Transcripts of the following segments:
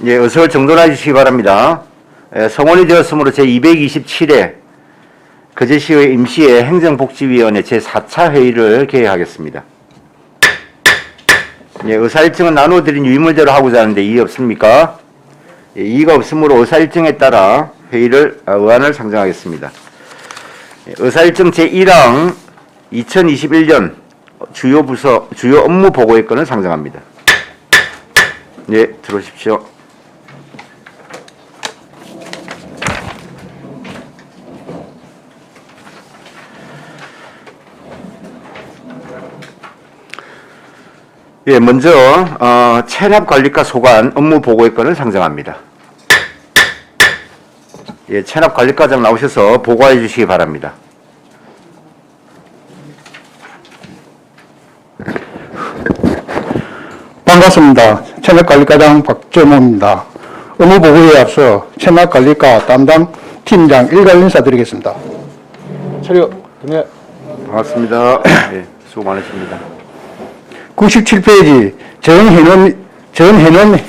예, 의석을 정돈해 주시기 바랍니다. 성원이 되었으므로 제227회 거제시의 임시회 행정복지위원회 제4차 회의를 개회하겠습니다. 예, 의사일정은 나눠드린 유의물대로 하고자 하는데 이의 없습니까? 예, 이의가 없으므로 의사일정에 따라 의안을 상정하겠습니다. 예, 의사일정 제1항 2021년 주요 업무 보고의 건을 상정합니다. 예, 들어오십시오. 예, 먼저 체납관리과 소관 업무 보고의 건을 상정합니다. 예, 체납관리과장 나오셔서 보고해 주시기 바랍니다. 반갑습니다. 체납관리과장 박재모입니다. 업무 보고에 앞서 체납관리과 담당 팀장 일괄 인사드리겠습니다. 차려, 동해. 반갑습니다. 예, 수고 많으십니다. 97페이지 전해는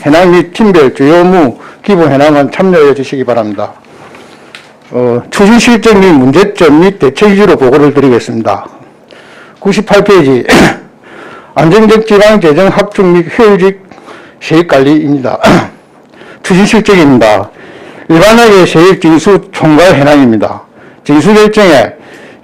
해당 및 팀별 주요 업무 기본 현황은 참여해 주시기 바랍니다. 추진 실정 및 문제점 및 대책 위주로 보고를 드리겠습니다. 98페이지 안정적 지방 재정 합축 및 효율적 세입 관리입니다. 추진 실적입니다. 일반하게 세입 징수 총괄 현황입니다. 징수 결정에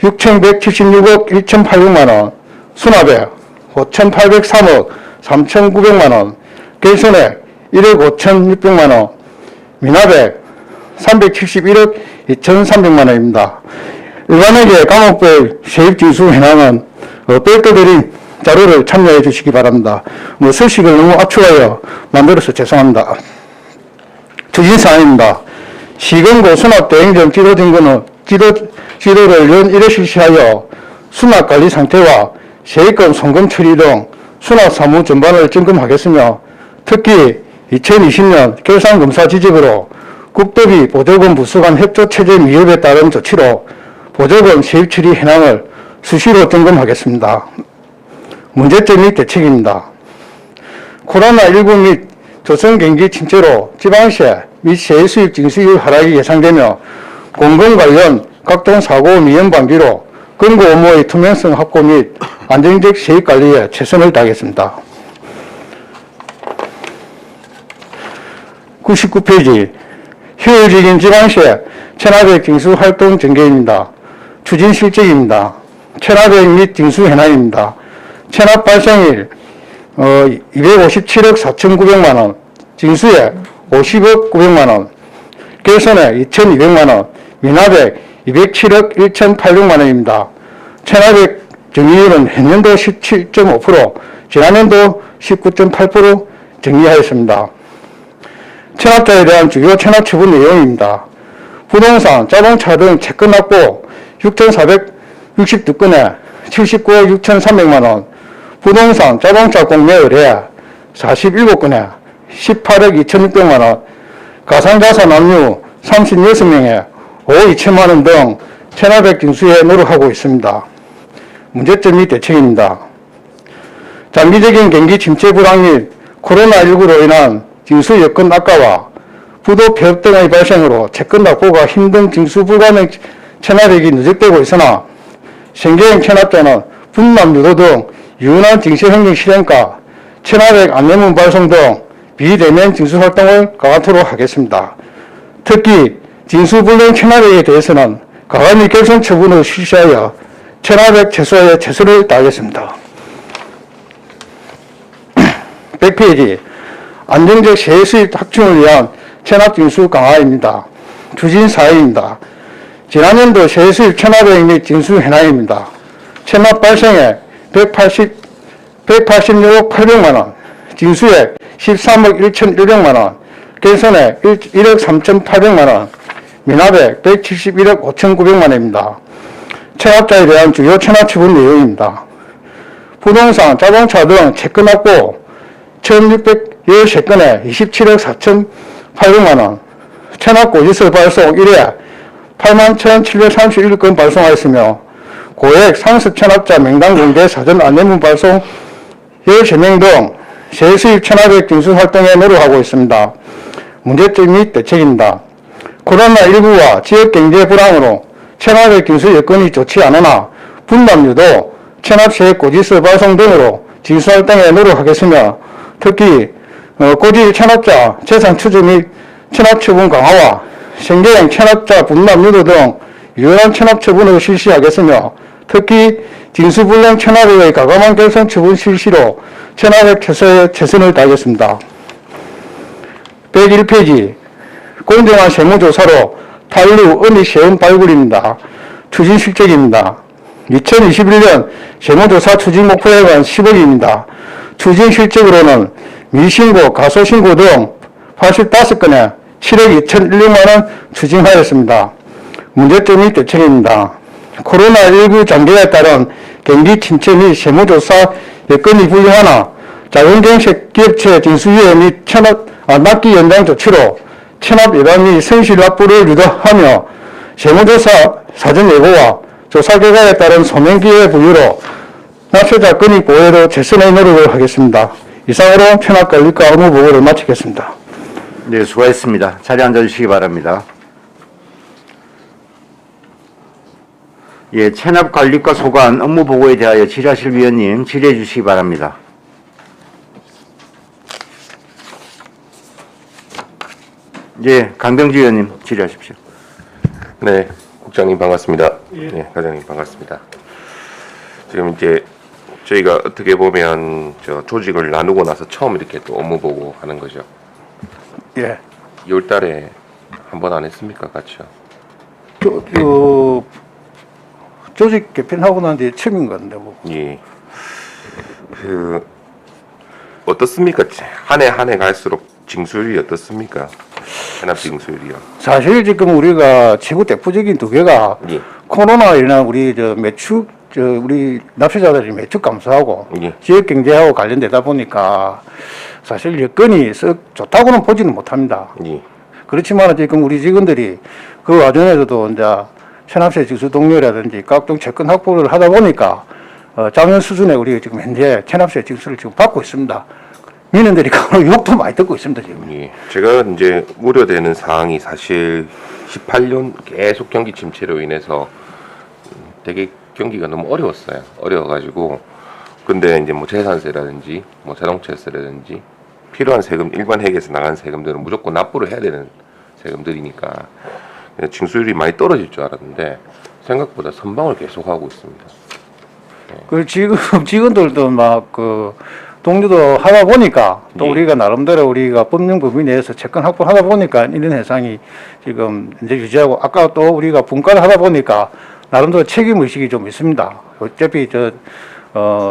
6,176억 1,800만원, 수납액 5,803억 3,900만원, 결손액 1억 5,600만원, 미납액 371억 2,300만원입니다. 일반회계 과목별 세입징수 현황은 별도드린 자료를 참여해 주시기 바랍니다. 서식을 너무 압축하여 만들어서 죄송합니다. 추진사항입니다. 시금고 수납 대행점 지도 등본은 지도를 연 1회 실시하여 수납관리 상태와 세입금 송금 처리 등 수납 사무 전반을 점검하겠으며 특히 2020년 결산검사 지적으로 국도비 보조금 부수간 협조체제 미흡에 따른 조치로 보조금 세입 처리 현황을 수시로 점검하겠습니다. 문제점 및 대책입니다. 코로나19 및 조선경기 침체로 지방세 및 세수입 징수율 하락이 예상되며 공공 관련 각종 사고 미연 방지로 금고 업무의 투명성 확보 및 안정적 세입 관리에 최선을 다하겠습니다. 99페이지 효율적인 지방세 체납액 징수 활동 전개입니다. 추진 실적입니다. 체납액 및 징수 현황입니다. 체납 발생일 257억 4,900만원, 징수액 50억 900만원, 결손액 2,200만원, 미납액 207억 1,800만원입니다. 체납액 정리율은 현년도 17.5%, 지난년도 19.8% 정리하였습니다. 체납자에 대한 주요 체납 처분 내용입니다. 부동산, 자동차 등 채권 납부 6,462건에 79억 6,300만원, 부동산, 자동차 공매 의뢰 47건에 18억 2,600만원, 가상자산 압류 36명에 5억 2천만원 등 체납액 징수에 노력하고 있습니다. 문제점 및 대책입니다. 장기적인 경기 침체 불황 및 코로나19로 인한 징수 여건 악화와 부도 폐업 등의 발생으로 채권 납부가 힘든 징수 불가능 체납액이 누적되고 있으나 생계형 체납자는 분남 유도 등 유연한 징수 행정 실행과 체납액 안내문 발송 등 비대면 징수 활동을 강화토록 하겠습니다. 특히 징수 불능 체납액에 대해서는 가감히 결손 처분을 실시하여 체납액 최소화에 최선을 다하겠습니다. 100페이지 안정적 세수입 확충을 위한 체납 징수 강화입니다. 추진 사항입니다. 지난년도 세수입 체납액 및 징수 현황입니다. 체납 발생액 186억 800만원, 징수액 13억 1,100만원, 결손액 1억 3,800만원, 미납액 171억 5,900만원입니다. 체납자에 대한 주요 체납 처분 내용입니다. 부동산, 자동차 등 채권 납부 1,613건에 27억 4,800만원, 체납 고지서 발송 1회 81,731건 발송하였으며 고액 상습 체납자 명단 공개 사전 안내문 발송 13명 등 세수입 체납액 징수 활동에 노력하고 있습니다. 문제점 및 대책입니다. 코로나19와 지역경제 불황으로 체납의 징수 여건이 좋지 않으나 분담료도 체납시의 고지서 발송 등으로 징수활동에 노력하겠으며 특히 고지 체납자 재산 추적 및 체납 처분 강화와 생계형 체납자 분담유도 등 유연한 체납 처분을 실시하겠으며 특히 징수불량 체납액의 가감한 결손 처분 실시로 체납액 최소에 최선을 다하겠습니다. 101페이지 공정한 세무조사로 탄류 은닉세금 발굴입니다. 추진 실적입니다. 2021년 세무조사 추진 목표액은 10억입니다. 추진 실적으로는 미신고, 가소신고 등 85건에 7억 2,001만 원 추진하였습니다. 문제점이 대책입니다. 코로나19 장기에 따른 경기 침체 및 세무조사 여건이 불리하나 자본경색 기업체 징수유예 및 납기 연장 조치로 체납 예방 및 성실 납부를 유도하며 세무조사 사전 예고와 조사 결과에 따른 소명기회 부여로 납세자 권익 보호에도 최선의 노력을 하겠습니다. 이상으로 체납관리과 업무 보고를 마치겠습니다. 네, 수고했습니다. 자리에 앉아주시기 바랍니다. 예, 체납관리과 소관 업무 보고에 대하여 질의하실 위원님 질의해 주시기 바랍니다. 예, 강병지 위원님 질의하십시오. 네, 국장님 반갑습니다. 네, 과장님 반갑습니다. 지금 이제 저희가 어떻게 보면 조직을 나누고 나서 처음 이렇게 또 업무 보고 하는 거죠. 예. 2월 달에 한 번 안 했습니까, 같이요? 조직 개편하고 난 뒤에 처음인 건데 뭐. 예. 어떻습니까? 한 해 갈수록 징수율이 어떻습니까? 체납 징수율이요. 사실 지금 우리가 최고 대표적인 두 개가 예. 코로나 인한 우리 우리 납세자들이 매출 감소하고 예. 지역 경제하고 관련되다 보니까 사실 여건이 썩 좋다고는 보지는 못합니다. 예. 그렇지만 지금 우리 직원들이 그 와중에서도 이제 체납세 징수 동료라든지 각종 채권 확보를 하다 보니까 작년 수준에 우리 지금 현재 체납세 징수를 지금 받고 있습니다. 민원들이 욕도 많이 듣고 있습니다 지금. 예. 제가 이제 우려되는 사항이 사실 18년 계속 경기 침체로 인해서 되게 경기가 너무 어려웠어요. 어려워가지고 근데 이제 뭐 재산세라든지 뭐 자동차세라든지 필요한 세금 일반 회계에서 나가는 세금들은 무조건 납부를 해야 되는 세금들이니까 징수율이 많이 떨어질 줄 알았는데 생각보다 선방을 계속 하고 있습니다. 그 지금 직원들도 막 동료도 하다 보니까 또 예. 우리가 나름대로 우리가 법령 범위 내에서 채권 확보를 하다 보니까 이런 현상이 지금 이제 유지하고 아까 또 우리가 분과를 하다 보니까 나름대로 책임 의식이 좀 있습니다. 어차피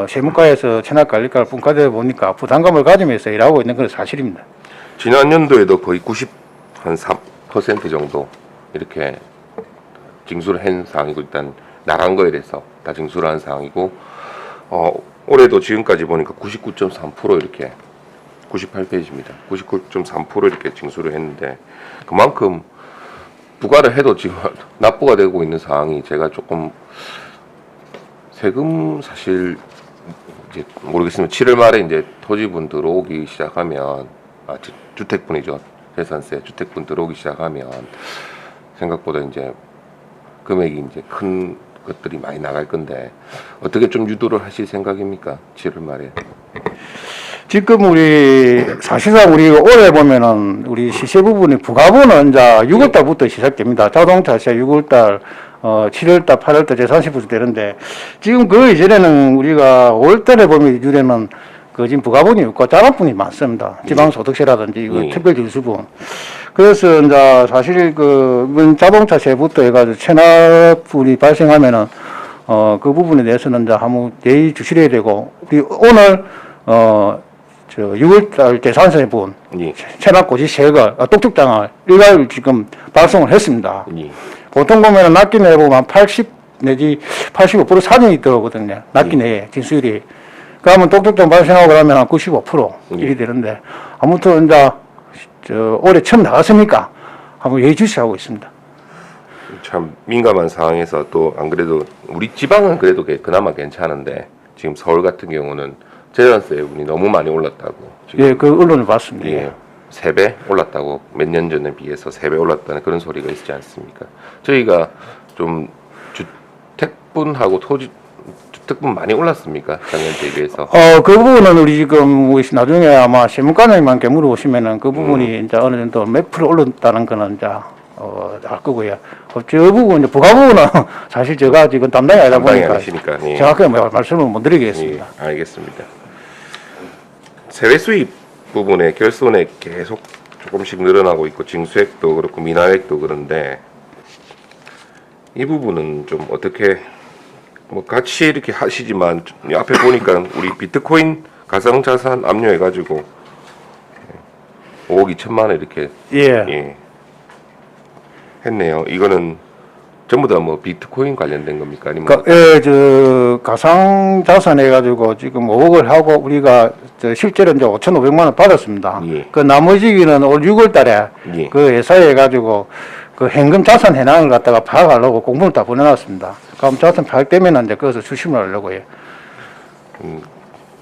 세무과에서 체납관리과를 분과되다 보니까 부담감을 가지면서 일하고 있는 건 사실입니다. 지난 연도에도 거의 93% 정도 이렇게 징수를 한 상황이고 일단 나간 거에 대해서 다 징수를 한 상황이고 올해도 지금까지 보니까 99.3% 이렇게 98페이지입니다. 99.3% 이렇게 징수를 했는데 그만큼 부과를 해도 지금 납부가 되고 있는 상황이 제가 조금 세금 사실 이제 모르겠으면 7월 말에 이제 토지분 들어오기 시작하면 주택분이죠. 재산세 주택분 들어오기 시작하면 생각보다 이제 금액이 이제 큰 것들이 많이 나갈 건데 어떻게 좀 유도를 하실 생각입니까? 7월 말에. 지금 사실상 우리 올해 보면은 우리 시세 부분이 부가분은 이제 6월달부터 시작됩니다. 자동차세 6월달, 7월달, 8월달 제30% 되는데 지금 그 이전에는 우리가 5월달에 보면 이전에는 지금 부가분이 없고 자납분이 많습니다. 지방소득세라든지 특별징수분. 그래서 이제 사실 자동차세부터 해가지고 체납분이 발생하면은 그 부분에 대해서는 이제 한번 예의주시해야 되고 우리 오늘 6월달 재산세분 체납고지세액을 똑똑장을 일괄 지금 발송을 했습니다. 보통 보면은 납기 내에 보면 80 내지 85% 사정이 들어오거든요. 납기 내에 징수율이. 그러면 똑똑장 발생하고 그러면 한 95% 일이 되는데 아무튼 이제 올해 처음 나갔으니까 한번 예의주시하고 있습니다. 참 민감한 상황에서 또 안 그래도 우리 지방은 그래도 그나마 괜찮은데 지금 서울 같은 경우는 재산세분이 너무 많이 올랐다고. 예, 그 언론을 봤습니다. 예, 3배 올랐다고, 몇 년 전에 비해서 3배 올랐다는 그런 소리가 있지 않습니까? 저희가 좀 주택분하고 주택분 많이 올랐습니까? 작년 대비해서. 그 부분은 우리 지금 나중에 아마 세무관님한테 물어보시면은 그 부분이 이제 어느 정도 몇 프로 올랐다는 거는 이제 알 거고요. 저 부분 이제 부가 부분은 사실 제가 지금 담당이 아니다 담당이 보니까 아니시니까. 예. 정확하게 말씀을 못 드리겠습니다. 예, 알겠습니다. 세외 수입 부분에 결손액 계속 조금씩 늘어나고 있고 징수액도 그렇고 미납액도 그런데 이 부분은 좀 어떻게 뭐 같이 이렇게 하시지만 앞에 보니까 우리 비트코인 가상자산 압류해가지고 5억 2천만 원 이렇게 예. 했네요. 이거는 전부 다 뭐 비트코인 관련된 겁니까? 아니면 저 가상 자산 해가지고 지금 5억을 하고 우리가 실제로 이제 5,500만 원 받았습니다. 예. 그 나머지는 올 6월달에 예. 그 회사에 해가지고 그 현금 자산 현황을 갖다가 파악하려고 공문을 다 보내놨습니다. 그럼 자산 파악되면 이제 거기서 수심을 하려고요.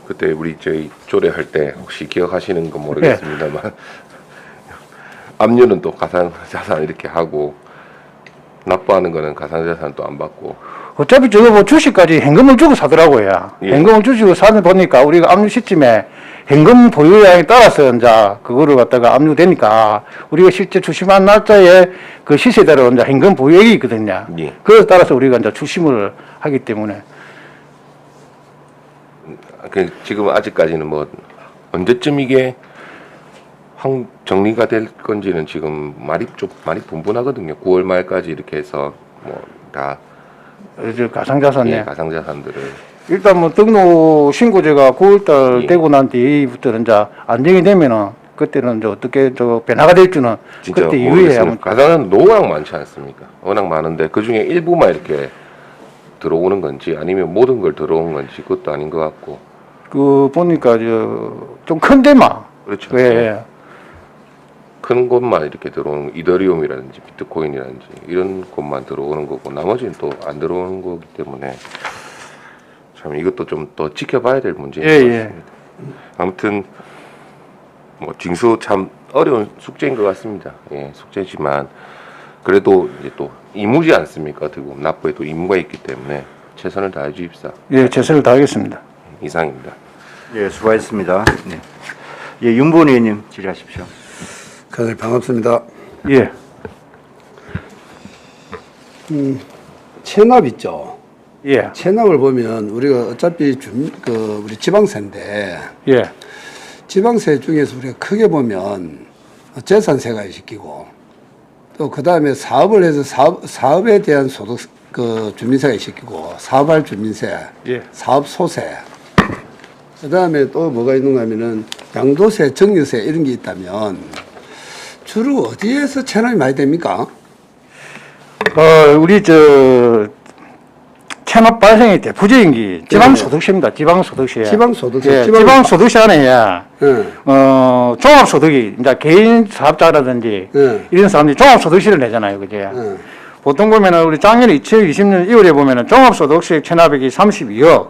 그때 우리 저희 조례할 때 혹시 기억하시는 건 모르겠습니다만 압류는 또 가상자산 이렇게 하고 납부하는 거는 가상자산 또 안 받고. 어차피 저거 뭐 주식까지 현금을 주고 사더라고요. 예. 현금을 주고 사다 보니까 우리가 압류 시점에 현금 보유량에 따라서 이제 그거를 갖다가 압류되니까 우리가 실제 추심한 날짜에 그 시세대로 이제 현금 보유액이 있거든요. 예. 그에 따라서 우리가 이제 추심을 하기 때문에. 지금 아직까지는 뭐 언제쯤 이게 정리가 될 건지는 지금 말이 분분하거든요. 9월 말까지 이렇게 해서 뭐 다 저 가상자산에. 예, 가상자산들을 일단 뭐 등록 신고제가 9월달 예. 되고 난 뒤부터는 이제 안정이 되면은 그때는 이제 어떻게 변화가 될지는 진짜 그때 이후에 모르겠어요. 한번. 가상은 워낙 많지 않습니까? 워낙 많은데 그 중에 일부만 이렇게 들어오는 건지 아니면 모든 걸 들어온 건지 그것도 아닌 것 같고. 그 보니까 좀 큰 데만. 그렇죠. 예. 큰 곳만 이렇게 들어오는 이더리움이라든지 비트코인이라든지 이런 곳만 들어오는 거고 나머지는 또 안 들어오는 거기 때문에 참 이것도 좀 더 지켜봐야 될 문제인 것 같습니다. 아무튼 뭐 징수 참 어려운 숙제인 것 같습니다. 예, 숙제지만 그래도 이제 또 임무지 않습니까? 어떻게 보면 납부에 또 임무가 있기 때문에 최선을 다해 주십사. 예, 최선을 다하겠습니다. 이상입니다. 예, 수고하셨습니다. 네. 예, 윤보은 의원님 질의하십시오. 가장 반갑습니다. 예. 체납 있죠. 예. 체납을 보면 우리가 어차피 우리 지방세인데 예. 지방세 중에서 우리가 크게 보면 재산세가 시키고 또 그 다음에 사업을 해서 사업에 대한 소득 주민세가 시키고 사업할 주민세, 예. 사업 소세. 그 다음에 또 뭐가 있는가 하면은 양도세, 증여세 이런 게 있다면 주로 어디에서 체납이 많이 됩니까? 우리 체납 발생의 대표적인 게 지방소득세입니다. 지방소득세. 지방소득세. 예, 지방소득세 안에 예. 종합소득이 이제 개인 사업자라든지 예. 이런 사람들이 종합소득세를 내잖아요, 그죠? 예. 보통 보면은 우리 작년에 2020년 2월에 보면은 종합소득세 체납액이 32억.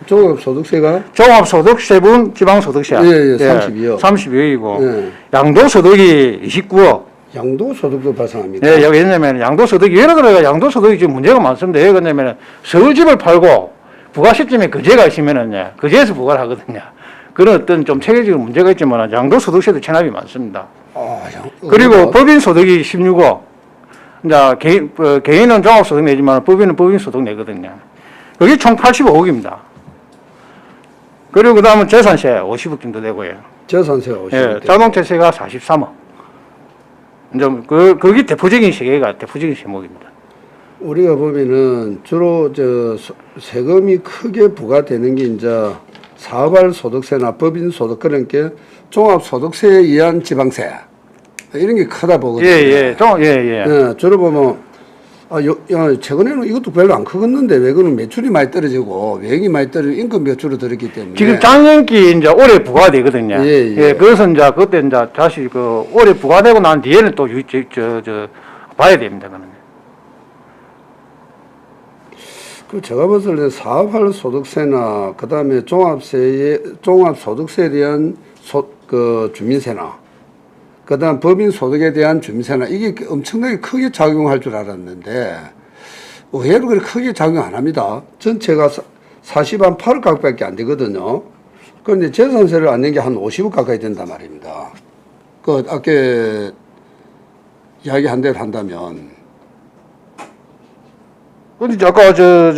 종합소득세가 종합소득세분 지방소득세. 예, 32억. 32억이고 예. 양도소득이 29억. 양도소득도 발생합니까? 예, 왜냐면 양도소득이 여러 가지가 양도소득이 지금 문제가 많습니다. 왜 그러냐면 서울집을 팔고 부가 시점에 거제가 있으면은 거제에서 부과를 하거든요. 그런 어떤 좀 체계적인 문제가 있지만 양도소득세도 체납이 많습니다. 그리고 법인소득이 16억. 이제 개인은 종합소득 내지만 법인은 법인소득 내거든요. 여기 총 85억입니다. 그리고 그 다음은 재산세 50억 정도 되고요. 재산세가 50억. 예, 자동차세가 43억. 이제 거기 대표적인 세계가 대표적인 세목입니다. 우리가 보면은 주로 세금이 크게 부과되는 게 이제 사업할 소득세나 법인 소득 그런 게 종합소득세에 의한 지방세 이런 게 크다 보거든요. 예. 주로 보면 최근에는 이것도 별로 안 크겠는데 왜 그러면 매출이 많이 떨어지고 외액이 많이 떨어지고 임금비가 줄어들었기 때문에 지금 작년기 이제 올해 부과되거든요. 예. 그래서 이제 그때 이제 다시 올해 부과되고 난 뒤에는 또 봐야 됩니다. 그는. 그 제가 봤을 때 사업할 소득세나 그 다음에 종합소득세에 대한 그 주민세나 그다음 법인 소득에 대한 주민세나 이게 엄청나게 크게 작용할 줄 알았는데 의외로 그렇게 크게 작용 안 합니다. 전체가 40한 8억 가까이밖에 안 되거든요. 그런데 재산세를 안 낸 게 한 50억 가까이 된단 말입니다. 그 아까 이야기한 대로 한다면 근데 아까 저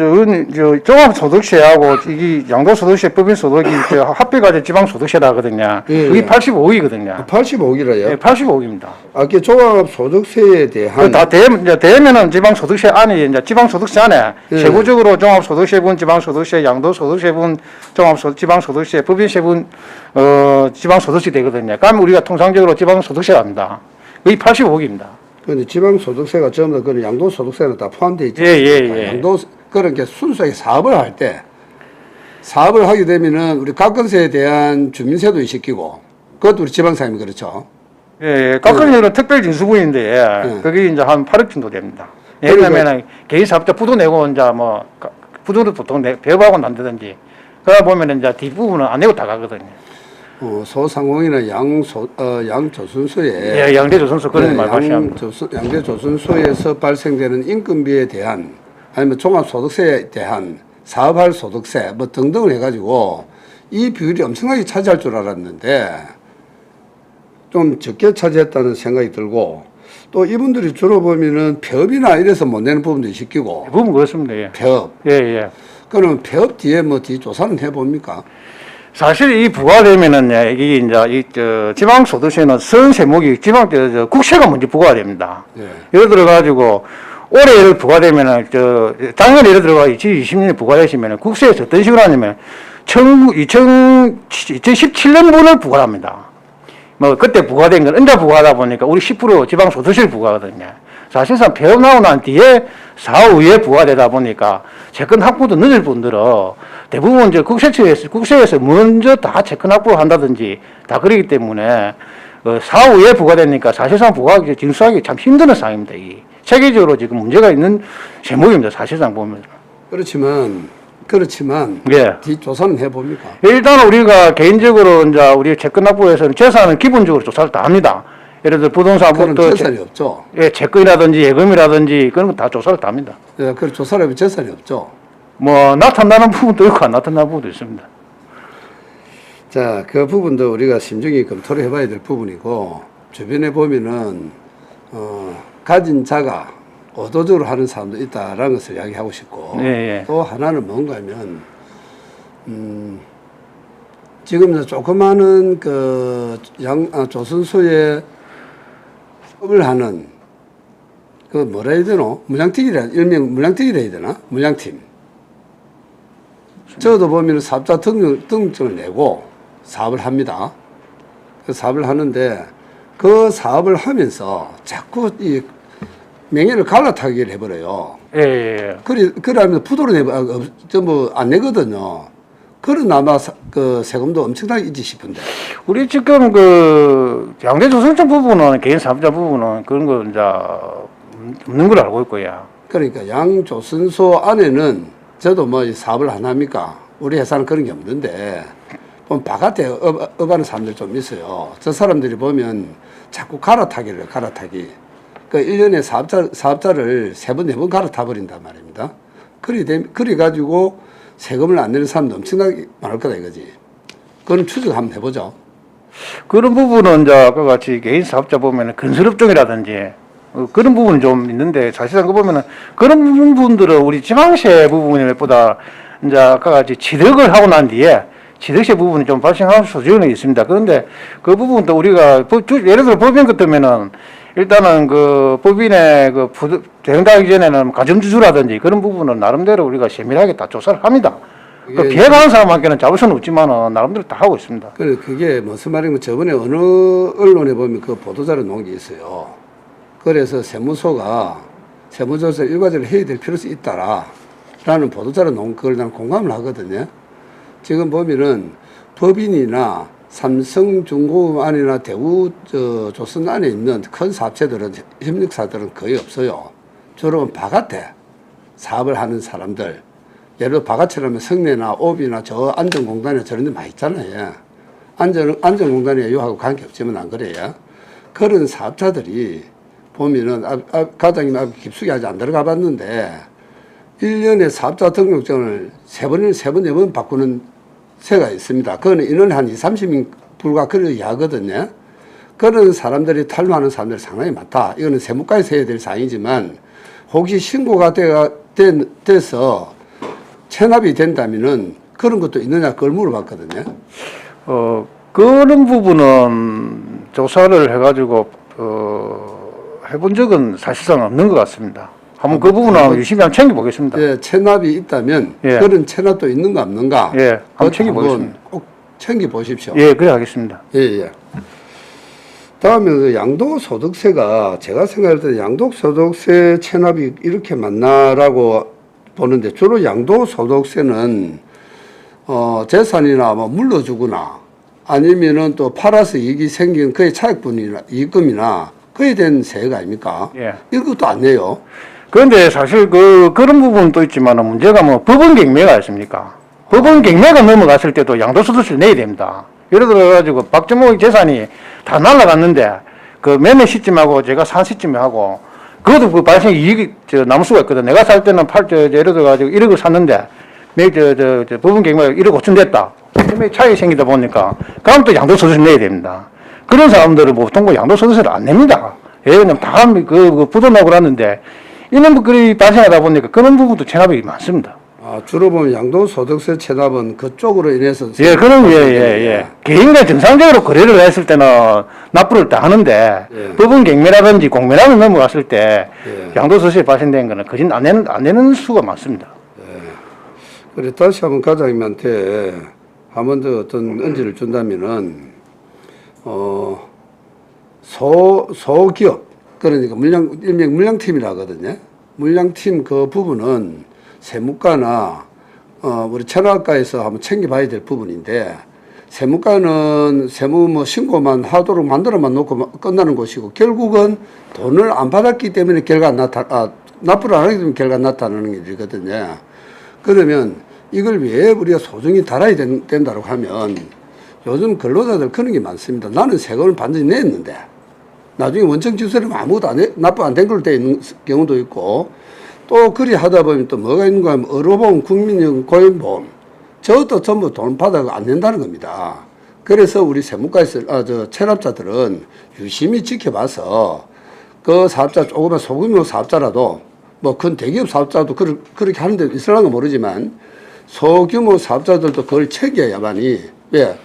종합소득세하고 이게 양도소득세, 법인소득이 합해가지고 지방소득세라 하거든요. 예, 그게 예. 85억이거든요. 85억이라요. 예, 85억입니다. 아까 종합소득세에 대한 다 되면은 지방소득세 안에 이제 지방소득세 안에 예. 세부적으로 종합소득세분, 지방소득세, 양도소득세분, 지방소득세, 법인세분, 지방소득세 되거든요. 그러면 우리가 통상적으로 지방소득세가 합니다. 그게 85억입니다. 근데 지방소득세가 전부 다 그런 양도소득세는 다 포함되어 있지 예, 예, 않습니까? 예. 양도 그러니까 순수하게 사업을 할 때 사업을 하게 되면은 우리 가건세에 대한 주민세도 시키고 그것도 우리 지방사람이 그렇죠. 예, 깎으려는 특별징수분인데 그게 이제 한 8억 정도 됩니다. 왜냐면은 개인 사업자 부도 내고 이제 뭐 부도를 보통 배업하고 난다든지 그러다 보면은 이제 뒷부분은 안 내고 다 가거든요. 소상공인이나 양조선소에 예, 양대조선소 그런 말 말씀합니다. 양대조선소에서 발생되는 인건비에 대한 아니면 종합소득세에 대한 사업할 소득세 뭐 등등을 해가지고 이 비율이 엄청나게 차지할 줄 알았는데 좀 적게 차지했다는 생각이 들고 또 이분들이 주로 보면은 폐업이나 이래서 못 내는 부분도 시키고 대부분 그렇습니다. 예. 폐업 예, 예. 그러면 폐업 뒤에 뭐 뒤 조사는 해봅니까? 사실 이 부과되면은 이게 이제 지방소득세는 선세목이 국세가 먼저 부과가 됩니다. 예. 예를 들어 가지고 올해 예를 부과되면은 작년에 예를 들어 2020년에 부과되시면은 국세에서 어떤 식으로 하냐면 2017년분을 부과합니다. 뭐 그때 부과된 건 은자 부과하다 보니까 우리 10% 지방소득세를 부과하거든요. 사실상 폐업 나오고 난 뒤에 사후 후에 부과되다 보니까 채권 확보도 늦을 분들은 대부분 이제 국세에서 먼저 다 채권 확보를 한다든지 다 그러기 때문에 사후 후에 부과되니까 사실상 부과하기 징수하기 참 힘든 상황입니다. 이 체계적으로 지금 문제가 있는 제목입니다. 사실상 보면. 그렇지만 예. 뒷조사는 해봅니까? 일단 우리가 개인적으로 이제 우리 채권 확보에서는 재산은 기본적으로 조사를 다 합니다. 예를 들어 부동산부터 그런 재산이 없죠. 예, 채권이라든지 예금이라든지 그런 거 다 조사를 다 합니다. 예, 그 조사를 하면 재산이 없죠. 뭐 나타나는 부분도 있고 안 나타나는 부분도 있습니다. 자, 그 부분도 우리가 심중히 검토를 해봐야 될 부분이고 주변에 보면은 가진 자가 의도적으로 하는 사람도 있다라는 것을 이야기하고 싶고 예, 예. 또 하나는 뭔가 하면 지금 조그마한 그 조선소에 업을 하는 그 뭐라 해야 되노? 일명 물량팀이라 해야 되나? 물량팀. 저도 보면 사업자 등록증을 내고 사업을 합니다. 그 사업을 하는데 그 사업을 하면서 자꾸 이 명예를 갈라타기를 해버려요. 예, 예. 그러면 부도를 전부 안 내거든요. 그런 아마 그 세금도 엄청나게 있지 싶은데. 우리 지금 그 양대조선청 부분은 개인 사업자 부분은 그런 거 이제 없는 걸 알고 있고요. 그러니까 양조선소 안에는 저도 뭐 사업을 안 합니까? 우리 회사는 그런 게 없는데 보면 바깥에 업하는 사람들 좀 있어요. 저 사람들이 보면 자꾸 갈아타기를 해요. 갈아타기. 그 1년에 사업자를 3번, 4번 갈아타 버린단 말입니다. 그래 가지고 세금을 안 내는 사람도 엄청나게 많을 거다 이거지. 그건 추적 한번 해보죠. 그런 부분은 이제 아까 같이 개인 사업자 보면은 건설업종이라든지 그런 부분이 좀 있는데 사실상 그 보면은 그런 부분들은 우리 지방세 부분보다 이제 아까 같이 취득을 하고 난 뒤에 취득세 부분이 좀 발생할 소지는 있습니다. 그런데 그 부분도 우리가 예를 들어 법인 같으면은 일단은 그 법인의 그 대응하기 전에는 가점주주라든지 그런 부분은 나름대로 우리가 세밀하게 다 조사를 합니다. 그 비해가는 사람한테는 잡을 수는 없지만은 나름대로 다 하고 있습니다. 그게 무슨 말이냐면 저번에 어느 언론에 보면 그 보도자료 놓은 게 있어요. 그래서 세무조사 일괄적으로 해야 될 필요성이 있다라는 보도자료 놓은 그걸 난 공감을 하거든요. 지금 보면은 법인이나 삼성중공업 안이나 대우 조선 안에 있는 큰 사업체들은 협력사들은 거의 없어요. 주로 바깥에 사업을 하는 사람들, 예를 들어 바깥이라면 성내나 옵이나 저 안전공단이나 저런 데 많이 있잖아요. 안전공단의 요하고 관계없지만 안 그래요. 그런 사업자들이 보면은 과장님 앞에 깊숙이 아직 안 들어가 봤는데 1년에 사업자 등록증을 세 번, 4번 바꾸는 세가 있습니다. 그거는 인원 한 20, 30명 불과 그렇게 하거든요. 그런 사람들이 탈루하는 사람들이 상당히 많다. 이거는 세무과에서 해야 될 사항이지만 혹시 신고가 돼서 체납이 된다면은 그런 것도 있느냐 그걸 물어봤거든요. 그런 부분은 조사를 해가지고 해본 적은 사실상 없는 것 같습니다. 한번 그 부분은 유심히 한번 챙겨보겠습니다. 예, 체납이 있다면 예. 그런 체납도 있는가 없는가? 예, 한번 챙겨보겠습니다. 꼭 챙겨보십시오. 예, 그래 하겠습니다. 예, 예. 다음에 그 양도소득세가 제가 생각할 때 양도소득세 체납이 이렇게 많나라고 보는데 주로 양도소득세는 재산이나 뭐 물러주거나 아니면은 또 팔아서 이익이 생긴 그의 차익분이나 이익금이나 그에 대한 세가 아닙니까? 예. 이것도 안 내요. 그런데 사실 그런 부분도 있지만 문제가 뭐 법원 경매가 있습니까? 법원 경매가 넘어갔을 때도 양도소득세를 내야 됩니다. 예를 들어가지고 박정호의 재산이 다 날라갔는데 그 매매 시점하고 제가 산 시점에 하고 그것도 그 발생 이익이 남을 수가 있거든. 내가 살 때는 예를 들어가지고 1억을 샀는데 법원 경매가 1억 5천 됐다. 매매 차익이 생기다 보니까 그럼 또 양도소득세 내야 됩니다. 그런 사람들은 보통 양도소득세를 안 냅니다. 왜냐면 다 부도나고 그러는데 이런 것들이 발생하다 보니까 그런 부분도 체납이 많습니다. 주로 보면 양도소득세 체납은 그쪽으로 인해서. 예, 그럼, 예. 개인과 정상적으로 거래를 했을 때는 납부를 다 하는데, 예. 법원 경매라든지 공매라고 넘어갔을 때, 예. 양도소득세 발생된 거는 거진 안 내는 수가 많습니다. 그래, 다시 한번 과장님한테 한 번 더 어떤 언지를 준다면은, 소기업, 그러니까 일명 물량팀이라 하거든요. 물량팀 그 부분은 세무과나 우리 체납과에서 한번 챙겨봐야 될 부분인데 세무과는 세무 신고만 하도록 만들어만 놓고 끝나는 곳이고 결국은 돈을 안 받았기 때문에 납부를 안 하기 때문에 결과 나타나는 게 되거든요. 그러면 이걸 왜 우리가 소중히 달아야 된다고 하면 요즘 근로자들 그런 게 많습니다. 나는 세금을 반드시 냈는데 나중에 원청지수를 아무것도 납부 안 된 걸로 되어 있는 경우도 있고 또 그리 하다 보면 또 뭐가 있는가 하면 의료보험, 국민연금, 고용보험 저것도 전부 돈 받아가 안 낸다는 겁니다. 그래서 우리 세무과에서 체납자들은 유심히 지켜봐서 그 사업자 조그만 소규모 사업자라도 뭐 큰 대기업 사업자도 그렇게 하는 데 있으려는 모르지만 소규모 사업자들도 그걸 챙겨야만이 왜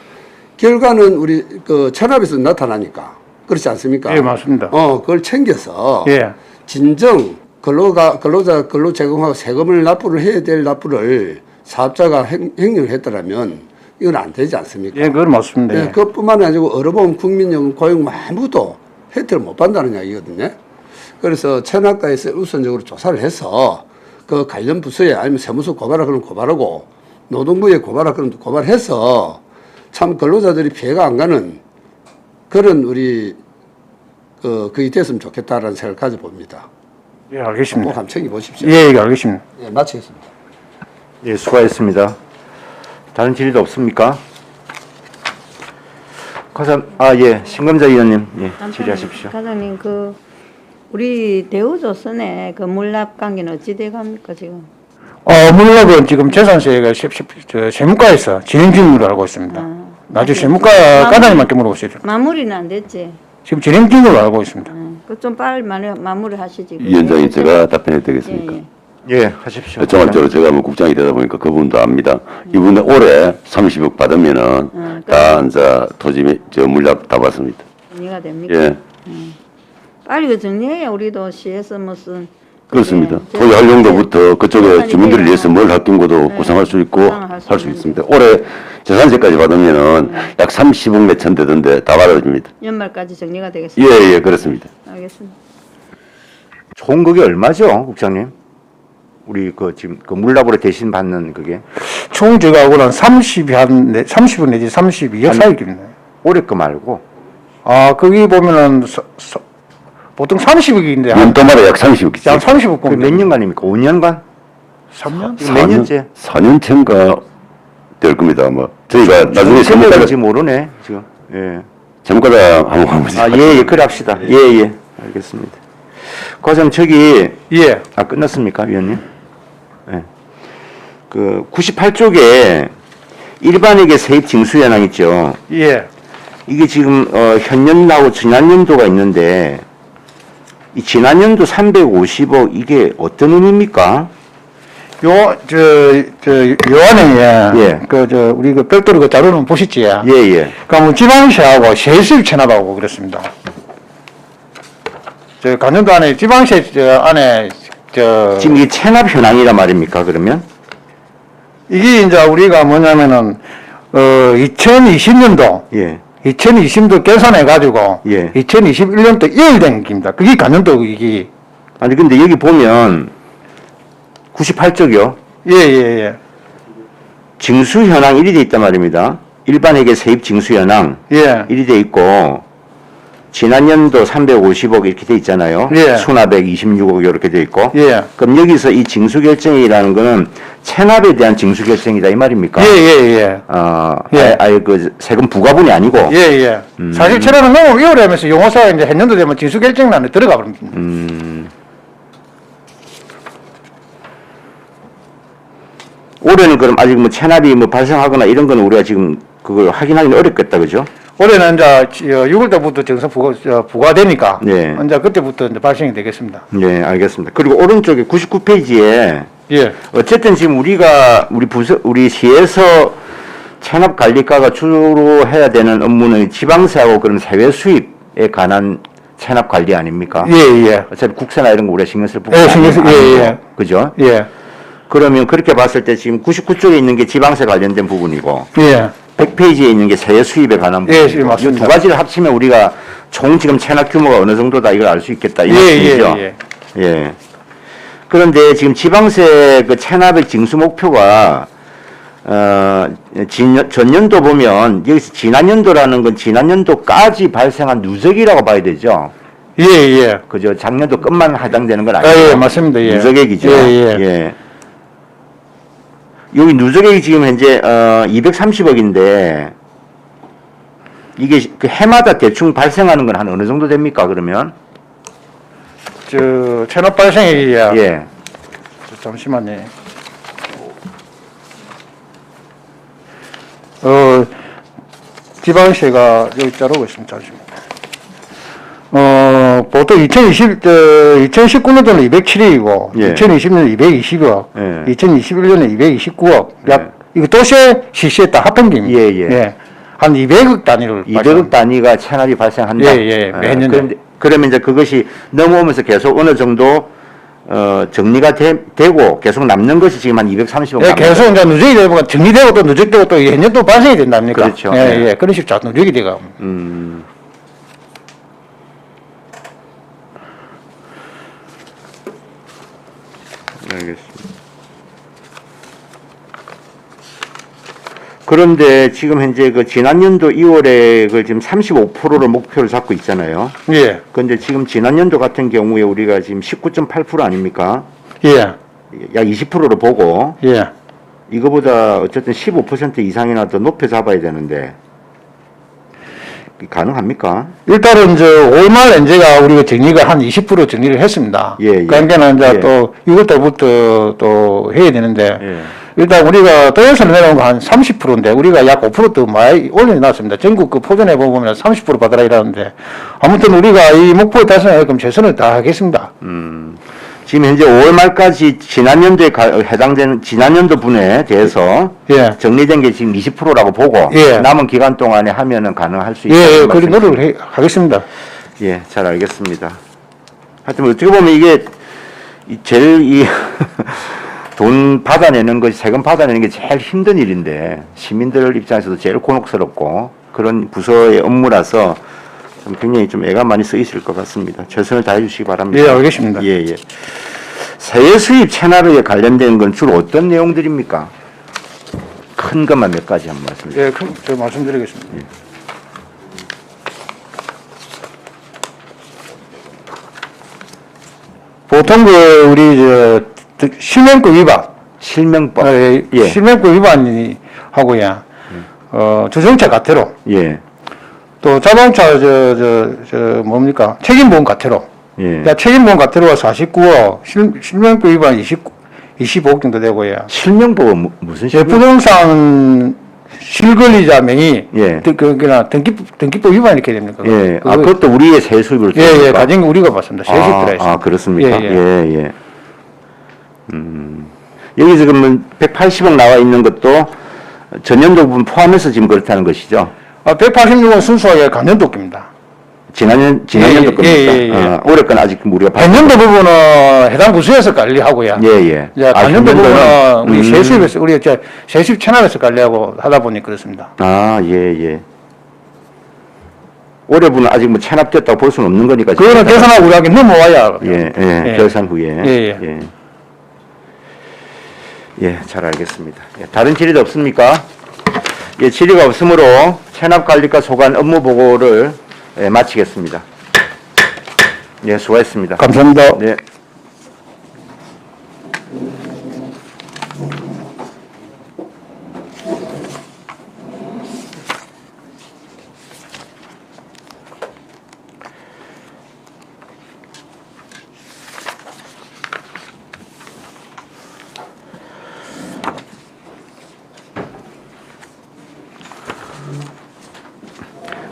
결과는 우리 그 체납에서 나타나니까 그렇지 않습니까? 예, 맞습니다. 그걸 챙겨서 예. 진정 근로자 근로 제공하고 세금을 납부를 해야 될 납부를 사업자가 행령을 했더라면 이건 안 되지 않습니까? 예, 그건 맞습니다. 예, 그것뿐만 아니고 의료보험, 국민연금, 고용보험 아무것도 혜택을 못 받는다는 이야기거든요. 그래서 체납과에서 우선적으로 조사를 해서 그 관련 부서에 아니면 세무서 고발하 그러면 고발하고 노동부에 고발하 그러면 고발해서 참 근로자들이 피해가 안 가는 그런 우리 그게 됐으면 좋겠다라는 생각을 가져봅니다. 예, 꼭 알겠습니다. 한번 챙겨보십시오. 예, 알겠습니다. 예, 마치겠습니다. 예, 수고하셨습니다. 다른 질의도 없습니까? 신검자 의원님, 질의하십시오. 과장님, 우리 대우조선의 그 물납 관계는 어찌 돼 갑니까, 지금? 물납은 지금 재산세가 세무과에서 진행 중으로 알고 있습니다. 나중에 세무과 과장님한테 물어보세요. 마무리는 안 됐지? 지금 진행 중으로 알고 있습니다. 좀 빨리 마무리 하시지. 위원장님, 제가 답변해도 되겠습니까? 예, 하십시오. 종합적으로 제가 뭐 국장이 되다 보니까 그 부분도 압니다. 이분은 올해 30억 받으면은 다 이제 토지 물납 다 받습니다. 정리가 됩니까? 예, 빨리 그 정리해야 우리도 시에서 무슨. 그렇습니다. 그게 토지 활용도부터 그쪽에 재산이 주민들을 위해서 되면, 뭘 아낀 것도 네, 구상할 수 있고 구상할 수 할 수 있는데. 있습니다. 올해 재산세까지 받으면은 약 30억 몇천 되던데 다 받아줍니다. 연말까지 정리가 되겠습니다. 예, 그렇습니다. 알겠습니다. 총 그게 얼마죠, 국장님? 우리 지금 물납으로 대신 받는 그게 총 제가 알고는 30억 내지 32억 사이입니다. 올해 거 말고 거기 보면은 보통 30억인데 연도마다 약 30억이죠. 약 30억 몇 년간입니까? 5년간? 3년? 지금 몇 년째? 4년째인가 될 겁니다. 뭐 저희가 나중에 금액인지 세무과장 모르네 지금. 예. 한번 예, 그래 합시다. 예. 알겠습니다. 과장 저기 예. 끝났습니까, 위원님? 예. 그 98쪽에 일반에게 세입 징수 현황 있죠. 예. 이게 지금 현년하고 지난년도가 있는데 이 지난년도 350억 이게 어떤 의미입니까? 요안에, 예. 우리 별도로 그 자료는 보셨지? 예. 그러니까 지방세하고 세수입 체납하고 그렇습니다. 간년도 안에 지방세 안에, 지금 이게 체납 현황이란 말입니까, 그러면? 이게 이제 우리가 뭐냐면은, 2020년도, 예. 2020년도 계산해가지고, 예. 2021년도 1된 겁니다. 그게 간년도 이게. 아니, 근데 여기 보면 98쪽이요. 예. 징수 현황 1이 돼 있단 말입니다. 일반에게 세입 징수 현황 예. 1이 돼 있고 지난년도 350억 이렇게 돼 있잖아요. 예. 수납액 26억 이렇게 돼 있고. 예. 그럼 여기서 이 징수 결정이라는 거는 체납에 대한 징수 결정이다 이 말입니까? 예. 예. 아예 그 세금 부과분이 아니고. 예. 사실 체납은 너무 위험하면서 용어사가 이제 했년도 되면 징수결정 안에 들어가 버립니다. 올해는 그럼 아직 뭐 체납이 뭐 발생하거나 이런 건 우리가 지금 그걸 확인하기는 어렵겠다, 그죠? 올해는 이제 6월 달부터 정상 부과되니까 네. 이제 그때부터 이제 발생이 되겠습니다. 네, 알겠습니다. 그리고 오른쪽에 99페이지에 예. 어쨌든 지금 우리 시에서 체납 관리과가 주로 해야 되는 업무는 지방세하고 그럼 세외 수입에 관한 체납 관리 아닙니까? 예. 어차피 국세나 이런 거 우리가 신경 쓸 부분 신경 쓸- 예. 그죠? 예. 그러면 그렇게 봤을 때 지금 99쪽에 있는 게 지방세 관련된 부분이고 예. 100페이지에 있는 게 세외 수입에 관한 예, 부분이고 맞습니다. 이 두 가지를 합치면 우리가 총 지금 체납 규모가 어느 정도다 이걸 알 수 있겠다 이 말씀이죠. 예. 그런데 지금 지방세 그 체납액 징수 목표가 전년도 보면 여기서 지난년도라는 건 지난년도까지 발생한 누적이라고 봐야 되죠. 예. 그죠? 작년도 끝만 해당되는 건 아니고 예, 맞습니다. 예. 누적액이죠. 예. 여기 누적액이 지금 현재 230억인데 이게 그 해마다 대충 발생하는 건 한 어느 정도 됩니까? 그러면 체납 발생이 예. 잠시만요. 지방세가 여기 자르고 있습니다. 잠시만요. 보통 2019년도는 207억이고, 예. 2020년에 220억, 예. 2021년에 229억, 예. 이거 도시에 실시에 다 합평입니다. 예. 한 200억 단위를. 200억 단위가 체납이 발생한다. 예. 매년. 그러면 이제 그것이 넘어오면서 계속 어느 정도 정리가 되고 계속 남는 것이 지금 한 230억. 예, 계속 이제 누적이 되고, 정리되고 또 누적되고 또 연년 또 발생이 된답니까? 그렇죠. 예. 그런 식으로 자꾸 누적이 돼가. 알겠습니다. 그런데 지금 현재 그 지난년도 2월에 그 지금 35%를 목표를 잡고 있잖아요. 예. 그런데 지금 지난년도 같은 경우에 우리가 지금 19.8% 아닙니까? 예. 약 20%로 보고 예. 이거보다 어쨌든 15% 이상이나 더 높여 잡아야 되는데 가능합니까? 일단은 올말 엔제가 우리가 정리가 한 20% 정리를 했습니다. 예. 그러니까 이제 예. 또 6월 달부터 또 해야 되는데 예. 일단 우리가 도에서 내려온 거 한 30%인데 우리가 약 5%더 많이 올려놨습니다. 전국 그 포전해 보면 30% 받아라 이러는데 아무튼 우리가 이 목표에 달성하게끔 최선을 다하겠습니다. 지금 현재 5월 말까지 지난년도에 해당되는 지난년도 분에 대해서 예. 정리된 게 지금 20%라고 보고 예. 남은 기간 동안에 하면은 가능할 수 예, 있다. 그런 노력을 하겠습니다. 예, 잘 알겠습니다. 하여튼 어떻게 보면 이게 제일 돈 받아내는 것이 세금 받아내는 게 제일 힘든 일인데 시민들 입장에서도 제일 곤혹스럽고 그런 부서의 업무라서 좀 굉장히 좀 애가 많이 쓰이실 것 같습니다. 최선을 다해 주시기 바랍니다. 예, 알겠습니다. 예. 세외 수입 체납에 관련된 건 주로 어떤 내용들입니까? 큰 것만 몇 가지 한번 말씀해 주세요. 예, 저 말씀드리겠습니다. 보통 우리 실명법 위반. 실명법. 예. 실명법 위반이 하고요. 주정차 과태료. 예. 또 자동차 뭡니까? 책임보험 과태료. 예. 그러니까 책임보험 과태료가 49억, 실명법 위반 25억 정도 되고요. 실명보험 무슨 제 실명? 부동산 실권리자 명의 예. 등기법 위반 이렇게 됩니까? 예. 아, 그것도 우리의 세 수입으로 예, 예, 들어갑니까? 가정 우리가 봤습니다. 세수 들어 있습니다. 아, 그렇습니까? 예, 예, 예. 여기 지금 180억 나와 있는 것도 전년도 부분 포함해서 지금 그렇다는 것이죠. 186원 순수하게 간년도입니다. 지난년도 예, 겁니까? 예, 예. 올해 건 아직 우리가 간년도 부분은 해당 부서에서 관리하고요. 예, 예. 이제 간년도 부분은 우리 음. 세수입에서 우리 세수입 체납에서 관리하고 하다 보니 그렇습니다. 아, 예, 예. 올해 분은 아직 뭐 체납됐다고 볼 수는 없는 거니까. 그거는 계산하고 우리에게 넘어와야. 예, 예, 예. 결산 후에. 예, 예. 예, 잘 알겠습니다. 예, 다른 질의도 없습니까? 예, 질의가 없으므로 체납관리과 소관 업무 보고를 예, 마치겠습니다. 예, 수고했습니다. 감사합니다. 네.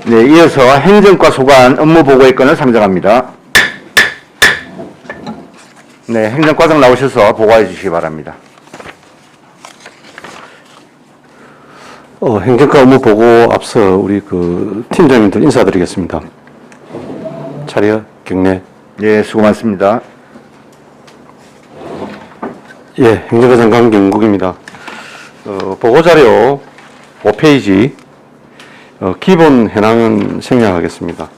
네, 이어서 행정과 소관 업무 보고의 건을 상정합니다. 네, 행정과장 나오셔서 보고해 주시기 바랍니다. 행정과 업무 보고 앞서 우리 그 팀장님들 인사드리겠습니다. 차례 경례. 예, 수고 많습니다. 예, 행정과 장관 김국입니다. 보고자료 5페이지 기본 현황은 생략하겠습니다.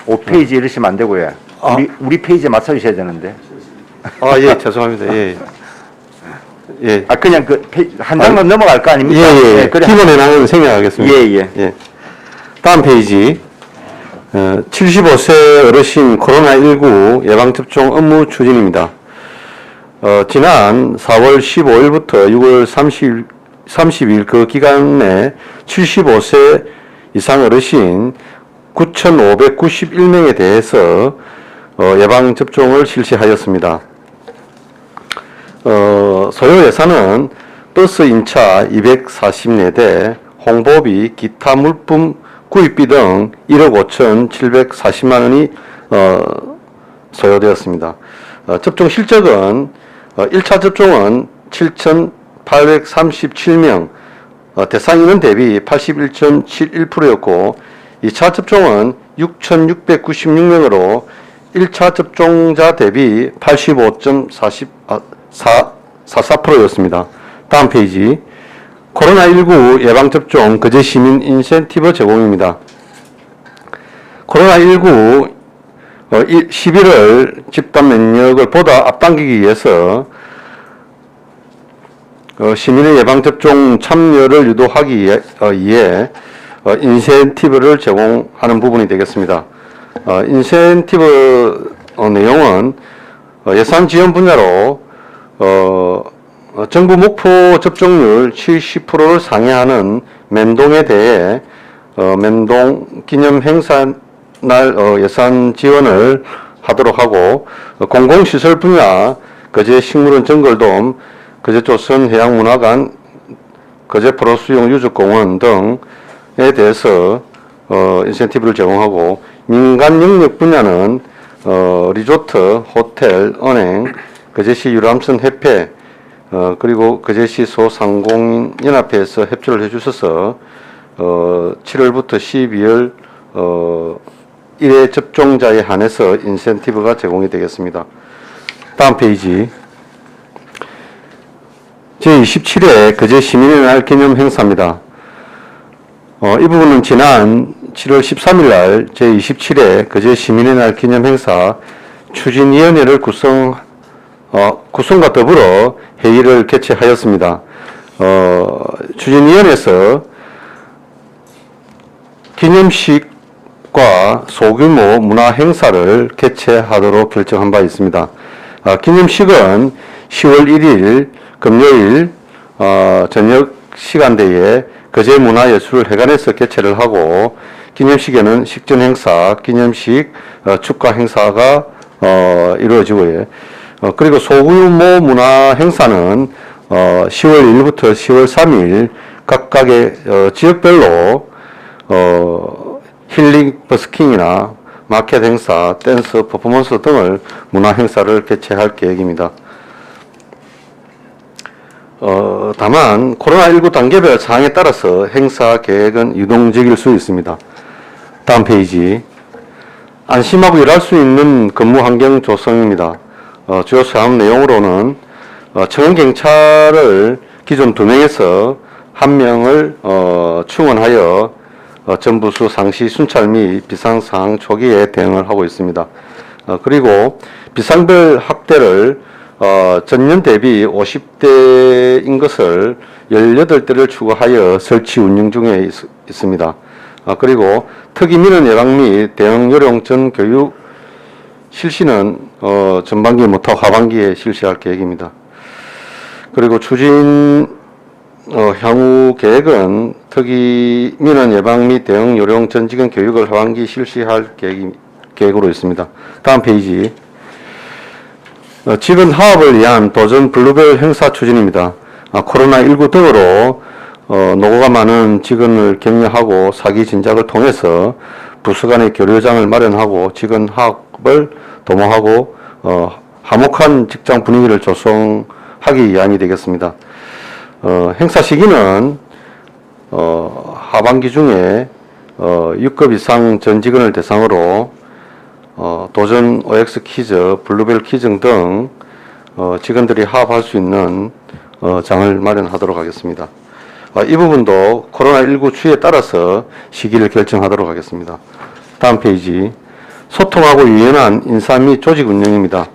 5페이지 이러시면 안 되고요. 아. 우리 페이지에 맞춰주셔야 되는데. 예, 죄송합니다. 예. 예. 아, 그냥 한 장만 넘어갈 거 아닙니까? 예. 그래. 기본 현황은 생략하겠습니다. 예. 다음 페이지. 75세 어르신 코로나19 예방접종 업무 추진입니다. 지난 4월 15일부터 6월 30일 그 기간 내 75세 이상 어르신 9,591명에 대해서 예방접종을 실시하였습니다. 소요 예산은 버스 인차 244대, 홍보비, 기타 물품 구입비 등 1억 5,740만 원이 소요되었습니다. 접종 실적은 1차 접종은 7,837명, 대상 인원 대비 81.71%였고 2차 접종은 6,696명으로 1차 접종자 대비 85.44%였습니다. 다음 페이지. 코로나19 예방접종 거제 시민 인센티브 제공입니다. 코로나19 11월 집단 면역을 보다 앞당기기 위해서 시민의 예방접종 참여를 유도하기 위해 인센티브를 제공하는 부분이 되겠습니다. 인센티브 내용은 예산 지원 분야로 정부 목표 접종률 70%를 상회하는 멘동에 대해 멘동 기념 행사 날 예산 지원을 하도록 하고 공공시설 분야 거제 식물원 정글돔, 거제 조선 해양문화관, 거제 포로수용 유적공원 등에 대해서 인센티브를 제공하고 민간 영역 분야는 리조트, 호텔, 은행, 거제시 유람선 협회 그리고 거제시 소상공인연합회에서 협조를 해주셔서 7월부터 12월 1회 접종자에 한해서 인센티브가 제공이 되겠습니다. 다음 페이지. 제27회 거제 시민의 날 기념 행사입니다. 이 부분은 지난 7월 13일 날 제27회 거제 시민의 날 기념 행사 추진위원회를 구성과 더불어 회의를 개최하였습니다. 추진위원회에서 기념식과 소규모 문화 행사를 개최하도록 결정한 바 있습니다. 기념식은 10월 1일 금요일 저녁 시간대에 거제 문화예술회관에서 개최를 하고 기념식에는 식전 행사, 기념식, 축가 행사가 이루어지고요. 그리고 소규모 문화 행사는 10월 1일부터 10월 3일 각각의 지역별로 힐링 버스킹이나 마켓 행사, 댄스, 퍼포먼스 등을 문화 행사를 개최할 계획입니다. 다만 코로나19 단계별 사항에 따라서 행사 계획은 유동적일 수 있습니다. 다음 페이지. 안심하고 일할 수 있는 근무 환경 조성입니다. 주요 사업 내용으로는 청원경찰을 기존 2명에서 1명을 충원하여 전부수 상시 순찰 및 비상상황 초기에 대응을 하고 있습니다. 그리고 비상별 학대를 전년 대비 50대인 것을 18대를 추가하여 설치 운영 중에 있습니다. 그리고 특이 민원 예방 및 대응 요령 전 교육 실시는 전반기 못하고 하반기에 실시할 계획입니다. 그리고 추진 향후 계획은 특이 민원 예방 및 대응 요령 전직원 교육을 하반기 실시할 계획으로 있습니다. 다음 페이지. 직원 화합을 위한 도전 블루벨 행사 추진입니다. 코로나19 등으로 노고가 많은 직원을 격려하고 사기 진작을 통해서 부서 간의 교류장을 마련하고 직원 화합을 도모하고 화목한 직장 분위기를 조성하기 위함이 되겠습니다. 행사 시기는 하반기 중에 6급 이상 전 직원을 대상으로 도전 OX 퀴즈, 블루벨 퀴즈 등 직원들이 화합할 수 있는 장을 마련하도록 하겠습니다. 이 부분도 코로나19 추이에 따라서 시기를 결정하도록 하겠습니다. 다음 페이지. 소통하고 유연한 인사 및 조직 운영입니다.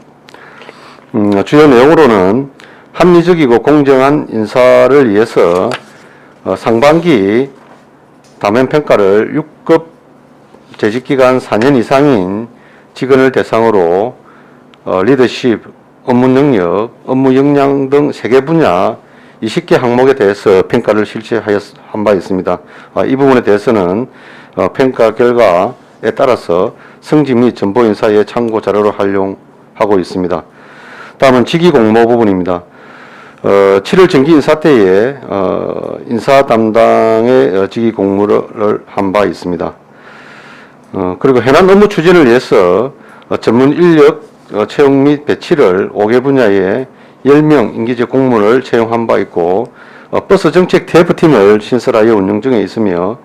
주요 내용으로는 합리적이고 공정한 인사를 위해서 상반기 다면 평가를 6급 재직기간 4년 이상인 직원을 대상으로 리더십, 업무 능력, 업무 역량 등 3개 분야 20개 항목에 대해서 평가를 실시한 바 있습니다. 이 부분에 대해서는 평가 결과에 따라서 승진 및 전보 인사의 참고 자료로 활용하고 있습니다. 다음은 직위 공모 부분입니다. 7월 정기 인사 때에 인사 담당의 직위 공모를 한 바 있습니다. 그리고 현안 업무 추진을 위해서 전문 인력 채용 및 배치를 5개 분야에 10명 인기적 공무원을 채용한 바 있고 버스 정책 TF팀을 신설하여 운영 중에 있으며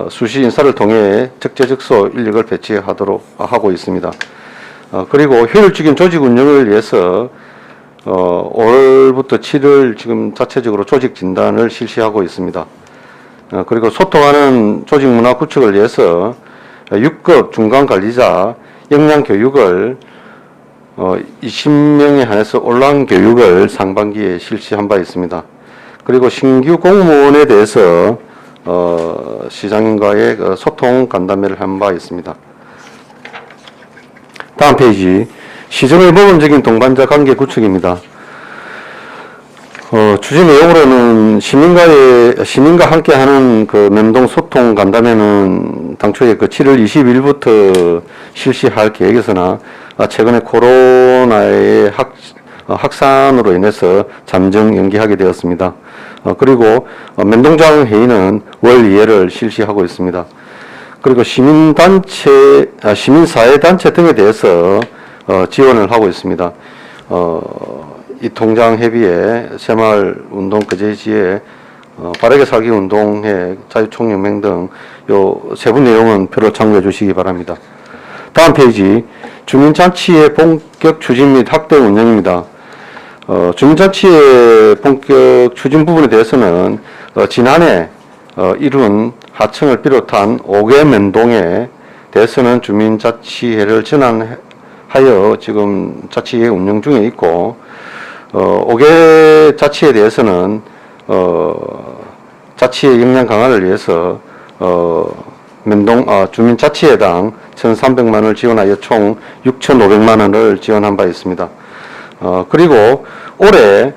수시 인사를 통해 적재적소 인력을 배치하도록 하고 있습니다. 그리고 효율적인 조직 운영을 위해서 5월부터 7월 지금 자체적으로 조직 진단을 실시하고 있습니다. 그리고 소통하는 조직 문화 구축을 위해서 6급 중간 관리자 역량 교육을 20명에 한해서 온라인 교육을 상반기에 실시한 바 있습니다. 그리고 신규 공무원에 대해서 시장님과의 소통 간담회를 한 바 있습니다. 다음 페이지. 시정의 모범적인 동반자 관계 구축입니다. 추진 내용으로는 시민과 함께하는 그 면동 소통 간담회는 당초에 그 7월 20일부터 실시할 계획이었으나 최근에 코로나의 확산으로 인해서 잠정 연기하게 되었습니다. 그리고 면동장 회의는 월 2회를 실시하고 있습니다. 그리고 시민사회단체 등에 대해서 지원을 하고 있습니다. 이 통장 회비에 새마을운동 거제지에 바르게 살기 운동회 자유총연맹 등 요 세부 내용은 표로 참고해 주시기 바랍니다. 다음 페이지. 주민자치의 본격 추진 및 확대 운영입니다. 주민자치의 본격 추진 부분에 대해서는 지난해 이룬 하청을 비롯한 5개 면동에 대해서는 주민자치회를 전환하여 지금 자치회 운영 중에 있고 5개 자치에 대해서는 자치의 역량 강화를 위해서 주민자치회당 1,300만 원을 지원하여 총 6,500만 원을 지원한 바 있습니다. 그리고 올해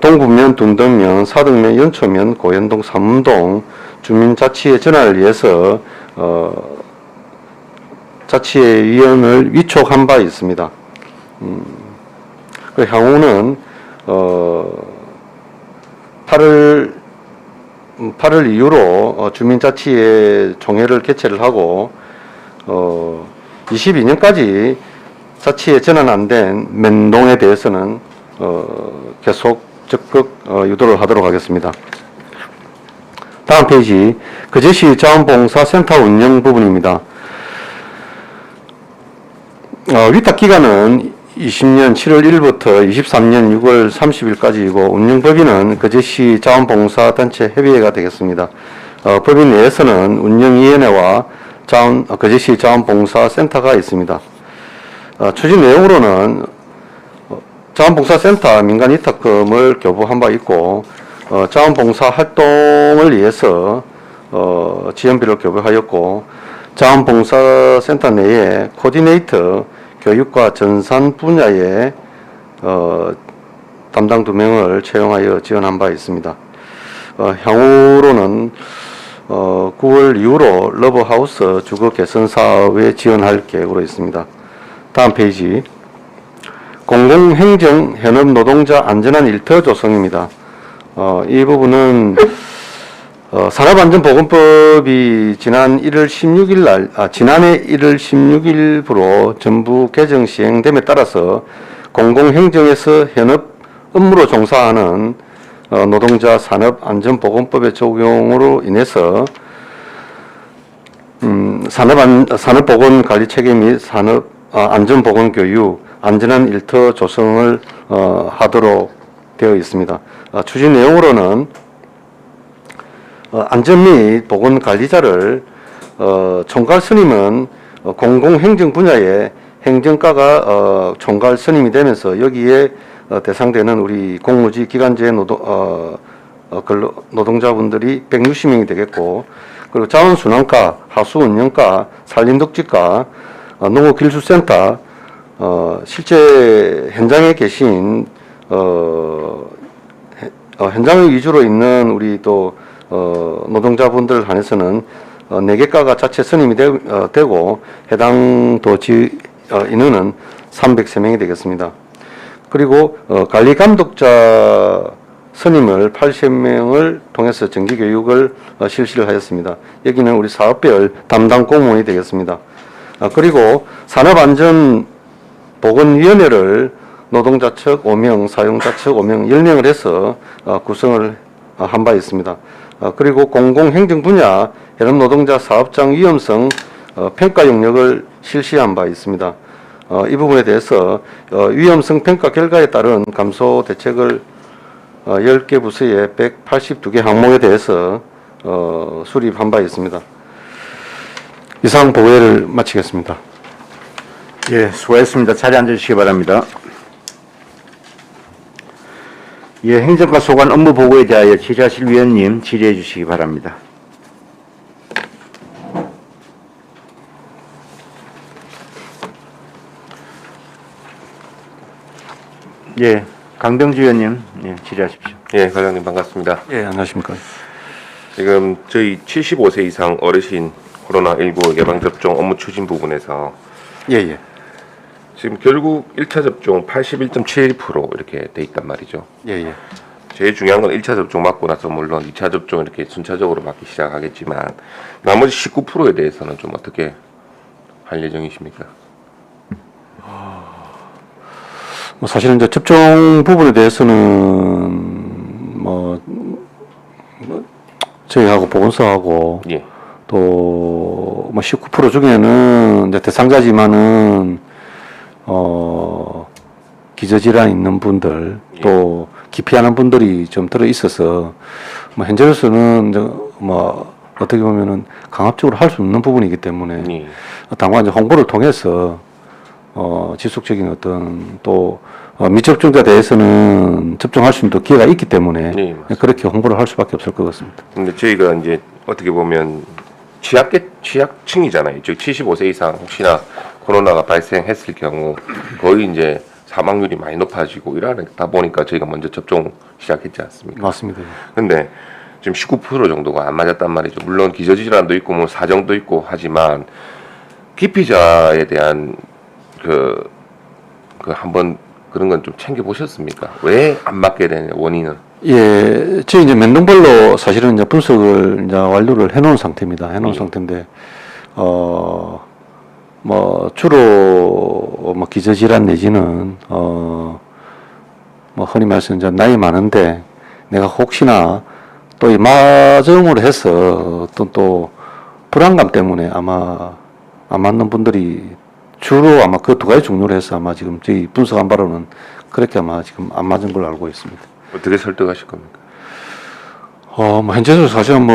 동구면, 둔덕면, 사덕면, 연초면, 고현동, 삼동 주민자치의 전환을 위해서 자치위원을 위촉한 바 있습니다. 그 향후는 8월 이후로 주민자치회 총회를 개최를 하고 22년까지 자치에 전환 안 된 면동에 대해서는 계속 적극 유도를 하도록 하겠습니다. 다음 페이지, 거제시 자원봉사센터 운영 부분입니다. 위탁 기간은 20년 7월 1일부터 23년 6월 30일까지이고 운영법인은 거제시 자원봉사단체 협의회가 되겠습니다. 법인 내에서는 운영위원회와 거제시 자원봉사센터가 있습니다. 추진 내용으로는 자원봉사센터 민간 위탁금을 교부한 바 있고 자원봉사 활동을 위해서 지원비를 교부하였고 자원봉사센터 내에 코디네이터 교육과 전산 분야의 담당 2명을 채용하여 지원한 바 있습니다. 향후로는 9월 이후로 러브하우스 주거 개선 사업에 지원할 계획으로 있습니다. 다음 페이지, 공공행정 현업 노동자 안전한 일터 조성입니다. 이 부분은 산업안전보건법이 지난해 1월 16일부로 전부 개정 시행됨에 따라서 공공행정에서 현업 업무로 종사하는 노동자 산업안전보건법의 적용으로 인해서 산업보건관리 체계 및 산업안전보건교육, 안전한 일터 조성을 하도록 되어 있습니다. 추진 내용으로는 안전 및 보건관리자를 총괄 스님은 공공행정 분야의 행정가가 총괄 스님이 되면서 여기에 대상되는 우리 공무지 기간제 노동자분들이 160명이 되겠고, 그리고 자원순환과, 하수운영과, 산림독지과, 농업기술센터, 실제 현장에 계신 현장 위주로 있는 우리 또 노동자분들 한해서는 4개과가 자체 선임이 되고 해당 도지 인원은 303명이 되겠습니다. 그리고 관리감독자 선임을 80명을 통해서 정기교육을 실시를 하였습니다. 여기는 우리 사업별 담당 공무원이 되겠습니다. 그리고 산업안전보건위원회를 노동자 측 5명, 사용자 측 5명, 10명을 해서 구성을 한 바 있습니다. 그리고 공공행정 분야 현업노동자 사업장 위험성 평가 영역을 실시한 바 있습니다. 이 부분에 대해서 위험성 평가 결과에 따른 감소 대책을 10개 부서의 182개 항목에 대해서 수립한 바 있습니다. 이상 보고회를 마치겠습니다. 예, 수고했습니다. 자리에 앉아주시기 바랍니다. 예, 행정과 소관 업무 보고에 대하여 질의하실 위원님 질의해 주시기 바랍니다. 예, 강병주 위원님, 예, 질의하십시오. 예, 과장님 반갑습니다. 예, 안녕하십니까. 지금 저희 75세 이상 어르신 코로나19 예방접종 업무 추진 부분에서 예. 지금 결국 1차 접종 81.71% 이렇게 돼 있단 말이죠. 예. 제일 중요한 건 1차 접종 맞고 나서 물론 2차 접종 이렇게 순차적으로 맞기 시작하겠지만 나머지 19%에 대해서는 좀 어떻게 할 예정이십니까? 뭐 사실은 이제 접종 부분에 대해서는 저희하고 보건소하고 예. 또 19% 중에는 이제 대상자지만은 기저질환 있는 분들 또 기피하는 분들이 좀 들어 있어서 현재로서는 이제 어떻게 보면은 강압적으로 할 수 없는 부분이기 때문에 예. 당과 이제 홍보를 통해서 지속적인 어떤 또 미접종자 대해서는 접종할 수 있는 기회가 있기 때문에 네, 그렇게 홍보를 할 수밖에 없을 것 같습니다. 근데 저희가 이제 어떻게 보면 취약층이잖아요. 즉 75세 이상 혹시나 코로나가 발생했을 경우 거의 이제 사망률이 많이 높아지고 이러다 보니까 저희가 먼저 접종 시작했지 않습니까? 맞습니다. 근데 지금 19% 정도가 안 맞았단 말이죠. 물론 기저질환도 있고 뭐 사정도 있고 하지만 기피자에 대한 그 한번 그런 건 좀 챙겨 보셨습니까? 왜 안 맞게 되는 원인은? 예, 저희 이제 면동별로 사실은 이제 분석을 이제 완료를 해놓은 상태입니다. 해놓은 예. 상태인데, 뭐, 주로, 뭐, 기저질환 내지는, 뭐, 흔히 말해서 이제 나이 많은데, 내가 혹시나 또 이 마정으로 해서 어떤 또 불안감 때문에 아마 안 맞는 분들이 주로 아마 그 두 가지 종류로 해서 아마 지금 저희 분석한 바로는 그렇게 아마 지금 안 맞은 걸로 알고 있습니다. 어떻게 설득하실 겁니까? 뭐, 현재도 사실은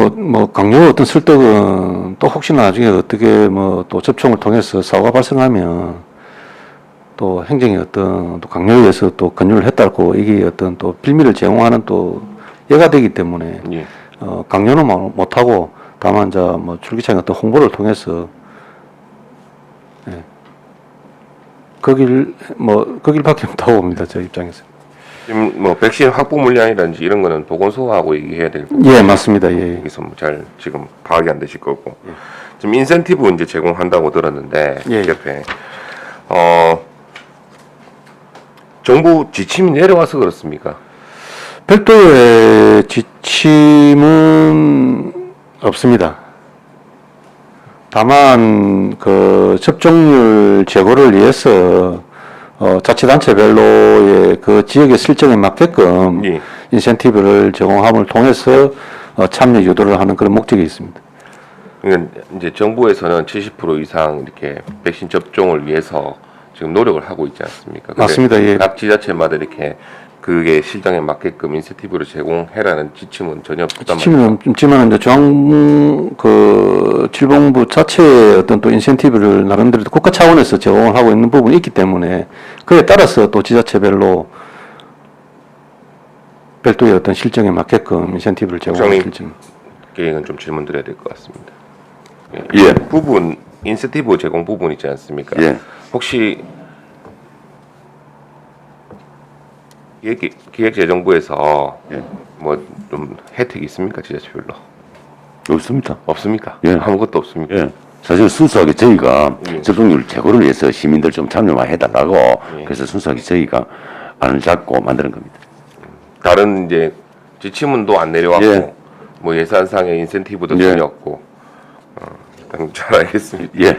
강요 어떤 설득은 또 혹시나 나중에 어떻게 또 접촉을 통해서 사고가 발생하면 또 행정의 어떤 또 강요에 의해서 또 권유를 했다고 이게 어떤 또 빌미를 제공하는 또 예가 되기 때문에 예. 강요는 못하고 다만 이제 줄기차게 어떤 홍보를 통해서 예. 그 길밖에 없다고 봅니다. 저 입장에서. 지금 뭐 백신 확보 물량이라든지 이런 거는 보건소하고 얘기해야 될 부분. 예, 맞습니다. 예. 여기서 뭐 잘 지금 파악이 안 되실 거고. 지금 인센티브 이제 제공한다고 들었는데 예. 옆에 정부 지침이 내려와서 그렇습니까? 별도의 지침은 없습니다. 다만 그 접종률 제고를 위해서 자치단체별로의 그 지역의 실정에 맞게끔 예. 인센티브를 제공함을 통해서 참여 유도를 하는 그런 목적이 있습니다. 그러니까 이제 정부에서는 70% 이상 이렇게 백신 접종을 위해서 지금 노력을 하고 있지 않습니까? 근데 맞습니다. 예. 각 지자체마다 이렇게 그게 실정에 맞게끔 인센티브를 제공해라는 지침은 전혀 없단 말이죠. 지침은 없지만 이제 질병부 자체의 어떤 또 인센티브를 나름대로 국가 차원에서 제공을 하고 있는 부분이 있기 때문에 그에 따라서 또 지자체별로 별도의 어떤 실정에 맞게끔 인센티브를 제공하는 국장님. 계획은 좀 질문 드려야 될 것 같습니다. 예. 부분 인센티브 제공 부분 있지 않습니까? 예. 혹시 기획재정부에서 예. 뭐 좀 혜택이 있습니까 지자체별로? 없습니다. 없습니까? 예. 아무것도 없습니까? 예. 사실 순수하게 저희가 예. 접종률 제고를 위해서 시민들 좀 참여 많이 해달라고 그래서 순수하게 저희가 안을 잡고 만드는 겁니다. 다른 이제 지침문도 안 내려왔고 예. 뭐 예산상의 인센티브도 예. 전혀 없고 잘 알겠습니다. 예.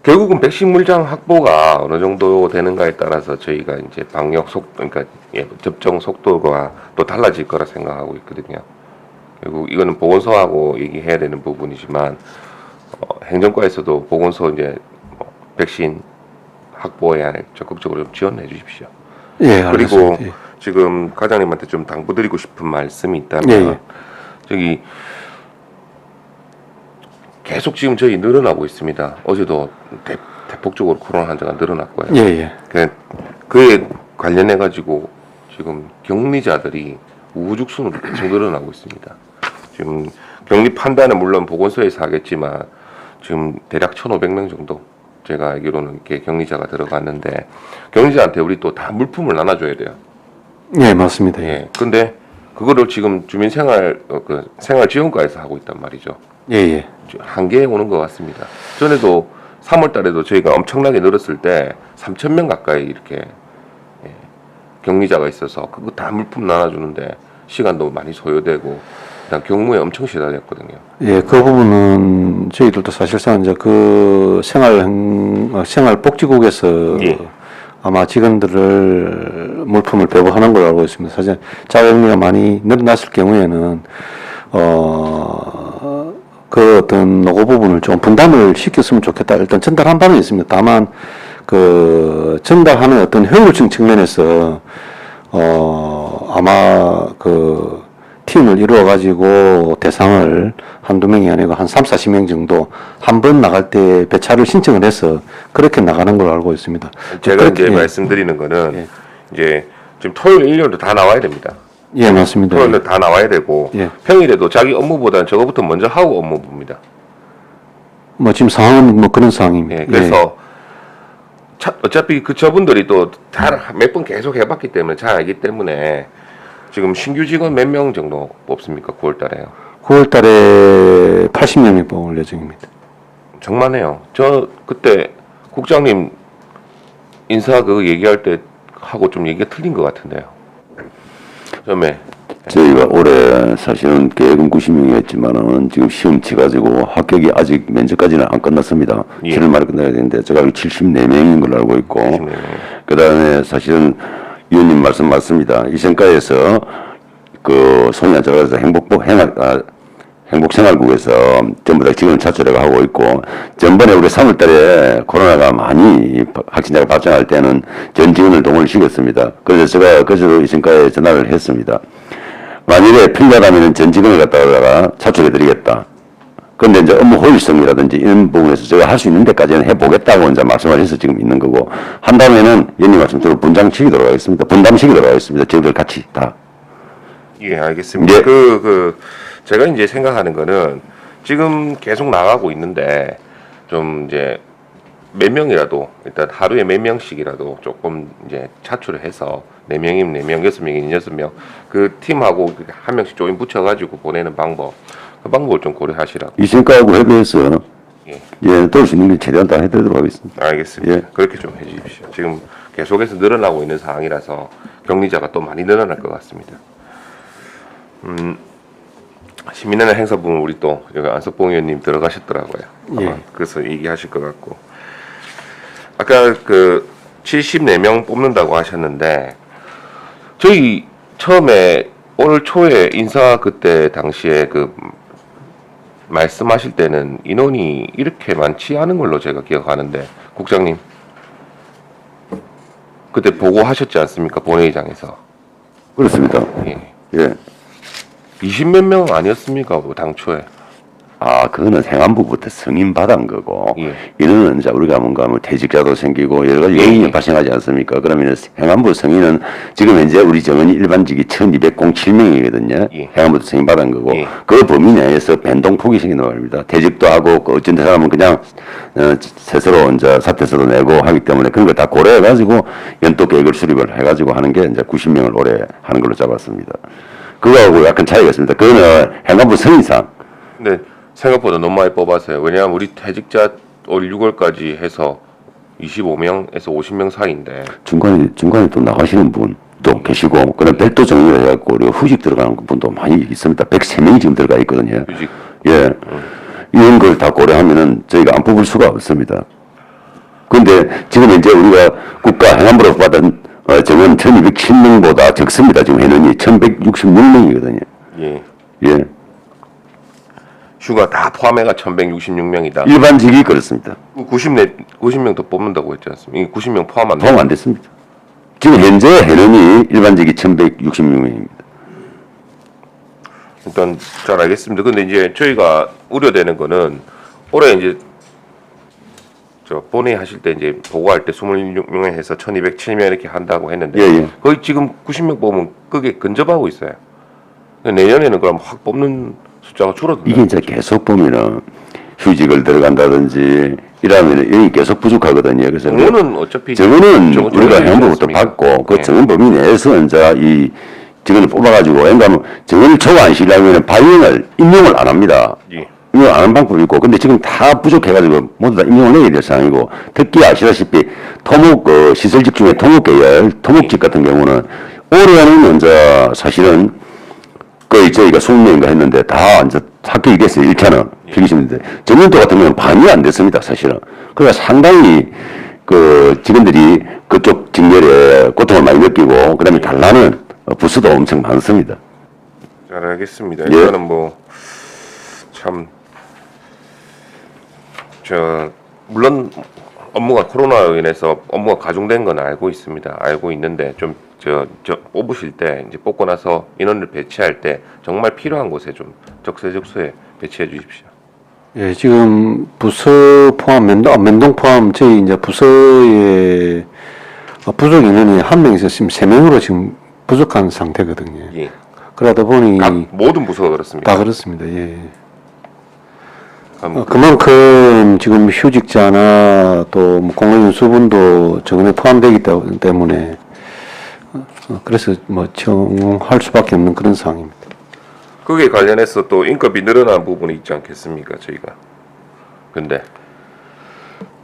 결국은 백신 물량 확보가 어느 정도 되는가에 따라서 저희가 이제 방역 그러니까 접종 속도가 또 달라질 거라 생각하고 있거든요. 결국 이거는 보건소하고 얘기해야 되는 부분이지만 행정과에서도 보건소 이제 백신 확보에 적극적으로 좀 지원해 주십시오. 예, 그리고 알겠습니다. 예. 지금 과장님한테 좀 당부드리고 싶은 말씀이 있다면 예, 예. 저기 계속 지금 저희 늘어나고 있습니다. 어제도 대폭적으로 코로나 환자가 늘어났고요. 예, 예. 그에 관련해 가지고 지금 격리자들이 우후죽순으로 계속 늘어나고 있습니다. 지금 격리 판단은 물론 보건소에서 하겠지만 지금 대략 1,500명 정도 제가 알기로는 이렇게 격리자가 들어갔는데 격리자한테 우리 또 다 물품을 나눠줘야 돼요. 예, 맞습니다. 예. 예. 근데 그거를 지금 주민생활 생활지원과에서 하고 있단 말이죠. 예, 예. 한계에 오는 것 같습니다. 전에도 3월 달에도 저희가 엄청나게 늘었을 때 3,000명 가까이 이렇게 격리자가 있어서 그거 다 물품 나눠주는데 시간도 많이 소요되고 일단 경무에 엄청 시달렸거든요. 예, 그 부분은 저희들도 사실상 이제 그 생활복지국에서 예. 아마 직원들을 물품을 배부하는 걸로 알고 있습니다. 사실 자가격리가 많이 늘어났을 경우에는 그 어떤 노고 부분을 좀 분담을 시켰으면 좋겠다. 일단 전달한 바는 있습니다. 다만 그 전달하는 어떤 효율성 측면에서 아마 그 팀을 이루어 가지고 대상을 한두 명이 아니고 한 30-40명 정도 한 번 나갈 때 배차를 신청을 해서 그렇게 나가는 걸로 알고 있습니다. 제가 그렇게, 이제 예. 말씀드리는 거는 예. 이제 지금 토요일, 일요일도 다 나와야 됩니다. 예, 맞습니다. 토요일도 다 나와야 되고 예. 평일에도 자기 업무보다는 저거부터 먼저 하고 업무 봅니다. 뭐 지금 상황은 뭐 그런 상황입니다. 예, 그래서 어차피 저분들이 또 몇 번 계속 해봤기 때문에 잘 알기 때문에 지금 신규 직원 몇 명 정도 뽑습니까? 9월 달에요. 9월 달에 80명이 뽑을 예정입니다. 정말해요. 저 그때 국장님 인사 그 얘기할 때 하고 좀 얘기가 틀린 것 같은데요. 처음에 저희가 올해 사실은 계획은 90명이었지만은 지금 시험 치가지고 합격이 아직 면접까지는 안 끝났습니다. 예. 7월 말에 끝나야 되는데 제가 알고 74명인 걸로 알고 있고 74명. 그다음에 사실은 위원님 말씀 맞습니다. 이생과에서 그 소위 앉아서 행복생활국에서 전부 다 지금 차출해가 하고 있고 전번에 우리 3월달에 코로나가 많이 확진자가 발생할 때는 전 직원을 동원을 시켰습니다. 그래서 제가 그제도 이생과에 전화를 했습니다. 만일에 필요하다면 전 직원을 갖다가 차출해드리겠다. 그런데 이제 업무 효율성이라든지 이런 부분에서 제가 할 수 있는 데까지는 해보겠다고 이제 말씀을 해서 지금 있는 거고 한 다음에는 위원님 말씀대로 분장시키도록 하겠습니다. 분담시키도록 하겠습니다. 저희들 같이 다. 예, 알겠습니다. 예. 제가 이제 생각하는 거는 지금 계속 나가고 있는데 좀 이제 몇 명이라도 일단 하루에 몇 명씩이라도 조금 이제 차출을 해서 4명이면 4명, 6명이면 6명 그 팀하고 한 명씩 조인 붙여가지고 보내는 방법 그 방법을 좀 고려하시라고. 이생과하고 협의해서 예. 도울 수 있는 게 최대한 다 해드리도록 하겠습니다. 알겠습니다. 예. 그렇게 좀 해주십시오. 지금 계속해서 늘어나고 있는 상황이라서 격리자가 또 많이 늘어날 것 같습니다. 시민연합 행사 부분 우리 또 여기 안석봉 의원님 들어가셨더라고요. 아마 예. 그래서 얘기하실 것 같고 아까 그 74명 뽑는다고 하셨는데 저희 처음에 올 초에 인사 그때 당시에 그 말씀하실 때는 인원이 이렇게 많지 않은 걸로 제가 기억하는데 국장님 그때 보고하셨지 않습니까? 본회의장에서. 그렇습니다. 예. 예. 20몇 명 아니었습니까? 뭐 당초에. 아, 그거는 행안부부터 승인받은 거고, 예. 이거는 이제 우리가 뭔가 뭐 퇴직자도 생기고 여러 가지 요인이 발생하지 않습니까? 그러면 행안부 승인은 지금 현재 우리 정원이 일반직이 1207명이거든요. 예. 행안부도 승인받은 거고, 예. 그 범위 내에서 변동폭이 생기는 겁니다. 퇴직도 하고, 그 어쩐 사람은 그냥, 스스로 이제 사퇴서도 내고 하기 때문에 그런 걸 다 고려해가지고 연도 계획을 수립을 해가지고 하는 게 이제 90명을 올해 하는 걸로 잡았습니다. 그거하고 약간 차이가 있습니다. 그거는 행안부 승인상. 근데 생각보다 너무 많이 뽑았어요. 왜냐하면 우리 퇴직자 올 6월까지 해서 25명에서 50명 사이인데 중간에 또 나가시는 분도 계시고, 그다음 별도 정리를 해갖고, 우리가 후직 들어가는 분도 많이 있습니다. 103명이 지금 들어가 있거든요. 휴직. 예. 이런 걸 다 고려하면은 저희가 안 뽑을 수가 없습니다. 근데 지금 이제 우리가 국가 행안부로 받은 정원 1207명보다 적습니다. 지금 해는이 1166명이거든요. 예. 예. 휴가 다 포함해가 1166명이다. 일반직이 그렇습니다. 90명 더 뽑는다고 했지 않습니까? 이게 90명 포함 안 돼. 포함 안 됐습니다. 지금 현재 해는이 일반직이 1166명입니다. 일단 잘 알겠습니다. 근데 이제 저희가 우려되는 거는 올해 이제 저 본회의 하실 때 이제 보고할 때 26명 해서 1207명 이렇게 한다고 했는데 예, 예. 거의 지금 90명 뽑으면 그게 근접하고 있어요. 내년에는 그럼 확 뽑는 숫자가 줄어든다. 이게 이제 계속 보면은 휴직을 들어간다든지 이러면 여기 계속 부족하거든요. 그래서 정원은 어차피 정원은 정원 우리가 정원이 행안부부터 있지 않습니까? 받고 그 예. 정원 범위 내에서 이제 이 직원을 뽑아가지고 왜냐하면 정원을 초과 안 시키려면 임용을 안 합니다. 예. 임용 안 하는 방법이 있고 근데 지금 다 부족해가지고 모두 다 임용을 내야 될 상황이고 특히 아시다시피 토목 시설직 중에 토목계열 토목직 같은 경우는 올해는 이제 사실은 거의 저희가 20명인가 했는데 다 이제 합격이 됐어요. 1차는 필기시는데 전년도 같은 경우는 반이 안 됐습니다. 사실은. 그러니까 상당히 그 직원들이 그쪽 직렬에 고통을 많이 느끼고 그다음에 달라는 부수도 엄청 많습니다. 잘 알겠습니다. 예. 일단은 뭐 참 물론 업무가 코로나로 인해서 업무가 가중된 건 알고 있습니다. 알고 있는데 좀 저 뽑으실 때 이제 뽑고 나서 인원을 배치할 때 정말 필요한 곳에 좀 적재적소에 배치해 주십시오. 예, 지금 부서 포함, 면동 포함 저희 이제 부서에 부족 인원이 한 명 있었으면 3명으로 지금 부족한 상태거든요. 예. 그러다 보니 각 모든 부서가 그렇습니다. 다 그렇습니다. 예. 그만큼 지금 휴직자나 또뭐 공무원 수분도 적응에 포함되기 때문에 그래서 뭐 청할 수밖에 없는 그런 상황입니다. 그게 관련해서 또 인건비 늘어난 부분이 있지 않겠습니까, 저희가. 근데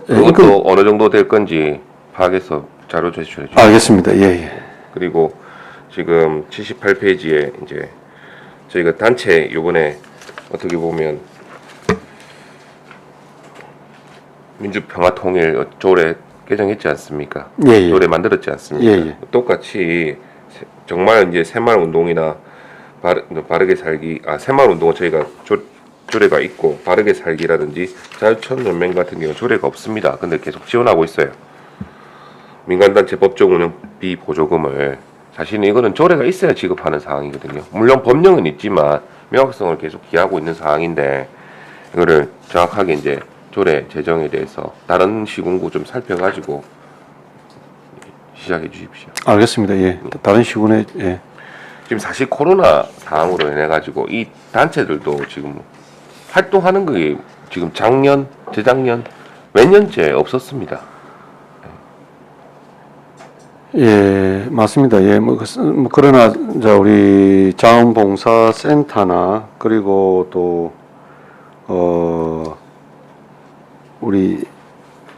그것도 어느 정도 될 건지 파악해서 자료 제출해 주세요. 알겠습니다. 예, 예. 그리고 지금 78페이지에 이제 저희가 단체 요번에 어떻게 보면 민주평화통일 조례 개정했지 않습니까? 예, 예. 조례 만들었지 않습니까? 예, 예. 똑같이 정말 이제 새마을 운동이나 바르게 살기, 새마을 운동은 저희가 조례가 있고 바르게 살기라든지 자유천연맹 같은 경우 조례가 없습니다. 근데 계속 지원하고 있어요. 민간단체 법정 운영비 보조금을 사실은 이거는 조례가 있어야 지급하는 상황이거든요. 물론 법령은 있지만 명확성을 계속 기하고 있는 상황인데 이거를 정확하게 이제 조례 제정에 대해서 다른 시군구 좀 살펴가지고 시작해 주십시오. 알겠습니다. 예. 다른 시군에 예. 지금 사실 코로나 상황으로 인해 가지고 이 단체들도 지금 활동하는 게 지금 작년, 재작년 몇 년째 없었습니다. 예, 맞습니다. 예, 그러나, 우리 자원봉사센터나, 그리고 또, 우리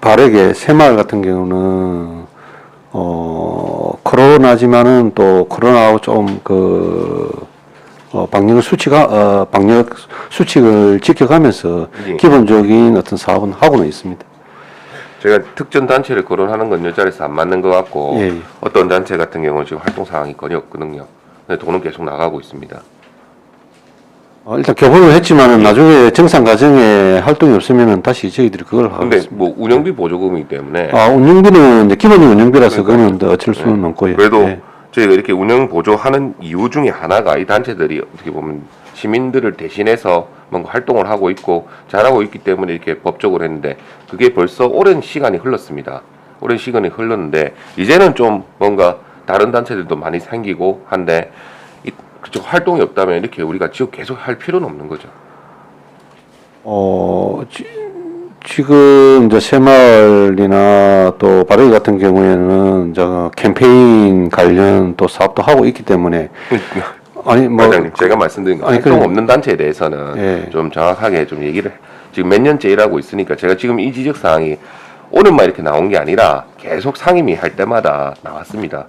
바르게 새마을 같은 경우는, 코로나지만은 또 코로나하고 좀 방역 수칙을 지켜가면서 예. 기본적인 어떤 사업은 하고는 있습니다. 제가 특정 단체를 거론하는 건 여자리에서 안 맞는 것 같고 예, 예. 어떤 단체 같은 경우는 지금 활동 상황이 거의 없거든요. 근데 돈은 계속 나가고 있습니다. 일단 교본을 했지만은 나중에 정상 과정에 활동이 없으면은 다시 저희들이 그걸 근데 하겠습니다. 뭐 운영비 보조금이기 때문에 운영비는 이제 기본적인 운영비라서 그러니까요. 그거는 어쩔 수는 없고요. 그래도 예. 저희가 이렇게 운영 보조하는 이유 중에 하나가 이 단체들이 어떻게 보면 시민들을 대신해서 뭔가 활동을 하고 있고 잘하고 있기 때문에 이렇게 법적으로 했는데 그게 벌써 오랜 시간이 흘렀습니다. 오랜 시간이 흘렀는데 이제는 좀 뭔가 다른 단체들도 많이 생기고 한데 그쪽 활동이 없다면 이렇게 우리가 지금 계속 할 필요는 없는 거죠. 지금 이제 새마을이나 또 바르기 같은 경우에는 이제 캠페인 관련 또 사업도 하고 있기 때문에 아니 뭐 과장님 제가 말씀드린 거 아니, 활동 그래. 없는 단체에 대해서는 예. 좀 정확하게 좀 얘기를 지금 몇 년째 일하고 있으니까 제가 지금 이 지적 사항이 오늘만 이렇게 나온 게 아니라 계속 상임위 할 때마다 나왔습니다.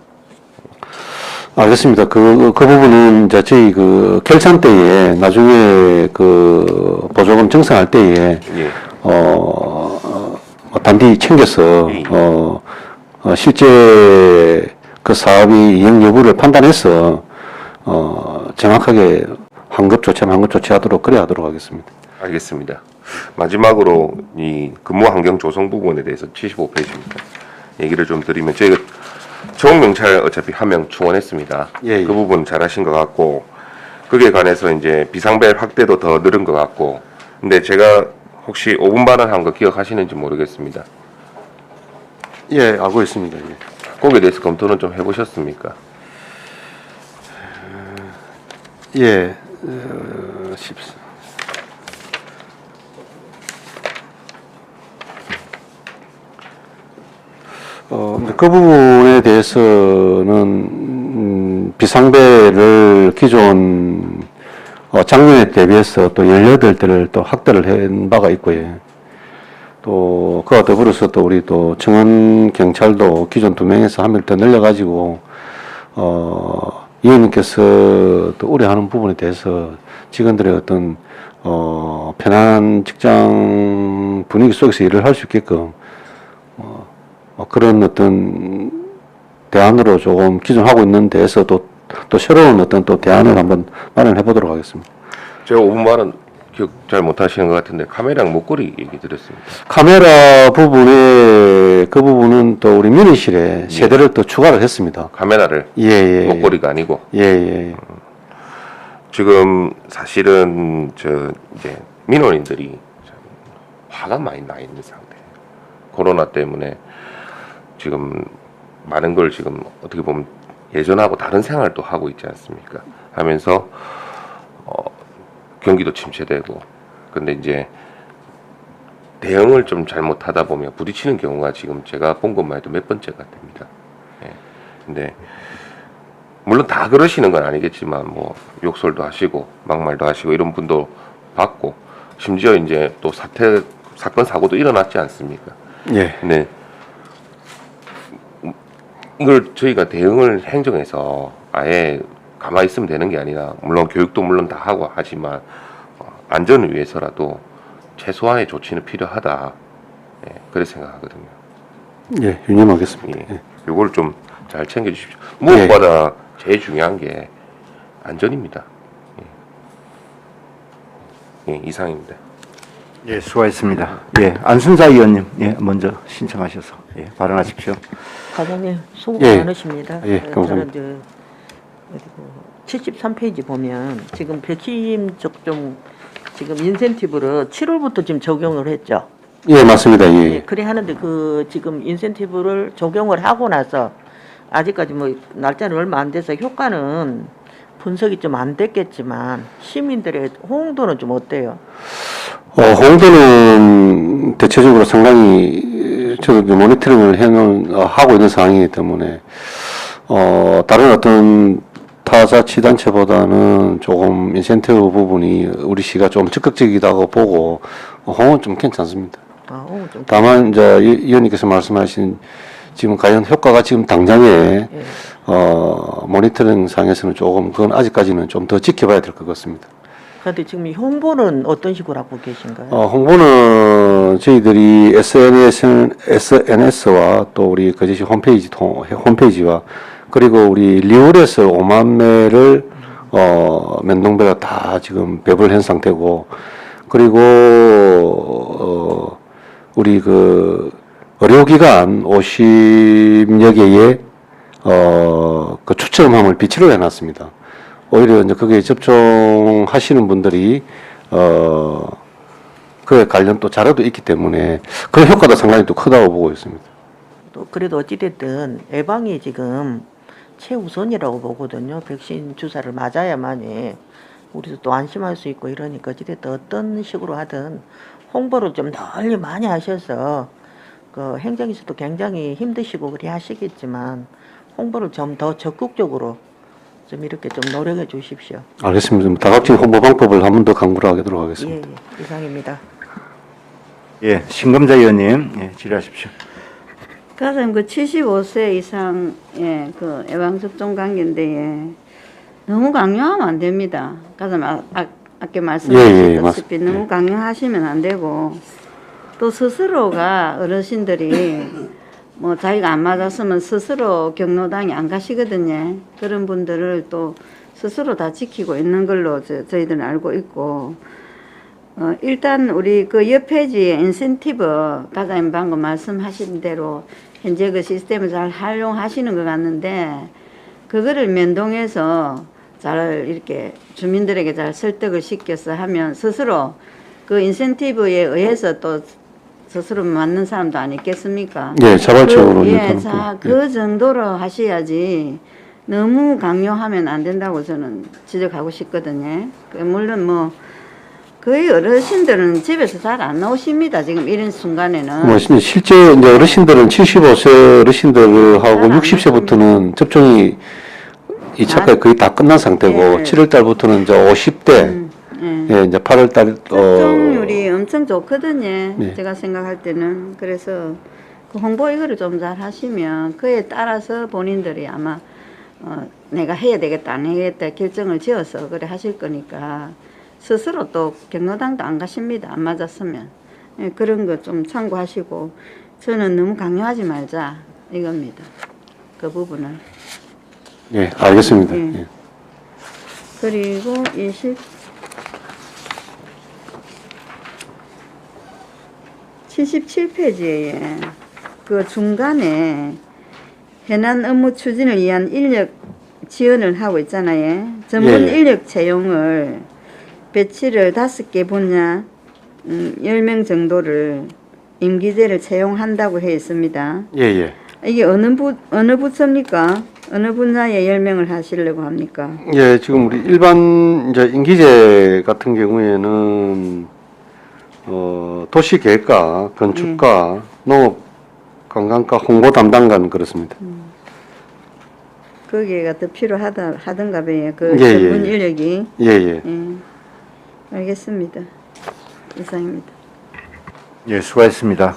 알겠습니다. 그 부분은 이제 저희 결산 때에 나중에 보조금 정산할 때에 예. 단디 챙겨서 예. 실제 그 사업이 이행 여부를 판단해서 정확하게 환급 조치하면 환급 조치하도록 그래 하도록 하겠습니다. 알겠습니다. 마지막으로 이 근무 환경 조성 부분에 대해서 75페이지입니다. 얘기를 좀 드리면 저희가 정옥 명찰 어차피 한 명 충원했습니다. 예, 예. 그 부분 잘하신 것 같고 그에 관해서 이제 비상벨 확대도 더 늘은 것 같고 근데 제가 혹시 5분 반환한 거 기억하시는지 모르겠습니다. 예, 알고 있습니다. 예. 거기에 대해서 검토는 좀 해보셨습니까? 예, 근데 그 부분에 대해서는 비상배를 기존 작년에 대비해서 또 18대를 또 확대를 한 바가 있고요. 또 그와 더불어서 또 우리 또 청원 경찰도 기존 2명에서 1명 더 늘려가지고 의원님께서 또 우려하는 부분에 대해서 직원들의 어떤 편안한 직장 분위기 속에서 일을 할 수 있게끔 그런 어떤 대안으로 조금 기존 하고 있는 데에서 또 새로운 어떤 또 대안을 한번 마련해 보도록 하겠습니다. 제가 5분 말은 기억 잘 못하시는 것 같은데 카메라랑 목걸이 얘기 드렸습니다. 카메라 부분에 그 부분은 또 우리 민의실에 세대를 또 추가를 했습니다. 카메라를 예. 목걸이가 아니고 예. 지금 사실은 이제 민원인들이 화가 많이 나 있는 상태. 코로나 때문에 지금 많은 걸 지금 어떻게 보면 예전하고 다른 생활도 하고 있지 않습니까? 하면서 경기도 침체되고 근데 이제 대응을 좀 잘못하다 보면 부딪히는 경우가 지금 제가 본 것만 해도 몇 번째가 됩니다. 예. 근데 물론 다 그러시는 건 아니겠지만 뭐 욕설도 하시고 막말도 하시고 이런 분도 봤고 심지어 이제 또 사건 사고도 일어났지 않습니까? 예. 근데 이걸 저희가 대응을 행정해서 아예 가만히 있으면 되는 게 아니라 물론 교육도 물론 다 하고 하지만 안전을 위해서라도 최소한의 조치는 필요하다. 예, 그렇게 생각하거든요. 예, 유념하겠습니다. 예. 요걸 좀 잘 챙겨주십시오. 무엇보다 제일 중요한 게 안전입니다. 예. 예, 이상입니다. 예, 수고하셨습니다. 예, 안순사 의원님, 예, 먼저 신청하셔서 예, 발언하십시오. 과장님 수고 예. 많으십니다. 예, 감사합니다. 저는 73페이지 보면 지금 백신 접종 지금 인센티브를 7월부터 지금 적용을 했죠. 예, 맞습니다. 예. 예, 그래 하는데 그 지금 인센티브를 적용을 하고 나서 아직까지 뭐 날짜는 얼마 안 돼서 효과는 분석이 좀 안 됐겠지만 시민들의 호응도는 좀 어때요? 홍도는 대체적으로 상당히 저도 이제 모니터링을 하고 있는 상황이기 때문에 다른 어떤 타자치단체보다는 조금 인센티브 부분이 우리 시가 좀 적극적이다고 보고 홍은 좀 괜찮습니다. 호응 좀 다만 이제 이 의원님께서 말씀하신 지금 과연 효과가 지금 당장에 예. 모니터링 상에서는 조금 그건 아직까지는 좀 더 지켜봐야 될 것 같습니다. 그런데 지금 이 홍보는 어떤 식으로 하고 계신가요? 홍보는 저희들이 SNS와 또 우리 거제시 홈페이지와 그리고 우리 리올에서 5만 매를 면동배가 다 지금 배부를 한 상태고 그리고 우리 그 의료기관 50여 개의 그 추첨함을 비치를 해놨습니다. 오히려 이제 그게 접종하시는 분들이 그에 관련 또 자료도 있기 때문에 그 효과도 상당히 또 크다고 보고 있습니다. 또 그래도 어찌됐든 예방이 지금 최우선이라고 보거든요. 백신 주사를 맞아야만이 우리도 또 안심할 수 있고 이러니까 어찌됐든 어떤 식으로 하든 홍보를 좀 널리 많이 하셔서 그 행정에서도 굉장히 힘드시고 그리 하시겠지만 홍보를 좀 더 적극적으로 좀 이렇게 좀 노력해 주십시오. 알겠습니다. 다각적 홍보 방법을 한 번 더 강구를 하도록 예, 하겠습니다. 예, 이상입니다. 예, 신금자 의원님, 예, 질의하십시오. 가장 그 75세 이상의 그 예방접종 관계인데 예, 너무 강요하면 안 됩니다. 가장 아까 말씀하셨다시피 맞습니다. 너무 강요하시면 안 되고 또 스스로가 어르신들이 뭐 자기가 안 맞았으면 스스로 경로당에 안 가시거든요. 그런 분들을 또 스스로 다 지키고 있는 걸로 저희들은 알고 있고 일단 우리 그 옆 페이지에 인센티브 과장님 방금 말씀하신 대로 현재 그 시스템을 잘 활용하시는 것 같는데 그거를 면동해서 잘 이렇게 주민들에게 잘 설득을 시켜서 하면 스스로 그 인센티브에 의해서 또 스스로 맞는 사람도 아니겠습니까? 예, 자발적으로 이제 예, 하는 자, 거. 그 정도로 하셔야지 너무 강요하면 안 된다고 저는 지적하고 싶거든요. 물론 뭐 거의 어르신들은 집에서 잘 안 나오십니다. 지금 이런 순간에는. 뭐 실제 이제 어르신들은 75세 어르신들하고 잘안 60세부터는 접종이 2차까지 거의 다 끝난 상태고 예. 7월 달부터는 이제 50대 예, 이제 8월 달 접종률이 엄청 좋거든요. 네. 제가 생각할 때는. 그래서 그 홍보 이거를 좀 잘 하시면 그에 따라서 본인들이 아마 내가 해야 되겠다 안 해야겠다 결정을 지어서 그래 하실 거니까 스스로 또 경로당도 안 가십니다. 안 맞았으면. 예, 그런 거 좀 참고하시고 저는 너무 강요하지 말자 이겁니다. 그 부분은. 예, 알겠습니다. 예. 예. 그리고 77페이지에 그 중간에 현안 업무 추진을 위한 인력 지원을 하고 있잖아요. 전문 예. 인력 채용을 배치를 5개 분야 10명 정도를 임기제를 채용한다고 해 있습니다. 예, 예. 이게 어느 부처입니까? 어느 분야에 10명을 하시려고 합니까? 예, 지금 우리 일반 이제 임기제 같은 경우에는 도시계획과, 건축과, 농업, 관광과 홍보 담당관 그렇습니다. 거기가 더 하던가 봐요. 그 예, 전문 예. 인력이. 예예. 알겠습니다. 이상입니다. 예, 수고하셨습니다.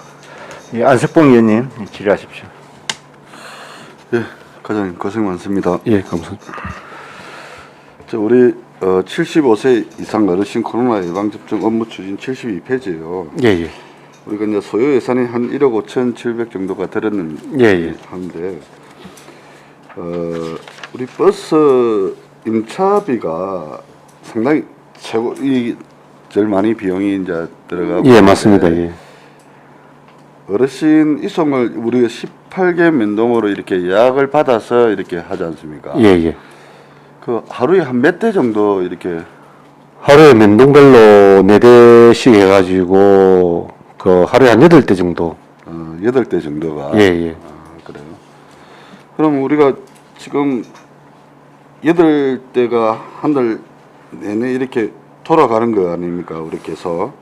예, 안석봉 의원님 질의하십시오. 예, 과장님 고생 많습니다. 예, 감사합니다. 우리 75세 이상 어르신 코로나 예방접종 업무 추진 72페이지예요. 예예. 우리가 이제 소요 예산이 한 1억 5,700 정도가 들었는 예. 한데 우리 버스 임차비가 상당히 제일 많이 비용이 이제 들어가고 예, 맞습니다. 예. 어르신 이송을 우리가 18개 면동으로 이렇게 예약을 받아서 이렇게 하지 않습니까? 예예. 그 하루에 한 몇 대 정도 이렇게 하루에 면동별로 4대씩 해가지고 그 하루에 한 8대 정도. 8대 정도가 예예. 그래요. 그럼 우리가 지금 8대가 한 달 내내 이렇게 돌아가는 거 아닙니까? 우리께서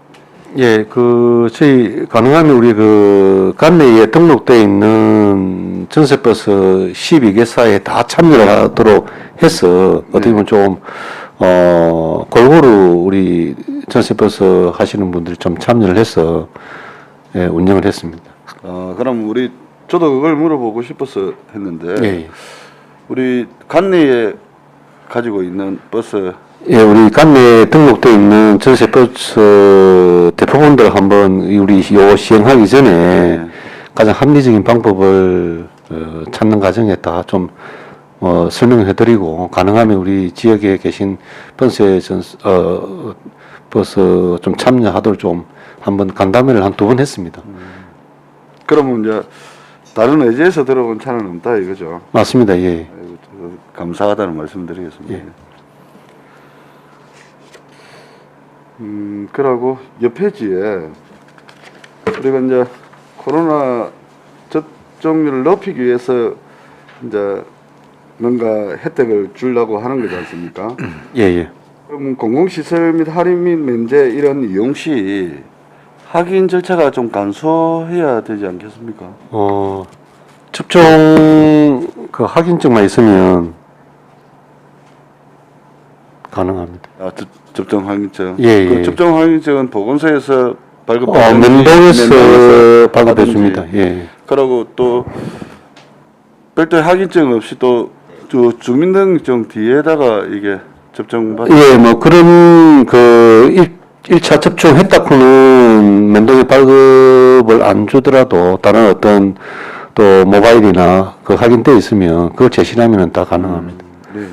예, 저희 가능하면 우리 관내에 등록되어 있는 전세버스 12개사에 다 참여를 하도록 해서 어떻게 보면 좀 골고루 우리 전세버스 하시는 분들이 좀 참여를 해서 예, 운영을 했습니다. 그럼 저도 그걸 물어보고 싶어서 했는데 예. 우리 관내에 가지고 있는 버스 예, 우리 관내에 등록되어 있는 전세버스 대표분들 한번 우리 요 시행하기 전에 가장 합리적인 방법을 찾는 과정에 다 좀 설명을 해드리고 가능하면 우리 지역에 계신 버스 좀 참여하도록 좀 한번 간담회를 한 2번 했습니다. 그러면 이제 다른 외지에서 들어온 차는 없다 이거죠. 맞습니다. 예. 감사하다는 말씀드리겠습니다. 예. 그러고 옆 페이지에 우리가 이제 코로나 접종률을 높이기 위해서 이제 뭔가 혜택을 주려고 하는 거지 않습니까? 예. 그럼 공공시설 및 할인 및 면제 이런 이용 시 확인 절차가 좀 간소해야 되지 않겠습니까? 접종 확인증만 있으면 가능합니다. 접종 확인증. 예. 그 접종 확인증은 보건소에서 면동에서 발급해 줍니다. 예. 그러고 또 별도의 확인증 없이 또 주민등록증 뒤에다가 이게 접종받. 예, 그런 1차 접종했다고는 면동에 발급을 안 주더라도 다른 어떤 또 모바일이나 확인돼 있으면 그걸 제시하면은 다 가능합니다. 네.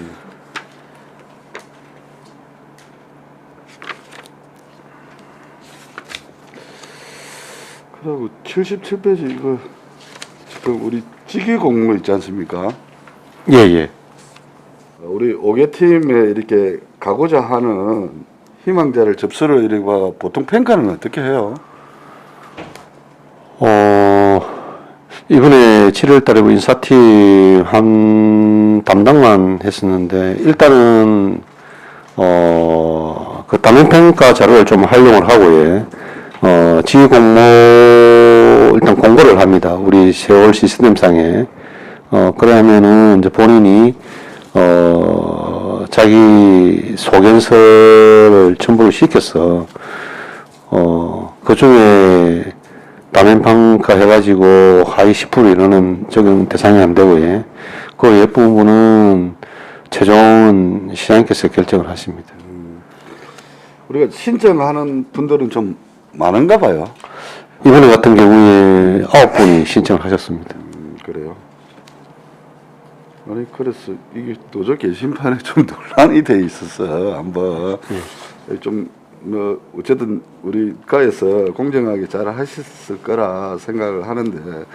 그리고 77페이지 이거 지금 우리 직위 공모 있지 않습니까? 예. 우리 5개 팀에 이렇게 가고자 하는 희망자를 접수를 이렇게 보통 평가는 어떻게 해요? 이번에 7월 달에 인사팀 한 담당만 했었는데 일단은 단원 평가 자료를 좀 활용을 하고 지휘 공모 일단 공고를 합니다. 우리 세월 시스템상에 그러면은 이제 본인이 자기 소견서를 첨부를 시켜서 그 중에 단원 평가 해가지고 하위 10% 이르는 적용 대상이 안 되고 그 옆부분은 최종은 시장님께서 결정을 하십니다. 우리가 신청하는 분들은 좀 많은가 봐요. 이번에 같은 경우에 9분이 신청을 하셨습니다. 그래요. 아니 그래서 이게 노조 게시판에 좀 논란이 돼 있었어 한번. 좀 어쨌든 우리 가에서 공정하게 잘 하셨을 거라 생각을 하는데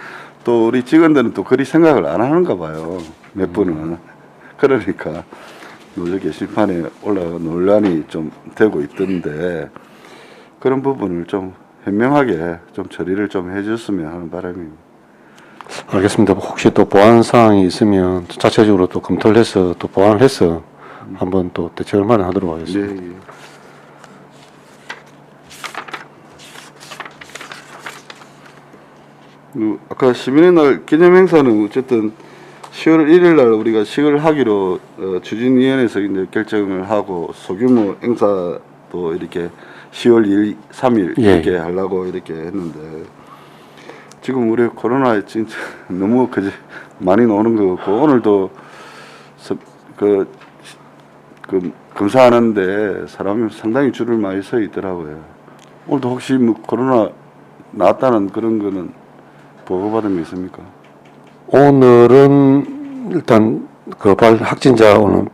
또 우리 직원들은 또 그리 생각을 안 하는가 봐요. 몇 분은. 그러니까 노조 게시판에 올라가 논란이 좀 되고 있던데 그런 부분을 좀 현명하게 좀 처리를 좀 해줬으면 하는 바람입니다. 알겠습니다. 혹시 또 보완 사항이 있으면 자체적으로 또 검토를 해서 또 보완을 해서 한번 또 대책을 마련하도록 하겠습니다. 네. 아까 시민의 날 기념행사는 어쨌든 10월 1일 날 우리가 식을 하기로 추진위원회에서 이제 결정을 하고 소규모 행사도 이렇게 10월 2일, 3일 예. 이렇게 하려고 이렇게 했는데 지금 우리 코로나 진짜 너무 많이 나오는 것 같고 오늘도 그 검사하는데 사람이 상당히 줄을 많이 서 있더라고요. 오늘도 혹시 뭐 코로나 나왔다는 그런 거는 보고받은 게 있습니까? 오늘은 일단 그 확진자 오늘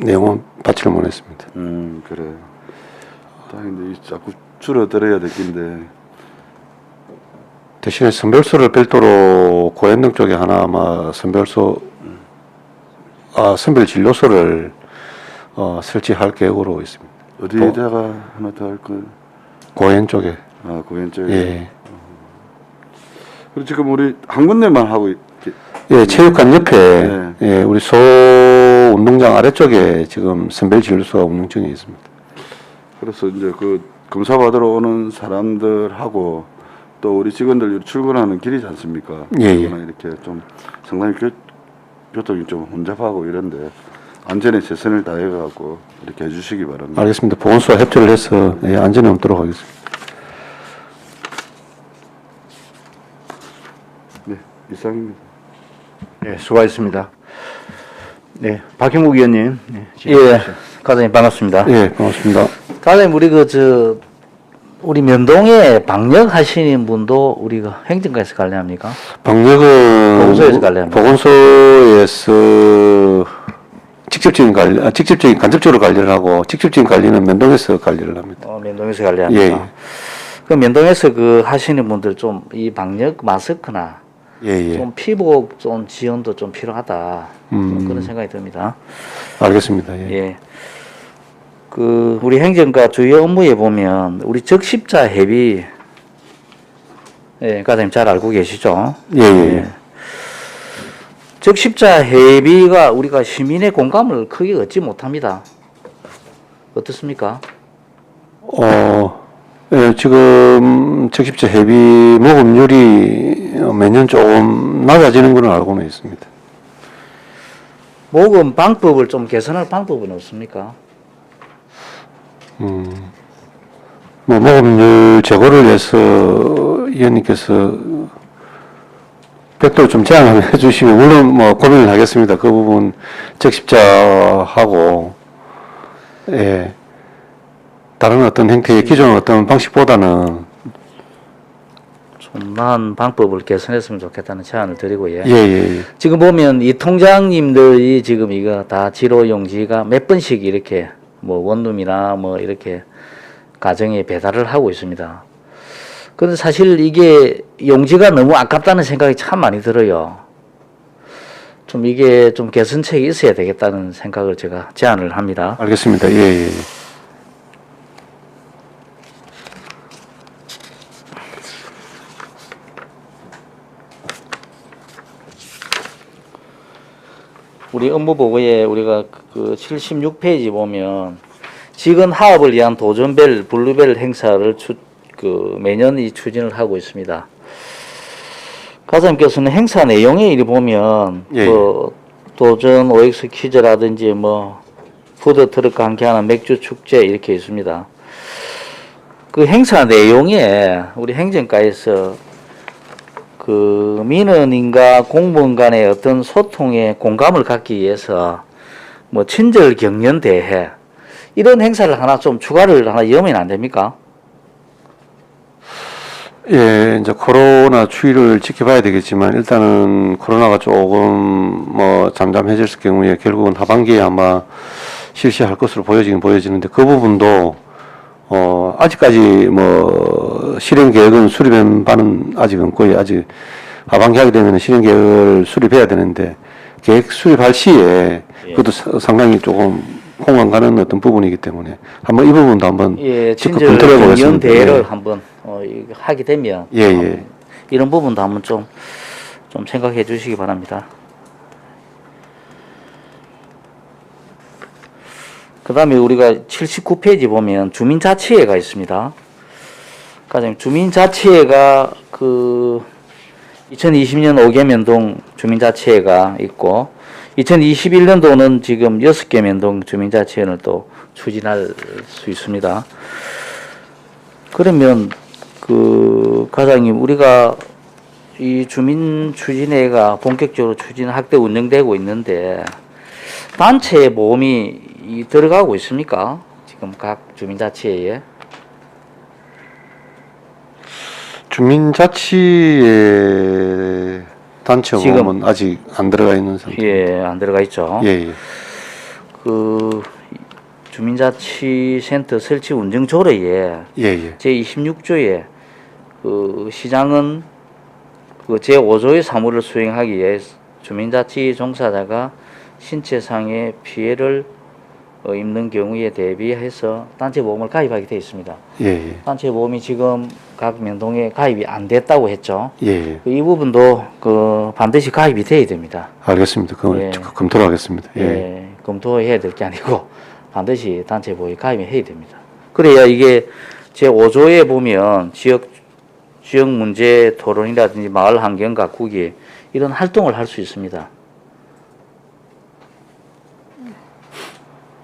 내용은 받지를 못했습니다. 그래요. 다행인데 자꾸 줄어들어야 될 텐데. 대신에 선별소를 별도로 고현동 쪽에 하나 아마 선별 진료소를 설치할 계획으로 있습니다. 어디에다가 하나 더 할 거? 고현 쪽에. 아, 고현 쪽에. 예. 그리고 지금 우리 한 군데만 하고 예, 체육관 옆에 네. 예, 우리 소 운동장 아래쪽에 지금 선별 진료소가 운영 중에 있습니다. 그래서 이제 그 검사 받으러 오는 사람들하고 또 우리 직원들 출근하는 길이지 않습니까? 예, 예. 이렇게 좀 상당히 교통이 좀 혼잡하고 이런데 안전에 최선을 다해갖고 이렇게 해주시기 바랍니다. 알겠습니다. 보건소와 협조를 해서 예, 안전에 넘도록 하겠습니다. 네, 이상입니다. 네, 수고하셨습니다. 네, 박형국 의원님. 네, 예, 과장님 반갑습니다. 예, 고맙습니다. 과장님 우리 우리 면동에 방역 하시는 분도 우리가 행정과에서 관리합니까? 방역은 보건소에서 관리합니다. 보건소에서 직접적인 간접적으로 관리를 하고 직접적인 관리는 면동에서 관리를 합니다. 면동에서 관리합니까? 예, 예. 그 면동에서 하시는 분들 좀 이 방역 마스크나 예, 예. 좀 피복 좀 지원도 좀 필요하다. 좀 그런 생각이 듭니다. 알겠습니다. 예. 예. 우리 행정과 주요 업무에 보면 우리 적십자 회비, 예, 과장님 잘 알고 계시죠? 예, 예. 적십자 회비가 우리가 시민의 공감을 크게 얻지 못합니다. 어떻습니까? 예, 지금 적십자 회비 모금률이 매년 조금 낮아지는 것을 알고는 있습니다. 모금 방법을 좀 개선할 방법은 없습니까? 뭐 모금률 제고를 위해서 의원님께서 별도로 좀 제안을 해주시면 물론 뭐 고민을 하겠습니다. 그 부분 적십자하고 예, 다른 어떤 형태의 기존 어떤 방식보다는 좀 나은 방법을 개선했으면 좋겠다는 제안을 드리고 예. 예. 지금 보면 이 통장님들이 지금 이거 다 지로용지가 몇 번씩 이렇게 뭐 원룸이나 뭐 이렇게 가정에 배달을 하고 있습니다. 그런데 사실 이게 용지가 너무 아깝다는 생각이 참 많이 들어요. 좀 이게 좀 개선책이 있어야 되겠다는 생각을 제가 제안을 합니다. 알겠습니다. 예. 우리 업무보고에 우리가 그 76페이지 보면 직원 하업을 위한 도전별, 분류별 행사를 매년 이 추진을 하고 있습니다. 과장님께서는 행사 내용에 이리 보면 예. 뭐 도전 OX 퀴즈라든지 뭐 푸드트럭과 함께하는 맥주 축제 이렇게 있습니다. 그 행사 내용에 우리 행정과에서 그 민원인과 공무원 간의 어떤 소통에 공감을 갖기 위해서 뭐 친절 격려 대회 이런 행사를 하나 좀 추가를 하나 여면 안 됩니까? 예, 이제 코로나 추이를 지켜봐야 되겠지만 일단은 코로나가 조금 뭐 잠잠해졌을 경우에 결국은 하반기에 아마 실시할 것으로 보여지는데 그 부분도 아직까지 뭐 실행 계획은 수립한 바는 아직 없고요. 아직 하반기 하게 되면 실행 계획을 수립해야 되는데 계획 수립할 시에 그것도 상당히 조금 공감 가는 어떤 부분이기 때문에 한번 이 부분도 한번 예, 적극 친절 검토해 격려 보겠습니다. 대회를 예. 한번 이거 하게 되면 예. 이런 부분도 한번 좀 생각해 주시기 바랍니다. 그 다음에 우리가 79페이지 보면 주민자치회가 있습니다. 과장님, 주민자치회가 2020년 5개 면동 주민자치회가 있고 2021년도는 지금 6개 면동 주민자치회를 또 추진할 수 있습니다. 그러면 그 과장님, 우리가 이 주민 추진회가 본격적으로 확대 운영되고 있는데 단체 모험이 들어가고 있습니까? 지금 각 주민자치회에? 주민자치의 단체 지금- 모험은 아직 안 들어가 있는 상태. 예, 안 들어가 있죠. 예, 예. 그 주민자치센터 설치 운영 조례에 예, 예. 제26조에 그 시장은 그 제5조의 사무를 수행하기 위해 주민자치 종사자가 신체상의 피해를 입는 경우에 대비해서 단체 보험을 가입하게 되어 있습니다. 예, 예. 단체 보험이 지금 각 면동에 가입이 안 됐다고 했죠. 예, 예. 이 부분도 그 반드시 가입이 돼야 됩니다. 알겠습니다. 그걸 예. 검토를 하겠습니다. 예. 예, 검토해야 될 게 아니고 반드시 단체 보험에 가입이 해야 됩니다. 그래야 이게 제5조에 보면 지역 문제 토론이라든지 마을 환경 가꾸기 이런 활동을 할 수 있습니다.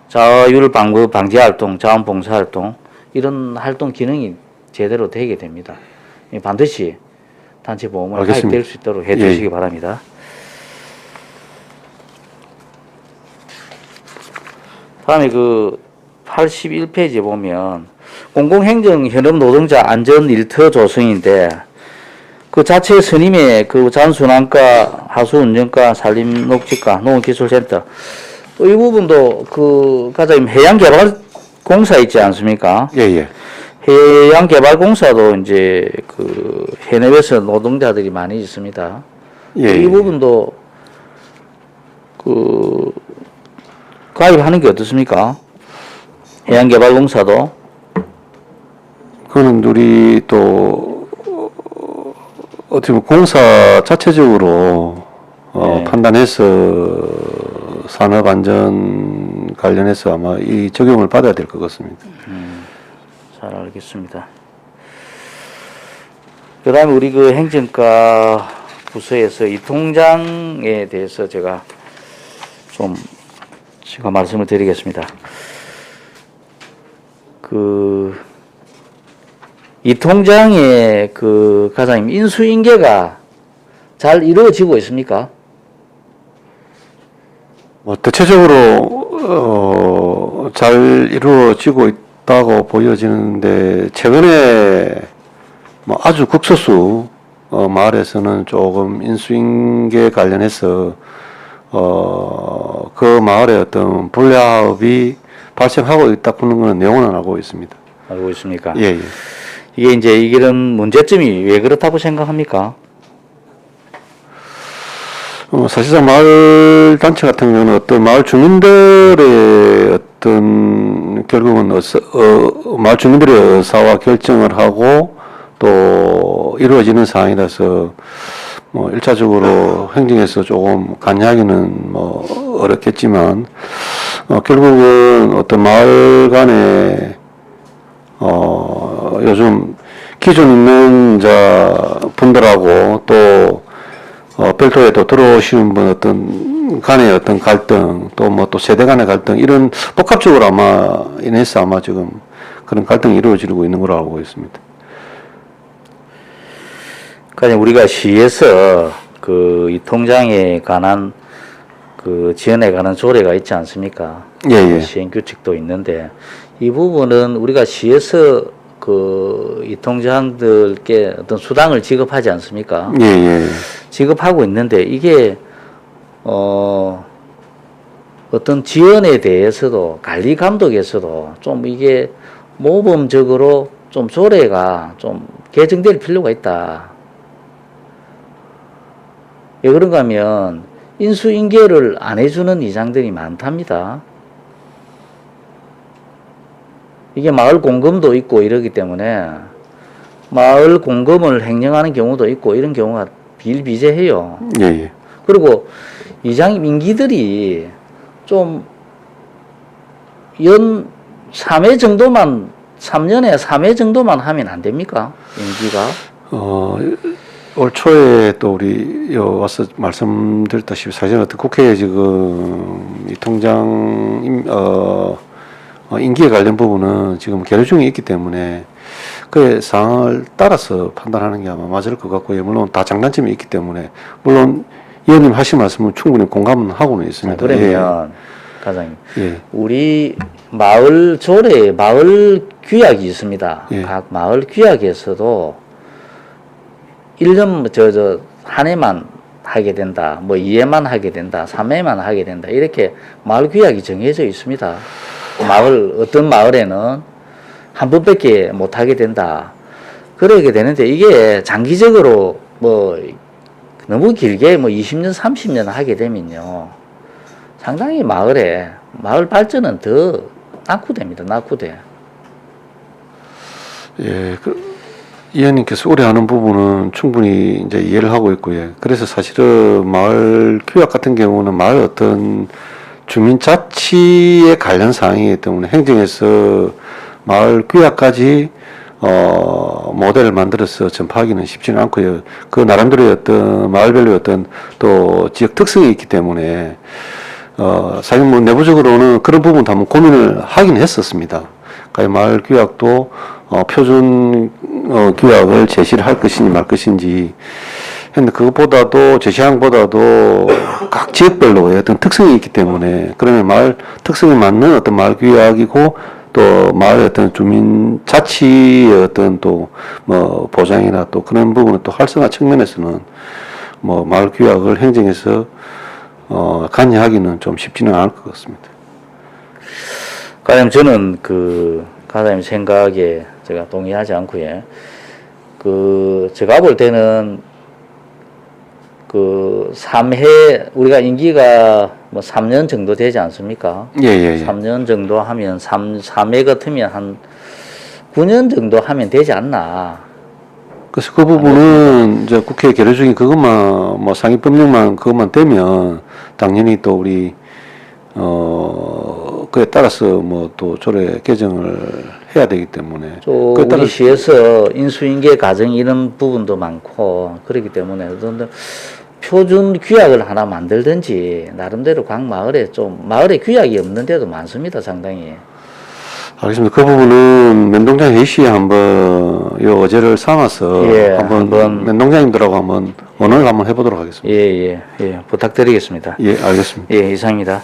자율 방지 활동, 자원봉사 활동 이런 활동 기능이 제대로 되게 됩니다. 반드시 단체 보험을 알겠습니다. 가입될 수 있도록 해주시기 예. 바랍니다. 다음에 그 81페이지에 보면 공공행정 현업 노동자 안전 일터 조성인데 그 자체 선임의 그 잔순환과 하수운전과 산림녹지과 농업기술센터 또 이 부분도 그 과장님 해양개발공사 있지 않습니까? 예, 예. 해양개발공사도 이제 그 해내에서 노동자들이 많이 있습니다. 예, 이 예. 부분도 그 가입하는 게 어떻습니까? 해양개발공사도 그거는 우리 또 어떻게 보면 공사 자체적으로 네. 판단해서 산업안전 관련해서 아마 이 적용을 받아야 될 것 같습니다. 잘 알겠습니다. 그 다음에 우리 그 행정과 부서에서 이 통장에 대해서 제가 말씀을 드리겠습니다. 이 통장의 그 과장님 인수인계가 잘 이루어지고 있습니까? 뭐 대체적으로 잘 이루어지고 있다고 보여지는데 최근에 뭐 아주 극소수 마을에서는 조금 인수인계 관련해서 그 마을에 어떤 불합이 발생하고 있다는 건 내용은 알고 있습니다. 알고 있습니까? 예, 예. 이게 이제 이런 문제점이 왜 그렇다고 생각합니까? 사실상 마을 단체 같은 경우는 어떤 마을 주민들의 어떤 결국은 마을 주민들의 의사와 결정을 하고 또 이루어지는 상황이라서 뭐 일차적으로 행정에서 조금 관여하기는 뭐 어렵겠지만 결국은 어떤 마을 간에 요즘 기존 있는 분들하고 또 별도에 또 들어오시는 분 어떤 간의 어떤 갈등 또 뭐 또 세대 간의 갈등 이런 복합적으로 아마 인해서 아마 지금 그런 갈등이 이루어지고 있는 걸로 알고 있습니다. 그러니까 우리가 시에서 그 이 통장에 관한 그 지원에 관한 조례가 있지 않습니까? 예, 예. 시행 규칙도 있는데 이 부분은 우리가 시에서 그 이 통장들께 어떤 수당을 지급하지 않습니까? 예, 예. 지급하고 있는데 이게 어떤 지원에 대해서도 관리 감독에서도 좀 이게 모범적으로 좀 조례가 좀 개정될 필요가 있다. 왜 그런가 하면 인수인계를 안 해주는 이장들이 많답니다. 이게 마을 공금도 있고 이러기 때문에 마을 공금을 횡령하는 경우도 있고 이런 경우가 비일비재해요. 예, 예. 그리고 이장 임기들이 좀 연 3회 정도만 3년에 3회 정도만 하면 안 됩니까? 임기가? 올 초에 또 우리 와서 말씀드렸다시피 사실 어떤 국회에 지금 이 통장 임기에 관련 부분은 지금 계류 중에 있기 때문에 그 상황을 따라서 판단하는 게 아마 맞을 것 같고요. 물론 다 장단점이 있기 때문에 물론 의원님 하신 말씀은 충분히 공감은 하고는 있습니다. 그러면 과장님, 예. 우리 마을 조례 마을 규약이 있습니다. 예. 각 마을 규약에서도 1년 한 해만 하게 된다. 뭐 2회만 하게 된다. 3회만 하게 된다. 이렇게 마을 규약이 정해져 있습니다. 어떤 마을에는 한 번밖에 못 하게 된다. 그러게 되는데 이게 장기적으로 뭐 너무 길게 뭐 20년, 30년 하게 되면요. 상당히 마을 발전은 더 낙후됩니다. 낙후돼. 예, 의원님께서 오래 하는 부분은 충분히 이제 이해를 하고 있고요. 그래서 사실은 마을 규약 같은 경우는 마을 어떤 주민자치에 관련 사항이기 때문에 행정에서 마을 규약까지 모델을 만들어서 전파하기는 쉽지는 않고요. 그 나름대로의 어떤 마을별로의 어떤 또 지역 특성이 있기 때문에 사실 뭐 내부적으로는 그런 부분도 한번 고민을 하긴 했었습니다. 그러니까 마을 규약도 표준 규약을 제시를 할 것인지 말 것인지 근데 그것보다도 제시항보다도 각 지역별로의 어떤 특성이 있기 때문에 그러면 마을 특성에 맞는 어떤 마을 규약이고 또 마을의 어떤 주민 자치의 어떤 또 뭐 보장이나 또 그런 부분은 또 활성화 측면에서는 뭐 마을 규약을 행정에서 관여하기는 좀 쉽지는 않을 것 같습니다. 과장님, 저는 과장님 생각에 제가 동의하지 않고요. 제가 볼 때는 3회, 우리가 임기가 뭐 3년 정도 되지 않습니까? 예. 3년 정도 하면 3회 같으면 한 9년 정도 하면 되지 않나. 그래서 그 부분은 이제 국회 계류 중에 그것만 뭐 상위 법령만 그것만 되면 당연히 또 우리 그에 따라서 뭐 또 조례 개정을 해야 되기 때문에 또 그에 우리 시에서 인수인계 과정 이런 부분도 많고 그렇기 때문에 어떤 표준 규약을 하나 만들든지 나름대로 각 마을에 마을에 규약이 없는 데도 많습니다. 상당히. 알겠습니다. 그 부분은 면동장 회의 시에 한번 요 어제를 삼아서 한번 면동장님들하고 한번 언어를 한번 해보도록 하겠습니다. 예. 부탁드리겠습니다. 예, 알겠습니다. 예, 이상입니다.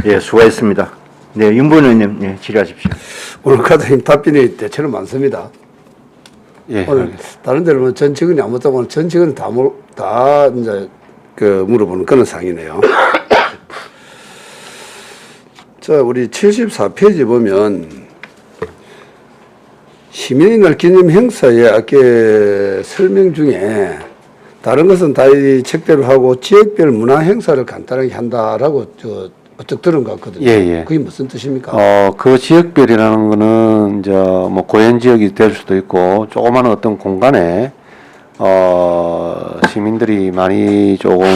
예, 수고했습니다. 네, 윤보현 의원님, 예, 질의하십시오. 오늘 과장님 답변이 대체로 많습니다. 예, 오늘 알겠습니다. 다른 데로 전 직원이 안 묻다보면 전 직원이 다 이제 물어보는 그런 상이네요. 자, 우리 74페이지 보면 시민의 날 기념 행사의 아까 설명 중에 다른 것은 다 이 책대로 하고 지역별 문화 행사를 간단하게 한다라고 어떻게 들은 것 같거든요. 예. 그게 무슨 뜻입니까? 그 지역별이라는 거는 이제 뭐 고현 지역이 될 수도 있고 조그마한 어떤 공간에 시민들이 많이 조금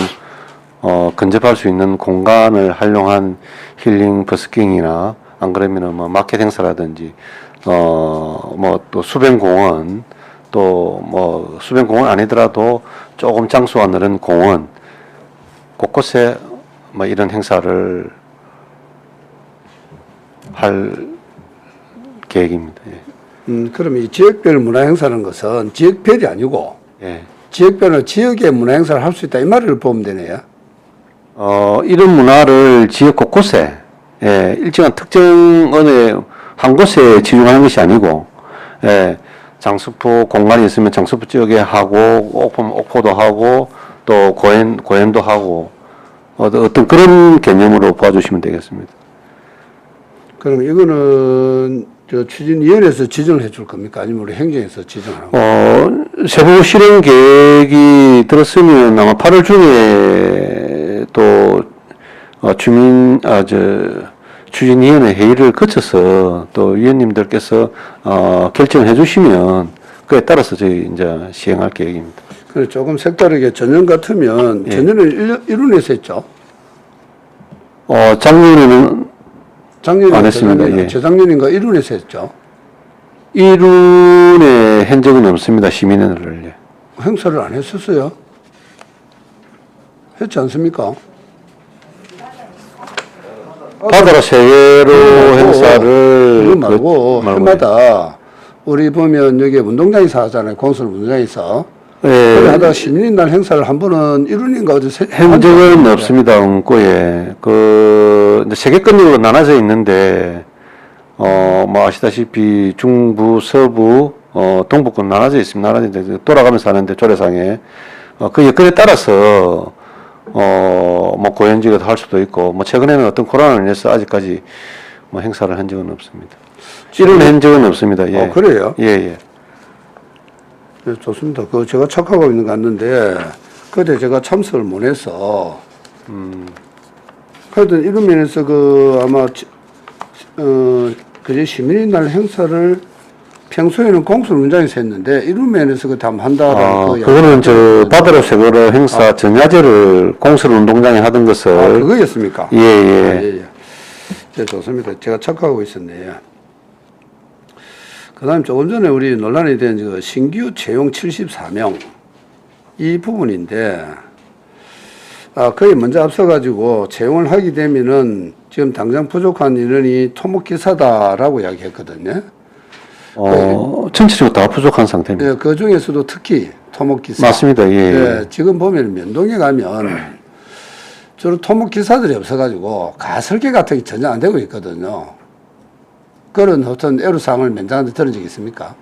근접할 수 있는 공간을 활용한 힐링 버스킹이나 안 그러면은 뭐 마켓 행사라든지 뭐 또 수변공원 또 뭐 수변공원 아니더라도 조금 장수가 늘은 공원 곳곳에 뭐 이런 행사를 할 계획입니다. 예. 그러면 이 지역별 문화 행사라는 것은 지역별이 아니고 예. 지역별은 지역의 문화 행사를 할 수 있다 이 말을 보면 되네요. 이런 문화를 지역 곳곳에 일정한 특정 어느 한 곳에 집중하는 것이 아니고 장수포 공간이 있으면 장수포 지역에 하고 옥포도 하고 또 고현도 하고 어떤 그런 개념으로 봐주시면 되겠습니다. 그럼 이거는 추진위원회에서 지정을 해줄 겁니까? 아니면 우리 행정에서 지정하는 겁니까? 세부 실행 계획이 들었으면 아마 8월 중에 또 추진위원회 회의를 거쳐서 또 위원님들께서 결정해 주시면 그에 따라서 저희 이제 시행할 계획입니다. 그래 조금 색다르게 전년 같으면 전년에 1원에서 했죠. 작년에 안 했습니다. 예. 재작년인가 1원에서 했죠. 1운에 한 적은 없습니다. 시민회를. 행사를 안 했었어요? 했지 않습니까? 바다로 세계로 행사를 그거 말고 그- 해마다 우리 보면 여기 운동장에서 하잖아요. 공설 운동장에서. 예, 그래 하다가 시민날 행사를 한 번은 1년인가 어디 한 적은 없습니다. 응고에 그 이제 세계권으로 나눠져 있는데 뭐 아시다시피 중부, 서부, 동부권 나눠져 있습니다. 나눠져 있는데 돌아가면서 하는데 조례상에 그 여건에 따라서 뭐 고연지가 할 수도 있고 뭐 최근에는 어떤 코로나로 인해서 아직까지 뭐 행사를 한 적은 없습니다. 이런 한 적은 없습니다. 예. 그래요? 예, 예. 네, 좋습니다. 그 제가 착각하고 있는 것 같는데 그때 제가 참석을 못 해서 하여튼 이런 면에서 그 아마 그제 시민의 행사를 평소에는 공설 운장에서 했는데 이런 면에서 그 한다라는 그 그거는 저 바다로 세계로 행사 전야제를 공설 운동장에 하던 것을 그거였습니까? 예, 예. 예. 네, 좋습니다. 제가 착각하고 있었네요. 그 다음 조금 전에 우리 논란이 된 그 신규 채용 74명 이 부분인데 거의 먼저 앞서가지고 채용을 하게 되면은 지금 당장 부족한 인원이 토목기사다라고 이야기했거든요. 전체적으로 다 부족한 상태입니다. 예, 그 중에서도 특히 토목기사. 맞습니다. 예. 예, 지금 보면 면동에 가면 주로 토목기사들이 없어가지고 가설계 같은 게 전혀 안 되고 있거든요. 그런 어떤 애로사항을 면장한테 들은 적이 있습니까?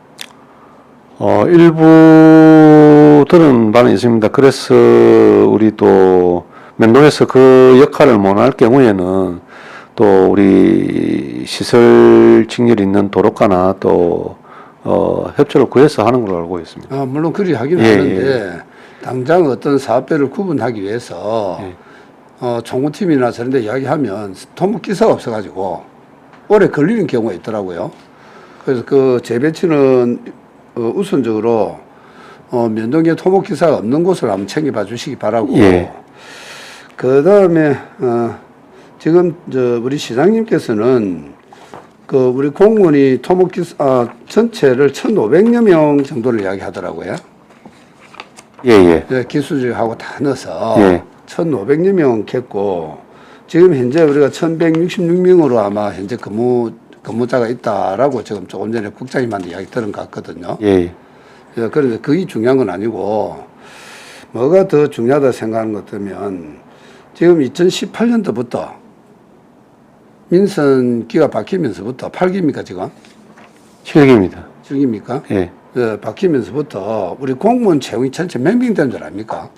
일부 들은 바는 있습니다. 그래서 우리 또 면동에서 그 역할을 못 할 경우에는 또 우리 시설 직렬 있는 도로가나 또 협조를 구해서 하는 걸로 알고 있습니다. 물론 그리 하긴 예, 하는데 당장 어떤 사업배를 구분하기 위해서 총무팀이나 저런 데 이야기하면 토목기사가 없어가지고 오래 걸리는 경우가 있더라고요. 그래서 그 재배치는 우선적으로 면동에 토목기사가 없는 곳을 한번 챙겨봐 주시기 바라고. 예. 그 다음에 지금 우리 시장님께서는 그 우리 공무원이 토목기사 전체를 1,500여 명 정도를 이야기하더라고요. 예, 예. 네, 기술직하고 다 넣어서 예. 1,500여 명 했고 지금 현재 우리가 1,166명으로 아마 현재 근무자가 있다라고 지금 조금 전에 국장님한테 이야기 들은 것 같거든요. 예. 예, 그런데 그게 중요한 건 아니고 뭐가 더 중요하다 생각하는 것 같으면 지금 2018년도부터 민선기가 바뀌면서부터 8기입니까 지금? 7기입니다. 7기입니까? 예. 예, 바뀌면서부터 우리 공무원 채용이 전체 몇 명 된 줄 압니까?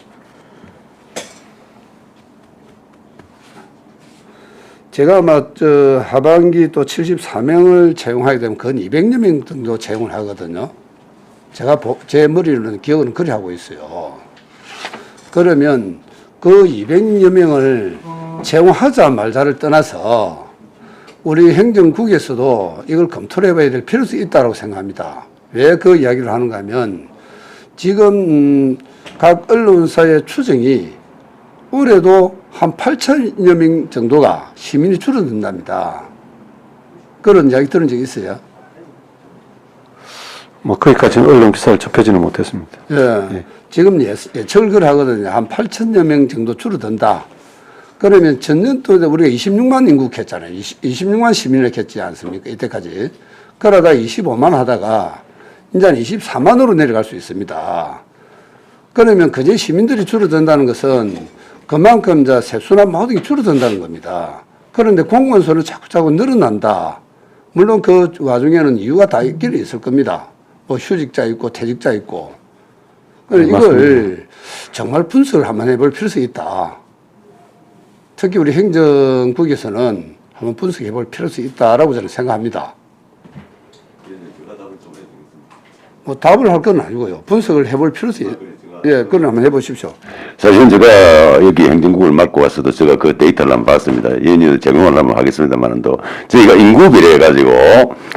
제가 아마 하반기 또 74명을 채용하게 되면 건 200여 명 정도 채용을 하거든요. 제가 제 머리로는 기억은 그리 하고 있어요. 그러면 그 200여 명을 채용하자 말자를 떠나서 우리 행정국에서도 이걸 검토를 해봐야 될 필요성이 있다고 생각합니다. 왜 그 이야기를 하는가 하면 지금 각 언론사의 추정이 올해도 한 8천여 명 정도가 시민이 줄어든답니다. 그런 이야기 들은 적이 있어요? 뭐 거기까지는 언론 기사를 접하지는 못했습니다. 예. 지금 예측을 그걸 하거든요. 한 8천여 명 정도 줄어든다. 그러면 전년도 우리가 26만 인구 했잖아요. 26만 시민을 했지 않습니까? 이때까지. 그러다 25만 하다가 이제는 24만으로 내려갈 수 있습니다. 그러면 그제 시민들이 줄어든다는 것은 그만큼 세수나 모든 게 줄어든다는 겁니다. 그런데 공무원 수는 자꾸 늘어난다. 물론 그 와중에는 이유가 다 있기는 있을 겁니다. 뭐 휴직자 있고 퇴직자 있고. 이걸 정말 분석을 한번 해볼 필요성이 있다. 특히 우리 행정국에서는 한번 분석해 볼 필요성이 있다라고 저는 생각합니다. 뭐 답을 할 건 아니고요. 분석을 해볼 필요성이 예, 그건 한번 해보십시오. 사실은 제가 여기 행정국을 맡고 와서도 제가 그 데이터를 한번 봤습니다. 연휴 제공을 한번 하겠습니다만도 저희가 인구 비례해가지고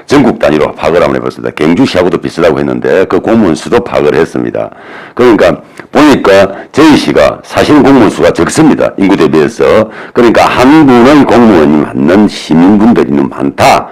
전국 단위로 파악을 한번 해봤습니다. 경주시하고도 비슷하고 했는데 그 공무원 수도 파악을 했습니다. 그러니까 보니까 저희시가 사실은 공무원 수가 적습니다. 인구 대비해서. 그러니까 한 분의 공무원이 맞는 시민분들이 많다.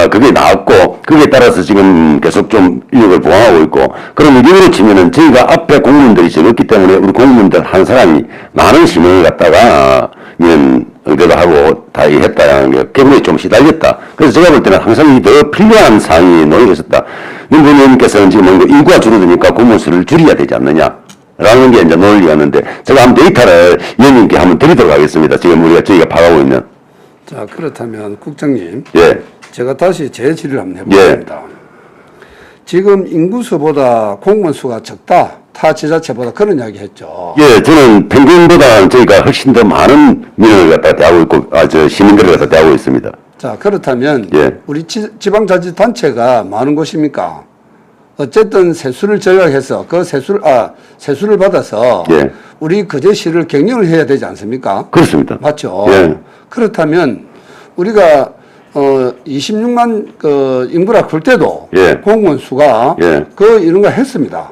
그게 나왔고, 거기에 따라서 지금 계속 좀 인력을 보강하고 있고, 그럼 이런 치면은 저희가 앞에 공무원들이 적었기 때문에 우리 공무원들 한 사람이 많은 시민을 갖다가, 응대도 하고 다 했다는 게 굉장히 좀 시달렸다. 그래서 제가 볼 때는 항상 이 더 필요한 사항이 논의가 있었다. 윤 의원님께서는 지금 인구가 줄어드니까 공무원 수를 줄여야 되지 않느냐. 라는 게 이제 논의였는데, 제가 한번 데이터를 의원님께 한번 드리도록 하겠습니다. 지금 저희가 파악하고 있는. 자, 그렇다면 국장님, 예. 제가 다시 제 질의를 한번 해보겠습니다. 지금 인구수보다 공무원 수가 적다. 타 지자체보다 그런 이야기 했죠. 예, 저는 평균보다 저희가 훨씬 더 많은 민원을 갖다 대하고 있고, 시민들을 갖다 대하고 있습니다. 자, 그렇다면 예. 우리 지방자치단체가 많은 곳입니까? 어쨌든 세수를 절약해서 그 세수를 받아서 예. 우리 거제시를 경영을 해야 되지 않습니까? 그렇습니다. 맞죠? 예. 그렇다면 우리가 26만 그 인구라 그럴 때도 예. 공무원 수가 예. 그 이런가 했습니다.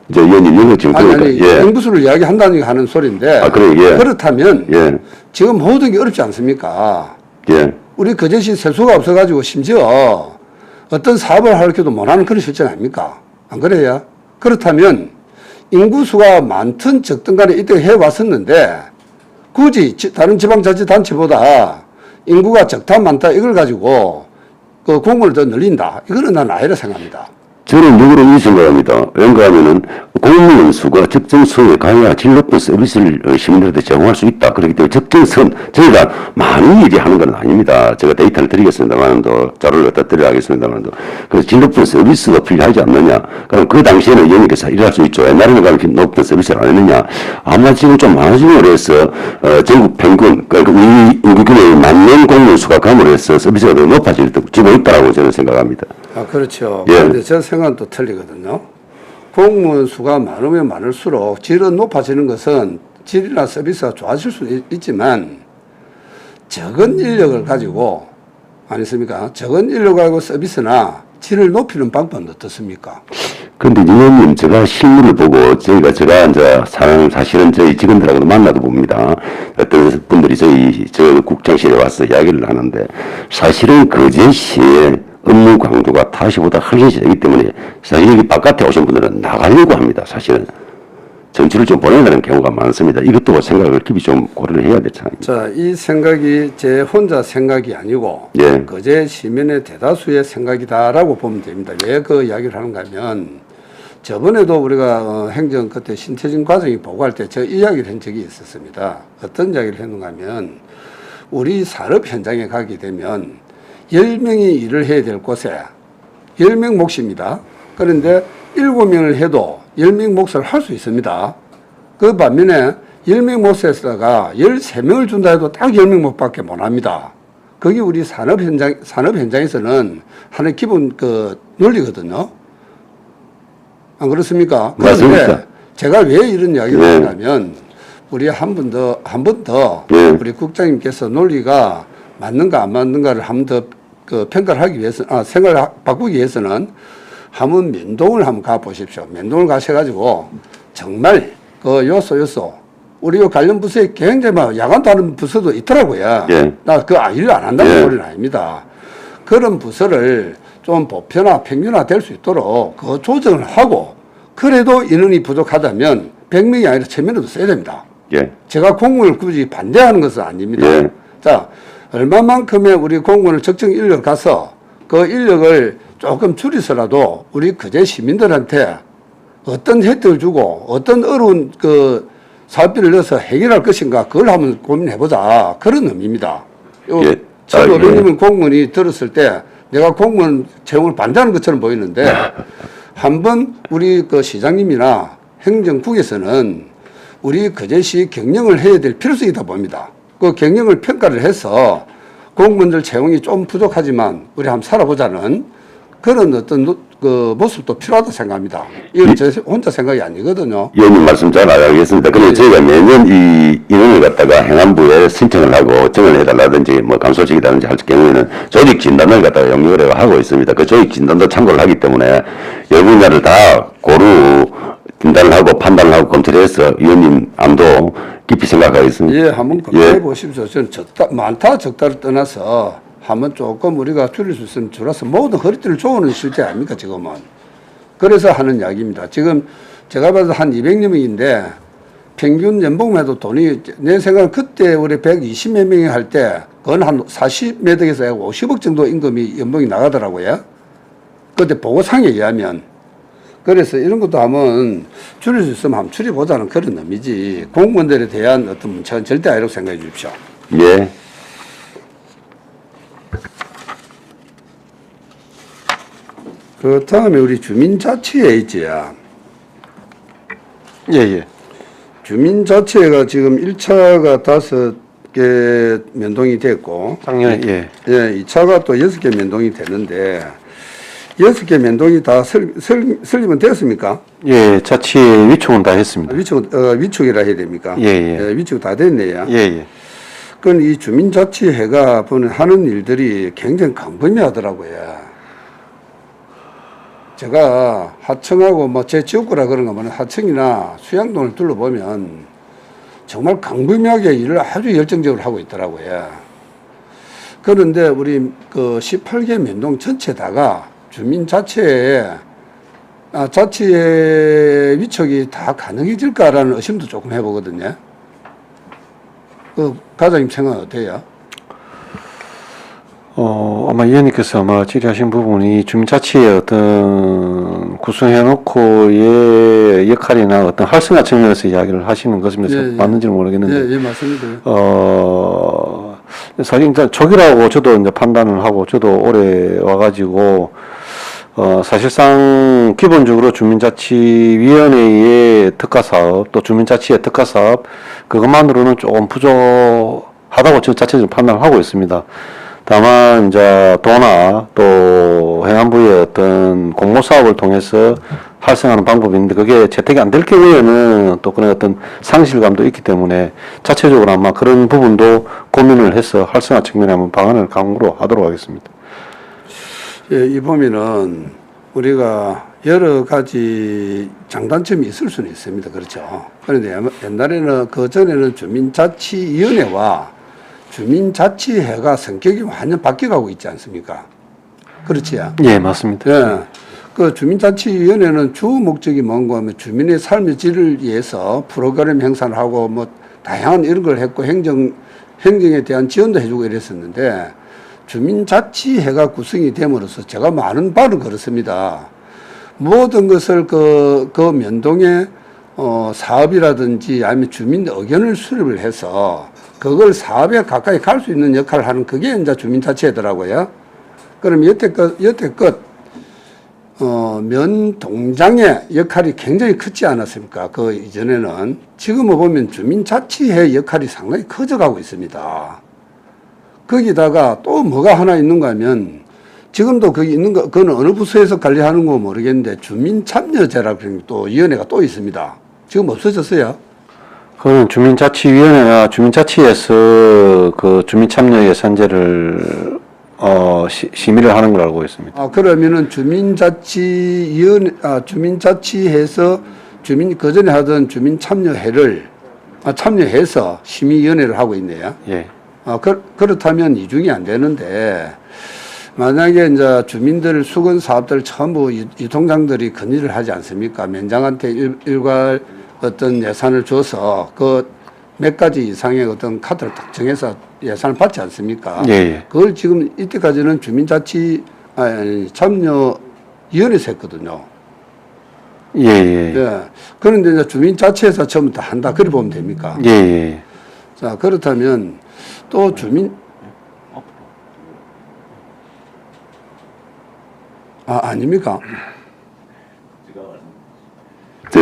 이제 의원님 이거 지금 아니 그러니까 예. 인구수를 이야기한다는 게 하는 소리인데 그래요. 예. 그렇다면 예. 지금 모든 게 어렵지 않습니까? 예. 우리 거제시 세수가 없어가지고 심지어 어떤 사업을 하려도 못하는 그런 실정 아닙니까? 안 그래요? 그렇다면 인구수가 많든 적든 간에 이때 해왔었는데 굳이 다른 지방자치단체보다 인구가 적다 많다 이걸 가지고 그 공무원을 더 늘린다. 이거는 난 아니라 생각합니다. 저는 누구로 이 생각합니다. 왜인가 하면은 공무원 수가 적정선에 가야 질 높은 서비스를 시민들한테 제공할 수 있다. 그렇기 때문에 적정선, 저희가 많이 얘기하는 건 아닙니다. 제가 데이터를 드리겠습니다만도, 자료를 갖다 드려야 하겠습니다만도. 그래서 질 높은 서비스가 필요하지 않느냐. 그럼 그 당시에는 의원님께서 일할 수 있죠. 옛날에는 그렇게 높은 서비스를 안 했느냐. 아마 지금 좀 많아짐으로 해서, 전국 평균, 그러니까 우리 인구균에 맞는 공무원 수가 감으로 해서 서비스가 더 높아지고 있다고 저는 생각합니다. 그렇죠. 예. 그런데 저 생각은 또 틀리거든요. 공무원 수가 많으면 많을수록 질은 높아지는 것은 질이나 서비스가 좋아질 수 있지만 적은 인력을 가지고 아니습니까? 적은 인력을 가지고 서비스나 질을 높이는 방법은 어떻습니까? 그런데 의원님, 제가 실물을 보고 제가 이제 사실은 저희 직원들하고도 만나도 봅니다. 어떤 분들이 저 국장실에 와서 이야기를 하는데 사실은 거제시에 업무 강도가 타시보다 훨씬 세기 때문에 사실 여기 바깥에 오신 분들은 나가려고 합니다. 사실은 정치를 좀 보내는 경우가 많습니다. 이것도 생각을 깊이 좀 고려를 해야 될 상황입니다. 자, 이 생각이 제 혼자 생각이 아니고 예. 거제 시민의 대다수의 생각이다라고 보면 됩니다. 왜 그 이야기를 하는가 하면 저번에도 우리가 행정 그때 신태진 과장이 보고할 때 저 이야기를 한 적이 있었습니다. 어떤 이야기를 했는가 하면 우리 산업 현장에 가게 되면 10명이 일을 해야 될 곳에 10명 몫입니다. 그런데 7명을 해도 10명 몫을 할 수 있습니다. 그 반면에 10명 몫에다가 13명을 준다 해도 딱 10명 몫밖에 못 합니다. 그게 우리 산업 현장에서는 하나의 기본 그 논리거든요. 안 그렇습니까? 맞습니다. 그런데 제가 왜 이런 이야기를 하냐면 우리 한 번 더 우리 국장님께서 논리가 맞는가 안 맞는가를 한 번 더 그 평가를 하기 위해서, 생각을 바꾸기 위해서는 한번 면동을 한번 가보십시오. 면동을 가셔가지고 정말 그 요소 우리 요 관련 부서에 굉장히 막 야간도 하는 부서도 있더라고요. 예. 나 그 일을 안 한다는 예. 소리는 아닙니다. 그런 부서를 좀 보편화, 평균화 될 수 있도록 그 조정을 하고 그래도 인원이 부족하다면 100명이 아니라 1000명이라도 써야 됩니다. 예. 제가 공무원을 굳이 반대하는 것은 아닙니다. 예. 자, 얼마만큼의 우리 공무원을 적정 인력 가서 그 인력을 조금 줄이서라도 우리 거제 시민들한테 어떤 혜택을 주고 어떤 어려운 그 사업비를 넣어서 해결할 것인가 그걸 한번 고민해보자. 그런 의미입니다. 예. 최고위원님은 공무원이 들었을 때 내가 공무원 채용을 반대하는 것처럼 보이는데 한번 우리 그 시장님이나 행정국에서는 우리 거제시 경영을 해야 될 필요성이 있다 봅니다. 그 경영을 평가를 해서 공무원들 채용이 좀 부족하지만 우리 한번 살아보자는 그런 어떤 그 모습도 필요하다 생각합니다. 이건 제 혼자 생각이 아니거든요. 의원님 말씀 잘 알겠습니다. 그런데 저희가 매년 이 인원을 갖다가 행안부에 신청을 하고 정을 해달라든지 뭐 감소직이라든지 할 경우에는 조직 진단을 갖다가 용역을 하고 있습니다. 그 조직 진단도 참고를 하기 때문에 여러 분야를 다 고루 진단을 하고 판단을 하고 검토를 해서 의원님 암도 깊이 생각하겠습니다. 예, 한번 검토해 보십시오. 저는 많다 적다를 떠나서 하면 조금 우리가 줄일 수 있으면 줄여서 모든 허리띠를 조이는 실제 아닙니까 지금은. 그래서 하는 이야기입니다. 지금 제가 봐도 한 200여 명인데 평균 연봉만 해도 돈이 내 생각은 그때 우리 120몇 명이 할 때 그건 한 40몇 억에서 50억 정도 임금이 연봉이 나가더라고요. 그때 보고상에 의하면. 그래서 이런 것도 하면 줄일 수 있으면 한번 줄여보자는 그런 의미지. 공무원들에 대한 어떤 문제는 절대 아니라고 생각해 주십시오. 예. 그 다음에 우리 주민자치회 있지야. 예, 예. 주민자치회가 지금 1차가 5개 면동이 됐고, 작년에, 예. 예, 2차가 또 6개 면동이 됐는데, 6개 면동이 다 설립은 됐습니까? 예, 자치의 위촉은 다 했습니다. 위촉이라 해야 됩니까? 예, 예. 위촉 다 됐네요. 예, 예. 그건 이 주민자치회가 보는 하는 일들이 굉장히 광범위하더라고요. 제가 하청하고 뭐 제 지역구라 그런 거면 하청이나 수양동을 둘러보면 정말 광범위하게 일을 아주 열정적으로 하고 있더라고요. 그런데 우리 그 18개 면동 전체다가 주민자치회에 자치의 위촉이 다 가능해질까라는 의심도 조금 해보거든요. 그 과장님 생각은 어때요? 아마 의원님께서 아마 질의하신 부분이 주민자치의 어떤 구성해놓고의 역할이나 어떤 활성화 측면에서 이야기를 하시는 것이면서 예, 예. 맞는지는 모르겠는데. 예, 맞습니다. 사실 일단 적이라고 저도 이제 판단을 하고 저도 올해 와가지고 사실상 기본적으로 주민자치위원회의 특화사업 또 주민자치의 특화사업 그것만으로는 조금 부족하다고 저 자체적으로 판단을 하고 있습니다. 다만 이제 도나 또 행안부의 어떤 공모 사업을 통해서 활성화하는 방법이 있는데 그게 채택이 안 될 경우에는 또 그런 어떤 상실감도 있기 때문에 자체적으로 아마 그런 부분도 고민을 해서 활성화 측면에 한번 방안을 강구하도록 하겠습니다. 예, 이 보면은 우리가 여러 가지 장단점이 있을 수는 있습니다. 그렇죠. 그런데 옛날에는 그 전에는 주민자치위원회와 주민자치회가 성격이 완전 바뀌어가고 있지 않습니까? 그렇지요? 예, 맞습니다. 예. 그 주민자치위원회는 주 목적이 뭔가 하면 주민의 삶의 질을 위해서 프로그램 행사를 하고 뭐 다양한 이런 걸 했고 행정에 대한 지원도 해주고 이랬었는데 주민자치회가 구성이 됨으로써 제가 많은 발을 걸었습니다. 모든 것을 그 면동의 사업이라든지 아니면 주민 의견을 수립을 해서 그걸 사업에 가까이 갈 수 있는 역할을 하는 그게 이제 주민자치회더라고요. 그럼 여태껏 면 동장의 역할이 굉장히 크지 않았습니까? 그 이전에는 지금은 보면 주민자치회 역할이 상당히 커져가고 있습니다. 거기다가 또 뭐가 하나 있는가 하면 지금도 거기 있는 거, 그건 어느 부서에서 관리하는 거 모르겠는데 주민참여제라고 또 위원회가 또 있습니다. 지금 없어졌어요. 그건 주민자치위원회나 주민자치에서 그 주민참여 예산제를 심의를 하는 걸 알고 있습니다. 그러면은 주민자치해서 그전에 하던 주민참여회를 참여해서 심의위원회를 하고 있네요. 예. 그렇다면 이중이 안 되는데 만약에 이제 주민들 수건 사업들 전부 이 통장들이 건의를 하지 않습니까? 면장한테 일괄 어떤 예산을 줘서 그 몇 가지 이상의 어떤 카드를 딱 정해서 예산을 받지 않습니까? 예, 예. 그걸 지금 이때까지는 참여위원회에서 했거든요. 예, 예. 예. 그런데 이제 주민자치에서 처음부터 한다. 그래 보면 됩니까? 예, 예. 자, 그렇다면 또 아닙니까?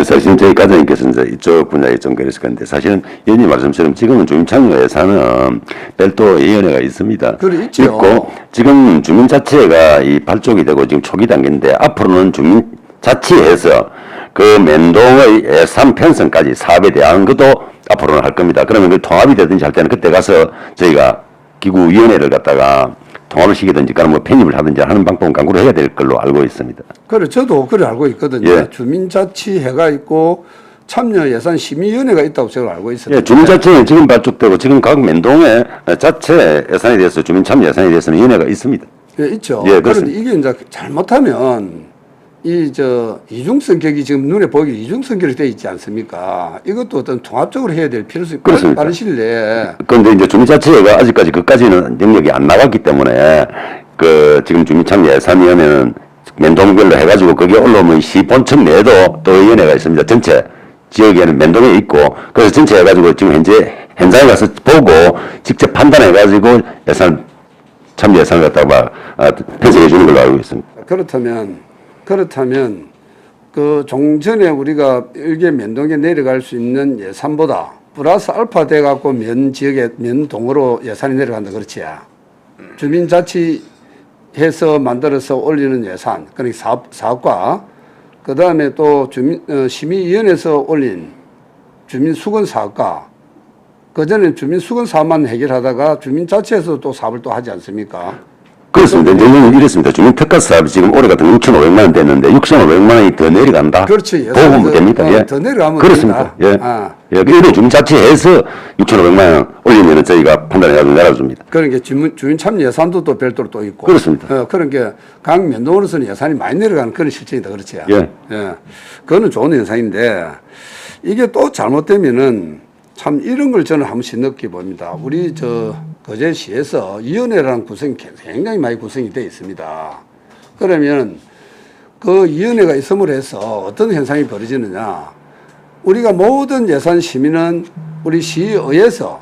사실은 저희 과장님께서 이제 이쪽 분야에 좀 그랬을 건데 사실은 의원님 말씀처럼 지금은 주민참여 예산은 별도 위원회가 있습니다. 그래 있죠. 있고 지금 주민자치회가 이 발족이 되고 지금 초기 단계인데 앞으로는 주민자치에서 그 면동의 예산 편성까지 사업에 대한 것도 앞으로는 할 겁니다. 그러면 그 통합이 되든지 할 때는 그때 가서 저희가 기구위원회를 갖다가 통합을 시키든지 뭐 편입을 하든지 하는 방법은 강구를 해야 될 걸로 알고 있습니다. 그래 저도 그래 알고 있거든요. 예. 주민자치회가 있고 참여 예산 심의위원회가 있다고 제가 알고 있습니다. 예, 주민자치는 지금 발족되고 지금 각 면동의 자체 예산에 대해서 주민 참여 예산에 대해서는 위원회가 있습니다. 예, 있죠. 예, 그런데 그렇습니다. 이게 이제 잘못하면 이중성격이 지금 눈에 보기 이중성격이 돼 있지 않습니까? 이것도 어떤 통합적으로 해야 될 필요성이 그렇습니다. 빠른 시일 내에 그런데 이제 주민자치회가 아직까지 그까지는 영역이 안 나갔기 때문에 그 지금 주민참여 예산위원회는 면동별로 해가지고 거기에 올라오면 시 본청 내에도 또 위원회가 있습니다. 전체 지역에는 면동에 있고 그래서 전체 해가지고 지금 현장에 가서 보고 직접 판단해가지고 참여 예산을 갖다가 편성해 주는 걸로 알고 있습니다. 그렇다면 그 종전에 우리가 일개 면동에 내려갈 수 있는 예산보다 플러스 알파 돼 갖고 면 지역에 면동으로 예산이 내려간다 그렇지? 주민자치해서 만들어서 올리는 예산, 그러니까 사업과 그 다음에 또 심의위원회에서 올린 주민수건 사업과 그 전에 주민수건 사업만 해결하다가 주민자치에서 또 사업을 또 하지 않습니까? 그렇습니다. 이제 이랬습니다. 주민특가 사업이 지금 올해 같은 6,500만 원 됐는데 6,500만 원이 더 내려간다. 그렇지. 보면 됩니다. 예. 더 내려가면 그렇습니다. 됩니다. 예. 예. 그래도 주민자치해서 6,500만 원 올리면 저희가 판단해가지고 내려줍니다. 그러니까 주민 참여 예산도 또 별도로 또 있고. 그렇습니다. 그러니까 각 면동으로서는 예산이 많이 내려가는 그런 실정이다. 그렇지. 예. 그거는 좋은 현상인데 이게 또 잘못되면은 참 이런 걸 저는 한 번씩 느껴봅니다. 우리 거제시에서 위원회라는 구성이 굉장히 많이 구성이 되어 있습니다. 그러면 그 위원회가 있음으로 해서 어떤 현상이 벌어지느냐. 우리가 모든 예산 심의는 우리 시의회에서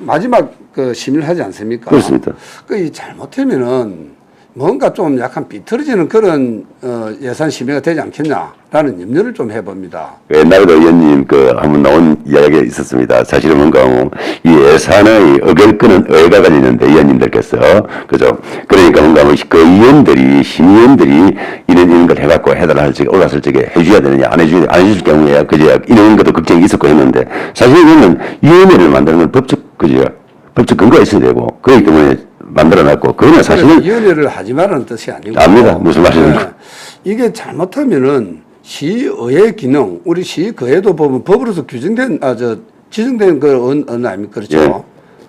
마지막 그 심의를 하지 않습니까? 그렇습니다. 그 잘못하면은 뭔가 좀 약간 비틀어지는 그런 예산 심의가 되지 않겠냐라는 염려를 좀 해봅니다. 옛날에도 의원님 한번 나온 이야기가 있었습니다. 사실은 뭔가 이 예산의 의결권은 의회가 가지는데 의원님들께서 그죠? 그러니까 뭔가 그 의원들이 심의위원들이 이런 걸 해갖고 해달라 올랐을 적에 해줘야 되느냐 안 해줄 경우에 그제 이런 것도 걱정이 있었고 했는데 사실 이거는 위원회를 만드는 건 법적 근거가 있어야 되고 그렇기 때문에 만들어놨고 그거는 사실은 위원회를 하지 말라는 뜻이 아니고 압니다. 무슨 말씀인지. 이게 잘못하면은 시의회 기능 우리 시의회도 보면 법으로서 규정된 지정된 그 어느 아닙니까? 그렇죠? 예.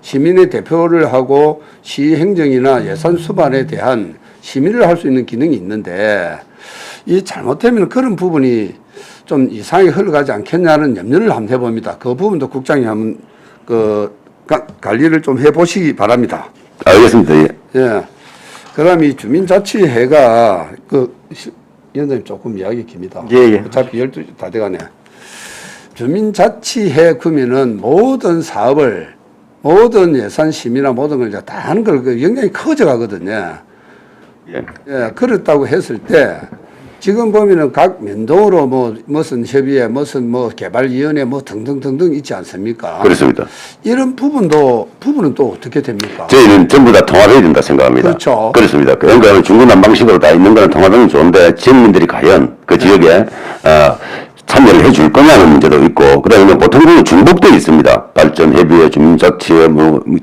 시민의 대표를 하고 시 행정이나 예산 수반에 대한 심의를 할 수 있는 기능이 있는데 이 잘못되면 그런 부분이 좀 이상하게 흘러가지 않겠냐는 염려를 한번 해봅니다. 그 부분도 국장이 한번 관리를 좀 해보시기 바랍니다. 알겠습니다. 예. 예. 그다음 이 주민자치회가 위원장님 조금 이야기 깁니다. 예. 어차피 12시 다 돼가네. 주민자치회 그러면은 모든 사업을 모든 예산 심의나 모든 걸 다 하는 걸 영향이 커져가거든요. 예. 그렇다고 했을 때 지금 보면은 각 면동으로 무슨 협의회, 무슨 개발위원회 등등등등 있지 않습니까? 그렇습니다. 이런 부분은 또 어떻게 됩니까? 저희는 전부 다 통합해야 된다 생각합니다. 그렇죠. 그렇습니다. 그러니까 중구난 방식으로 다 있는 거는 통합하면 좋은데 지역민들이 과연 그 지역에 참여를 해줄 거냐는 문제도 있고 그다음에 보통 중복돼 있습니다. 발전협의회, 주민자치회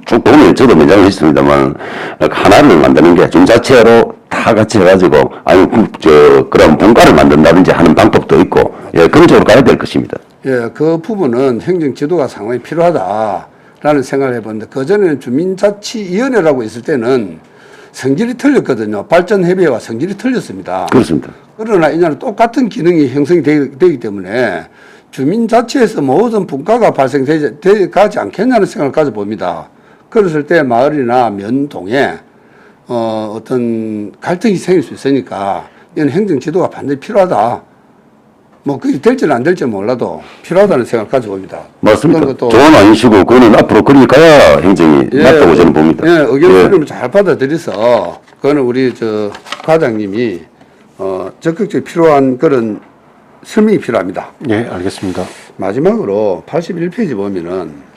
쭉 보면 저도 매장을 했습니다만 하나를 만드는 게 주민자치회로 다 같이 해가지고 그럼 분과를 만든다든지 하는 방법도 있고 그런 쪽으로 가야 될 것입니다. 예, 그 부분은 행정 지도가 상당히 필요하다라는 생각을 해봤는데 그전에는 주민자치위원회라고 있을 때는 성질이 틀렸거든요. 발전협의회와 성질이 틀렸습니다. 그렇습니다. 그러나 이제는 똑같은 기능이 형성이 되기 때문에 주민자치에서 모든 분과가 발생되지 않겠냐는 생각을 가져봅니다. 그랬을 때 마을이나 면동에 어떤 갈등이 생길 수 있으니까 이건 행정 지도가 반드시 필요하다. 그게 될지는 안 될지 몰라도 필요하다는 생각을 가져봅니다. 맞습니다. 조언 아니시고 그거는 앞으로 그리 가야 행정이 낫다고 저는 봅니다. 예, 의견 수렴을 잘 받아들여서 그거는 우리 과장님이 적극적으로 필요한 그런 설명이 필요합니다. 예, 알겠습니다. 마지막으로 81페이지 보면은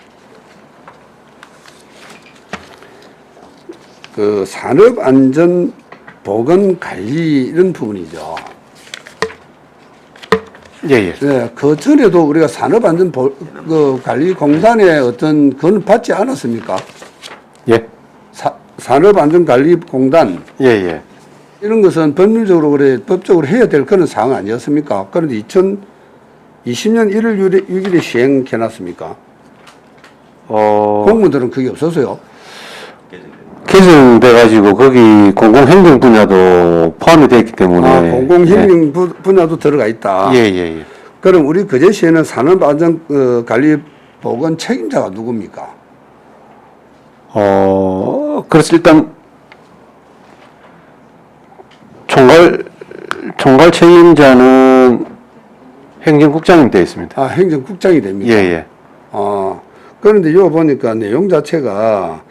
그 산업안전보건관리 이런 부분이죠. 예. 네, 그 전에도 우리가 산업안전관리공단의 어떤 그건 받지 않았습니까? 예. 산업안전관리공단. 예. 이런 것은 법률적으로 법적으로 해야 될 그런 사항 아니었습니까? 그런데 20년 1월 6일에 시행해놨습니까? 어, 공무원들은 그게 없어서요. 개정돼가지고 거기 공공행정 분야도 포함이 되어 있기 때문에. 공공행정 분야도 들어가 있다. 예, 예, 예. 그럼 우리 거제시에는 산업안전관리보건 책임자가 누굽니까? 그래서 일단 총괄 책임자는 행정국장님 되어 있습니다. 행정국장이 됩니까? 예, 예. 그런데 이거 보니까 내용 자체가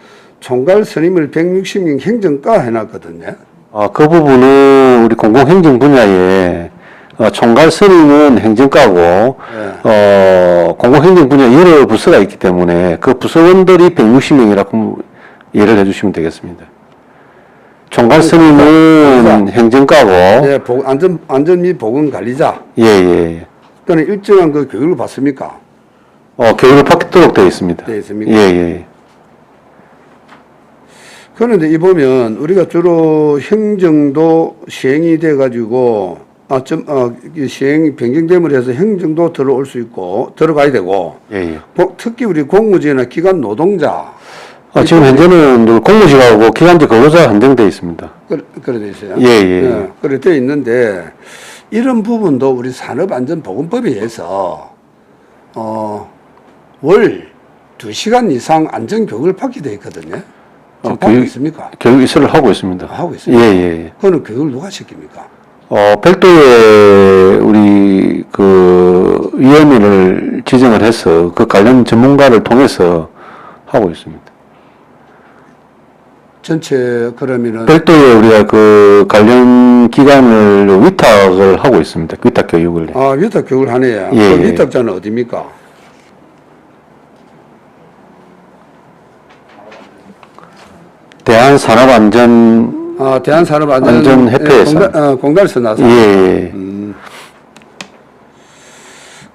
총괄 선임을 160명 행정과 해놨거든요. 그 부분은 우리 공공행정 분야에 총괄 선임은 행정과고, 공공행정 분야 여러 부서가 있기 때문에 그 부서원들이 160명이라고 이해를 해주시면 되겠습니다. 총괄 선임은 행정과고, 예, 안전 및 보건 관리자. 예, 예. 또는 일정한 그 교육을 받습니까? 교육을 받도록 되어 있습니다. 되어 있습니까? 예, 예. 그런데 이 보면 우리가 주로 행정도 시행이 돼가지고 시행이 변경됨을 해서 행정도 들어올 수 있고 들어가야 되고 예, 예. 특히 우리 공무직이나 기관 노동자 지금 현재는 공무직하고 기간제 근로자 한정되어 있습니다. 그래 돼 있어요. 예, 예. 그래 돼 있는데 이런 부분도 우리 산업안전보건법에 의해서 월 2시간 이상 안전교육을 받게 돼 있거든요. 지금 받고 있습니까? 교육 이수를 하고 있습니다. 하고 있습니다. 예, 예. 그거는 교육을 누가 시킵니까? 별도의 우리 그 위원회를 지정을 해서 그 관련 전문가를 통해서 하고 있습니다. 전체 그러면은 별도의 우리가 그 관련 기관을 위탁을 하고 있습니다. 위탁 교육을. 위탁 교육을 하네요. 예, 그 예. 위탁자는 어디입니까? 대한산업안전 대한산업안전협회에서 공단에서 나서. 예.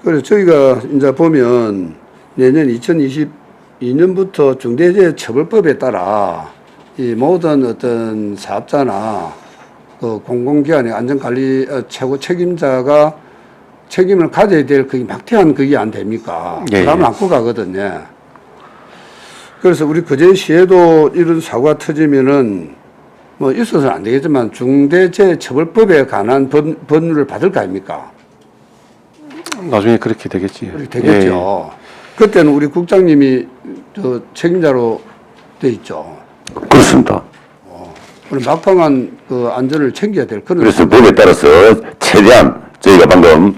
그래서 저희가 이제 보면 내년 2022년부터 중대재해처벌법에 따라 이 모든 어떤 사업자나 그 공공기관의 안전관리 최고 책임자가 책임을 가져야 될 그게 막대한 그게 안 됩니까? 예, 그러면 예. 안고 가거든요. 그래서 우리 거제시에도 이런 사고가 터지면은 뭐 있어서는 안 되겠지만 중대재해처벌법에 관한 법률을 받을 거 아닙니까? 나중에 그렇게 되겠지. 그렇게 되겠죠. 그때는 우리 국장님이 저 책임자로 돼 있죠. 그렇습니다. 그럼 막강한 그 안전을 챙겨야 될 그런. 그래서 법에 따라서 최대한 저희가 방금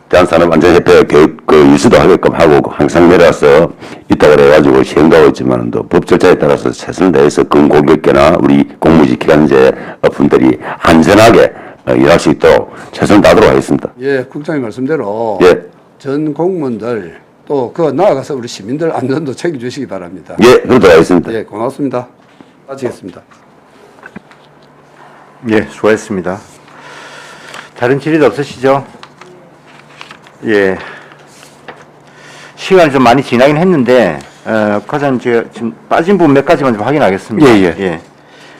대한산업안전협회 교육 유수도 하게끔 하고 항상 내려와서 있다고 그래가지고 시행하고 있지만 또 법 절차에 따라서 최선을 다해서 근고객계나 우리 공무직 기관제 분들이 안전하게 일할 수 있도록 최선을 다하도록 하겠습니다. 예, 국장님 말씀대로 예. 전 공무원들 또 그 나아가서 우리 시민들 안전도 챙겨주시기 바랍니다. 예, 그러도록 하겠습니다. 예, 고맙습니다. 마치겠습니다. 예, 수고했습니다. 다른 질의도 없으시죠? 예. 시간이 좀 많이 지나긴 했는데, 과장 제가 지금 빠진 부분 몇 가지만 좀 확인하겠습니다. 예.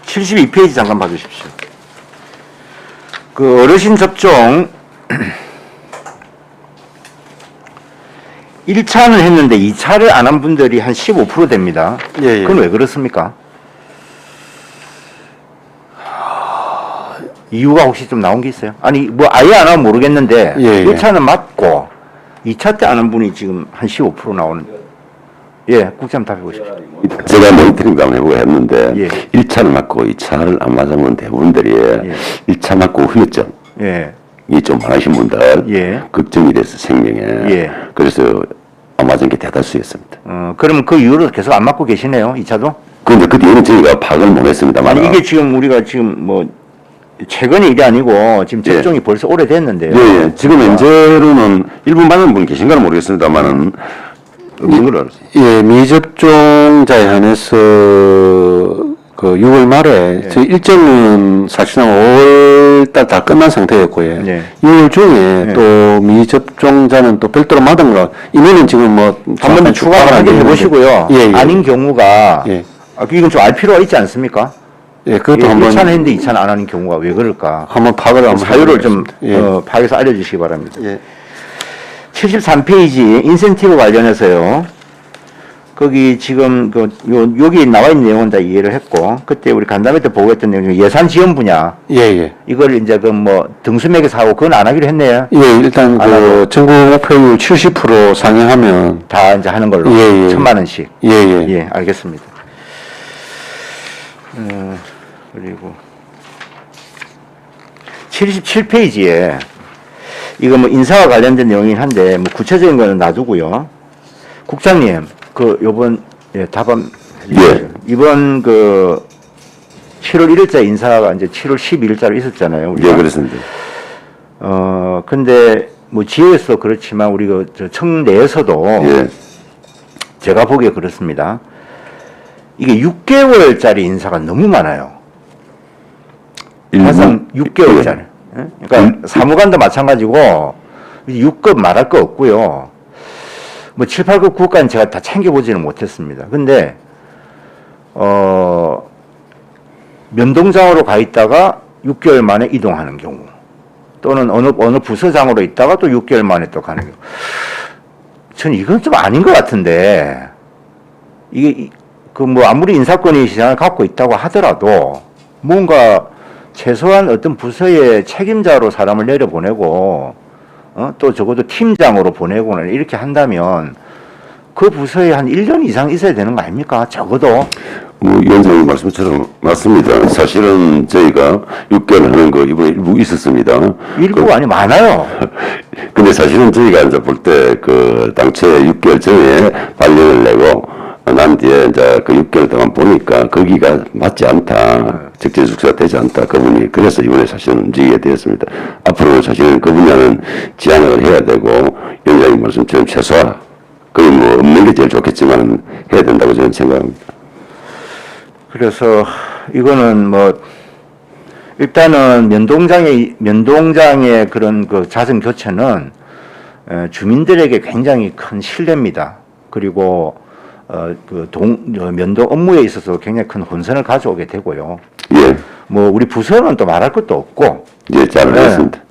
72페이지 잠깐 봐주십시오. 그 어르신 접종 1차는 했는데 2차를 안 한 분들이 한 15% 됩니다. 예. 그건 왜 그렇습니까? 이유가 혹시 좀 나온 게 있어요? 아니, 뭐 아예 안 하면 모르겠는데, 예. 1차는 맞고, 2차 때 안 한 분이 지금 한 15% 나오는. 예, 국장님 답해보십시오. 제가 모니터링도 한번 해보고 했는데 예. 1차를 맞고 2차를 안 맞은 대부분들이 1차 맞고 후유증 예. 이 좀 많으신 분들 예. 걱정이 돼서 생명에 예. 그래서 안 맞은 게 대다수였습니다. 그러면 그 이후로 계속 안 맞고 계시네요, 2차도? 그런데 그 뒤에는 저희가 파악을 못했습니다만 아니, 이게 지금 우리가 지금 뭐, 최근의 일이 아니고, 지금 예. 접종이 벌써 오래됐는데요. 예. 지금 현재로는 일본 받은 분 계신가는 모르겠습니다만은 없는 걸로 알았어요. 예, 미접종자에 한해서 그 6월 말에 저희 일정은 사실상 5월달 다 끝난 상태였고요. 예. 6월 중에 또 미접종자는 또 별도로 받은 거 인원은 지금 뭐 한 번 더 추가 확인해 보시고요. 예. 아닌 경우가, 예. 이건 좀 알 필요가 있지 않습니까? 예, 그것도 한번 1차는 했는데 2차는 안 하는 경우가 왜 그럴까? 한번 파악을 한번 사유를 좀 해보겠습니다. 예. 파악해서 알려주시기 바랍니다. 예. 73페이지 인센티브 관련해서요. 거기 지금 여기 나와 있는 내용은 다 이해를 했고, 그때 우리 간담회 때 보고했던 내용 중에 예산 지원 분야 예, 예. 이걸 이제 그 뭐 등수맥에서 하고 그건 안 하기로 했네요. 예, 일단 안 하고. 그 전국 목표율 70% 상향하면 다 이제 하는 걸로. 예, 예. 1,000만 원씩. 예, 예. 예, 알겠습니다. 그리고 77페이지에 이거 뭐 인사와 관련된 내용이긴 한데 뭐 구체적인 거는 놔두고요. 국장님, 그 요번 답안 예. 이번 그 7월 1일자 인사가 이제 7월 12일자로 있었잖아요. 우리가. 예, 그렇습니다. 근데 뭐 지역에서 그렇지만 우리 그 청 내에서도 예. 제가 보기에 그렇습니다. 이게 6개월짜리 인사가 너무 많아요. 항상 6개월짜리. 그러니까 사무관도 마찬가지고 6급 말할 거 없고요. 뭐 7, 8급, 9급까지는 제가 다 챙겨보지는 못했습니다. 근데 면동장으로 가 있다가 6개월 만에 이동하는 경우, 또는 어느 부서장으로 있다가 또 6개월 만에 또 가는 경우, 저는 이건 좀 아닌 것 같은데, 이게 그 뭐 아무리 인사권이 시장을 갖고 있다고 하더라도 뭔가 최소한 어떤 부서의 책임자로 사람을 내려보내고 또 적어도 팀장으로 보내거나 이렇게 한다면 그 부서에 한 1년 이상 있어야 되는 거 아닙니까? 적어도. 뭐 위원장님 말씀처럼 맞습니다. 사실은 저희가 6개월 하는 거 이번에 일부 있었습니다. 일부가 아니 많아요. 근데 사실은 저희가 이제 볼 때 그 당초에 6개월 전에 발령을 내고 난 뒤에 이제 그 6개월 동안 보니까 거기가 맞지 않다. 적재적소가 되지 않다. 그분이. 그래서 이번에 사실은 움직이게 되었습니다. 앞으로 사실은 그 분야는 지향을 해야 되고, 위원장님 말씀처럼 최소화. 거의 뭐 없는 게 제일 좋겠지만 해야 된다고 저는 생각합니다. 그래서 이거는 뭐 일단은 면동장의 그런 그 자선 교체는 주민들에게 굉장히 큰 신뢰입니다. 그리고 면동 업무에 있어서 굉장히 큰 혼선을 가져오게 되고요. 예. 뭐 우리 부서는 또 말할 것도 없고. 예, 잘 알겠습니다.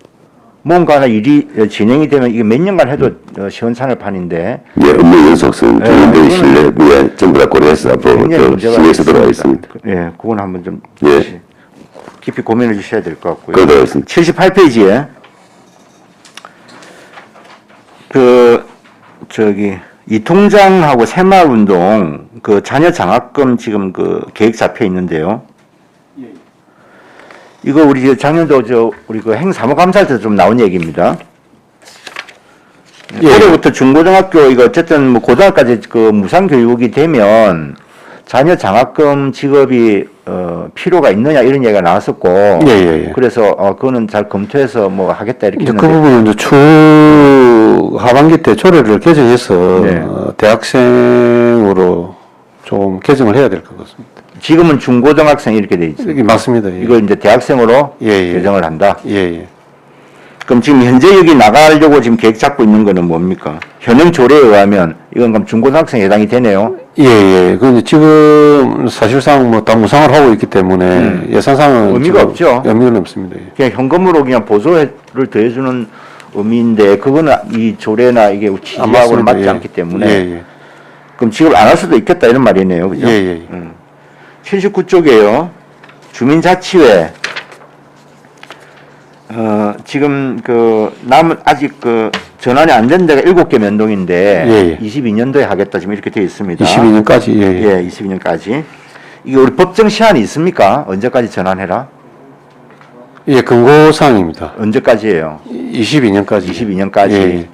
뭔가 하나 일이 진행이 되면 이게 몇 년간 해도 시원찮을 판인데. 예, 업무 연속성, 주민들의 신뢰, 예, 전부 다 고려해서 앞으로 신경 쓰도록 하겠습니다. 예, 그건 한번 좀 예. 깊이 고민해 주셔야 될 것 같고요. 그러도록 하겠습니다. 78페이지에 이 통장하고 새마을운동 그 자녀 장학금 지금 그 계획 잡혀 있는데요. 이거 우리 작년도 우리 그 행사무감사할 때 좀 나온 얘기입니다. 올해부터 중고등학교 이거 어쨌든 뭐 고등학교까지 그 무상 교육이 되면 자녀 장학금 지급이 필요가 있느냐 이런 얘기가 나왔었고. 예. 그래서 그거는 잘 검토해서 뭐 하겠다 이렇게 이제 했는데. 그 부분은 이제 추 하반기 때 조례를 개정해서 네. 대학생으로 좀 개정을 해야 될 것 같습니다. 지금은 중고등학생 이렇게 돼 있어요. 이게 맞습니다. 예. 이걸 이제 대학생으로 예. 개정을 한다. 예. 그럼 지금 현재 여기 나가려고 지금 계획 잡고 있는 거는 뭡니까? 현행 조례에 의하면 이건 그럼 중고등학생에 해당이 되네요. 예. 그 지금 사실상 뭐 다 무상을 하고 있기 때문에 예산상은 의미가 없죠. 의미는 없습니다. 예. 그냥 현금으로 그냥 보조를 더해주는 의미인데 그거는 이 조례나 이게 취지하고는 맞지 예. 않기 때문에 예. 그럼 지급 안 할 수도 있겠다 이런 말이네요. 그죠? 예. 79쪽이에요. 주민자치회. 지금 아직 전환이 안 된 데가 7개 면동인데 22년도에 하겠다 지금 이렇게 되어 있습니다. 22년까지. 예, 22년까지. 이게 우리 법정 시한이 있습니까? 언제까지 전환해라? 예, 근거사항입니다. 언제까지예요? 22년까지. 22년까지. 예.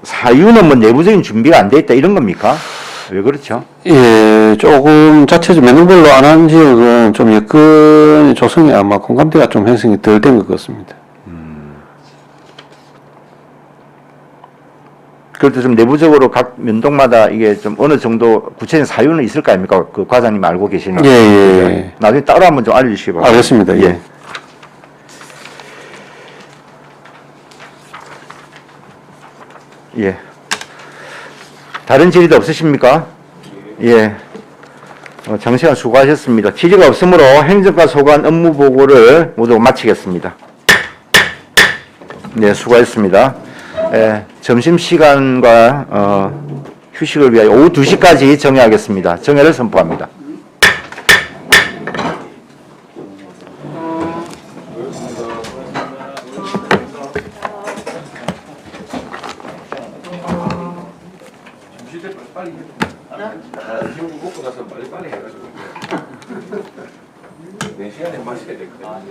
사유는 뭐 내부적인 준비가 안 돼 있다 이런 겁니까? 왜 그렇죠? 예, 조금 자체적 면허별로 안 한 지역은 좀 여건이 조성이 아마 공감대가 좀 형성이 덜 된 것 같습니다. 그래도 좀 내부적으로 각 면동마다 이게 좀 어느 정도 구체적인 사유는 있을 거 아닙니까? 그 과장님 알고 계시는. 예. 나중에 따로 한번 좀 알려주시기 바랍니다. 알겠습니다. 예. 예. 다른 질의도 없으십니까? 예. 장시간 수고하셨습니다. 질의가 없으므로 행정과 소관 업무 보고를 모두 마치겠습니다. 네, 수고했습니다. 점심 시간과 휴식을 위하여 오후 2시까지 정회하겠습니다. 정회를 선포합니다. 먹고 나서 빨리 해가지고 4시간에 마셔야 될 거예요.